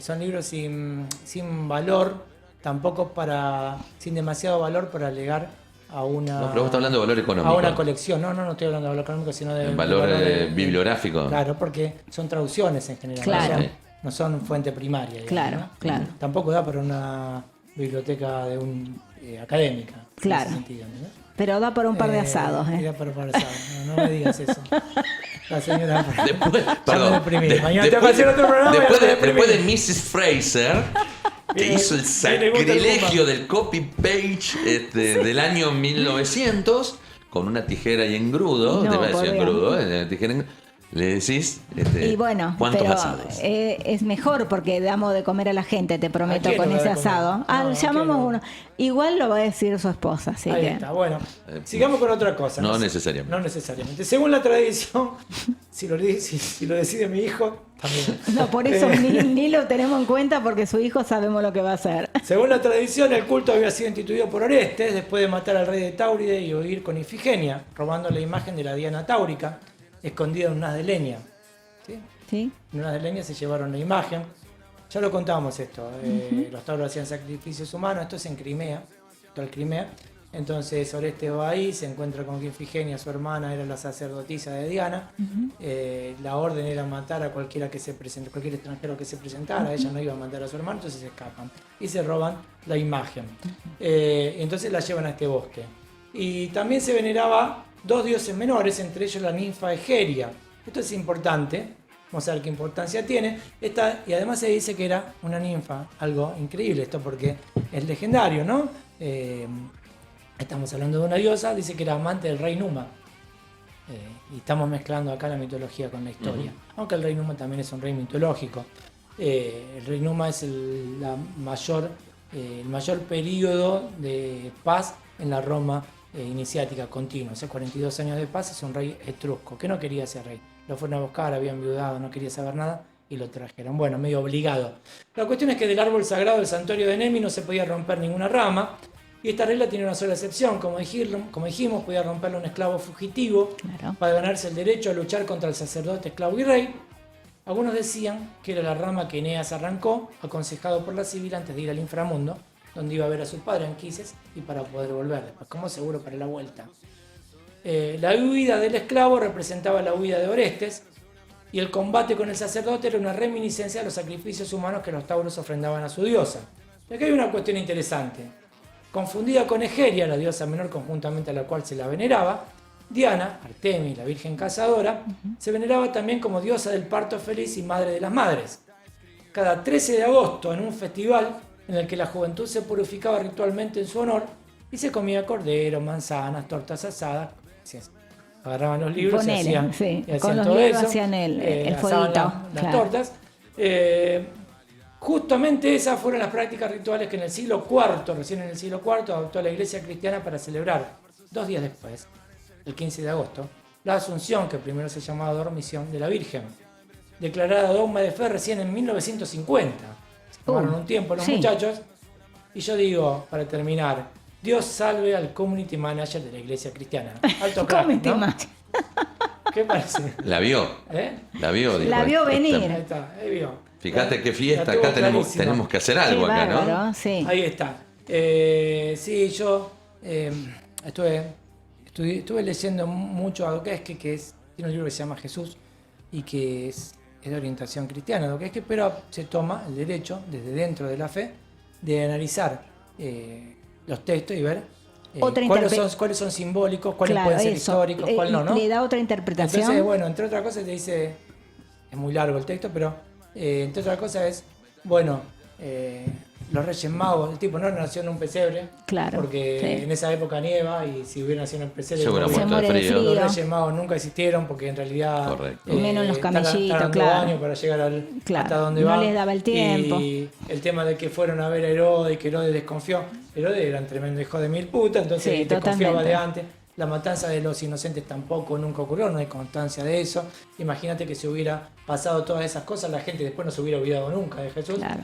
Son libros sin valor, tampoco sin demasiado valor para llegar a una. No, pero vos estás hablando de valor económico. A una colección. No estoy hablando de valor económico, sino de. Valor bibliográfico. Claro, porque son traducciones en general. Claro. No son fuente primaria. Digamos, Claro, ¿no? claro. Tampoco da para una biblioteca académica. Claro. En ese sentido, ¿no? Pero da para un par de asados. Da para un par de asados. No me digas eso. La señora. Después, perdón. Mañana te voy a hacer otro programa. Después de Mrs. Fraser, que hizo el sacrilegio del copy-page del año 1900, con una tijera y engrudo, No, te voy a decir por engrudo, tijera engrudo, le decís y bueno, cuántos pero asados. Es mejor porque damos de comer a la gente, te prometo, quién con lo da ese de comer? asado. No, Llamamos ¿quién lo- uno. Igual lo va a decir su esposa, así Ahí que. está, bueno. Sigamos con otra cosa. No sé. necesariamente. No necesariamente. Según la tradición, si lo decide mi hijo, también. No, por eso ni lo tenemos en cuenta porque su hijo sabemos lo que va a hacer. Según la tradición, el culto había sido instituido por Orestes después de matar al rey de Táuride y huir con Ifigenia, robando la imagen de la Diana táurica, escondida en un haz de leña. ¿Sí? ¿Sí? En un haz de leña se llevaron la imagen. Ya lo contábamos esto. Los tauros hacían sacrificios humanos. Esto es en Crimea, actual Crimea. Entonces Orestes va ahí, se encuentra con que Ifigenia, su hermana, era la sacerdotisa de Diana. La orden era matar a cualquier extranjero que se presentara. Ella no iba a matar a su hermano, entonces se escapan y se roban la imagen. Entonces la llevan a este bosque. Y también se veneraba dos dioses menores, entre ellos la ninfa Egeria. Esto es importante. Vamos a ver qué importancia tiene. Y además se dice que era una ninfa, algo increíble esto porque es legendario, ¿no? Estamos hablando de una diosa, dice que era amante del rey Numa. Y estamos mezclando acá la mitología con la historia. Aunque el rey Numa también es un rey mitológico. El rey Numa es el mayor periodo de paz en la Roma iniciática continua. O sea, 42 años de paz, es un rey etrusco, que no quería ser rey. Lo fueron a buscar, había enviudado, no quería saber nada y lo trajeron. Bueno, medio obligado. La cuestión es que del árbol sagrado del santuario de Nemi no se podía romper ninguna rama. Y esta regla tiene una sola excepción. Como dijimos, podía romperlo un esclavo fugitivo, Claro. para ganarse el derecho a luchar contra el sacerdote, esclavo y rey. Algunos decían que era la rama que Eneas arrancó, aconsejado por la Sibila antes de ir al inframundo, donde iba a ver a su padre Anquises y para poder volver, después como seguro para la vuelta. La huida del esclavo representaba la huida de Orestes, y el combate con el sacerdote era una reminiscencia de los sacrificios humanos que los tauros ofrendaban a su diosa. Y aquí hay una cuestión interesante. Confundida con Egeria, la diosa menor conjuntamente a la cual se la veneraba, Diana, Artemis, la virgen cazadora, se veneraba también como diosa del parto feliz y madre de las madres. Cada 13 de agosto, en un festival en el que la juventud se purificaba ritualmente en su honor y se comía cordero, manzanas, tortas asadas, agarraban los libros Ponele, y hacían, sí. y hacían Con los todo libros eso, hacían el asaban fueguito, las claro. tortas. Justamente esas fueron las prácticas rituales que en el siglo IV, recién en el siglo IV, adoptó la iglesia cristiana para celebrar 2 días después, el 15 de agosto, la Asunción, que primero se llamaba Dormición, de la Virgen, declarada dogma de fe recién en 1950. Se tomaron un tiempo los sí. muchachos, y yo digo, para terminar, Dios salve al community manager de la iglesia cristiana. Alto crack, Community ¿no? manager. ¿Qué parece? La vio. ¿Eh? La vio. dijo, La vio venir. Ahí está, ahí vio. Fíjate qué fiesta, La tuvo acá clarísima. tenemos que hacer Qué algo acá, ¿no? bárbaro, sí. Ahí está. Sí, yo estuve leyendo mucho a Dostoyevski, que tiene un libro que se llama Jesús y que es de orientación cristiana, Dostoyevski, pero se toma el derecho, desde dentro de la fe, de analizar los textos y ver cuáles son simbólicos, cuáles Claro, pueden ser eso. históricos, cuáles no, ¿no? Le da otra interpretación. Entonces, bueno, entre otras cosas te dice, es muy largo el texto, pero entre otras cosas es, bueno, los Reyes Magos, el tipo no nació en un pesebre, Claro, porque sí. en esa época nieva y si hubiera nacido en un pesebre, Se hubiera no Se muerto de muere de frío. frío. los Reyes Magos nunca existieron porque en realidad Correcto. Menos los camellitos, tardan 2 claro. años para llegar Claro, hasta donde no van. les daba el tiempo. Y el tema de que fueron a ver a Herodes y que Herodes desconfió. Herodes era un tremendo hijo de mil putas, entonces Sí, desconfiaba totalmente. de antes. La matanza de los inocentes tampoco nunca ocurrió, no hay constancia de eso. Imagínate que si hubiera pasado todas esas cosas, la gente después no se hubiera olvidado nunca de Jesús. Claro.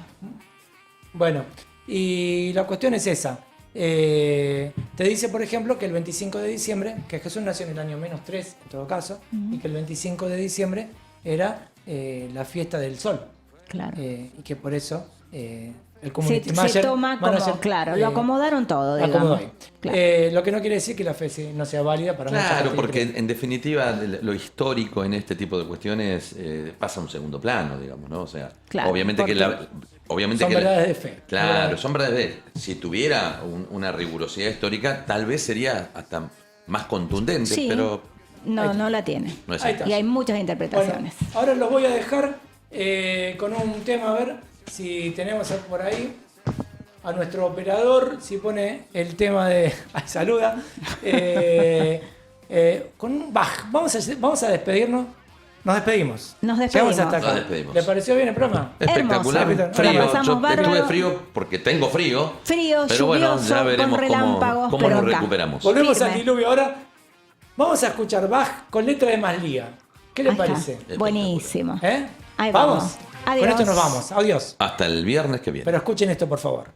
Bueno, y la cuestión es esa. Te dice, por ejemplo, que el 25 de diciembre, que Jesús nació en el año -3, en todo caso, y que el 25 de diciembre era la fiesta del sol. Claro. Y que por eso el community Se manager, toma como, manager, claro, lo acomodaron todo, digamos. acomodó ahí. Claro. Lo que no quiere decir que la fe no sea válida para mucha Claro, gente porque que cree. en definitiva lo histórico en este tipo de cuestiones pasa a un segundo plano, digamos, ¿no? O sea, Claro, obviamente que Son verdades de fe. Claro, son verdades de fe. Si tuviera una rigurosidad histórica, tal vez sería hasta más contundente, Sí. pero No la tiene. no es Ahí así. está. Y hay muchas Bueno, interpretaciones. ahora los voy a dejar con un tema, a ver si tenemos por ahí a nuestro operador, si pone el tema de... ¡Ay, saluda! Con un Bach. Vamos a despedirnos. Nos despedimos. Nos despedimos. Llegamos hasta acá. Nos despedimos. ¿Le pareció bien el programa? Espectacular, Hermoso. frío. La pasamos Yo bárbaro. estuve frío porque tengo frío. Frío, pero bueno, lluvioso, ya veremos con relámpagos, cómo pero nos acá. recuperamos. Volvemos Firme. al diluvio ahora. Vamos a escuchar Bach con letra de Maslía. ¿Qué le Ahí está. parece? Buenísimo. ¿Eh? Ahí ¿Vamos? vamos. Con Adiós. esto nos vamos. Adiós. Hasta el viernes que viene. Pero escuchen esto, por favor.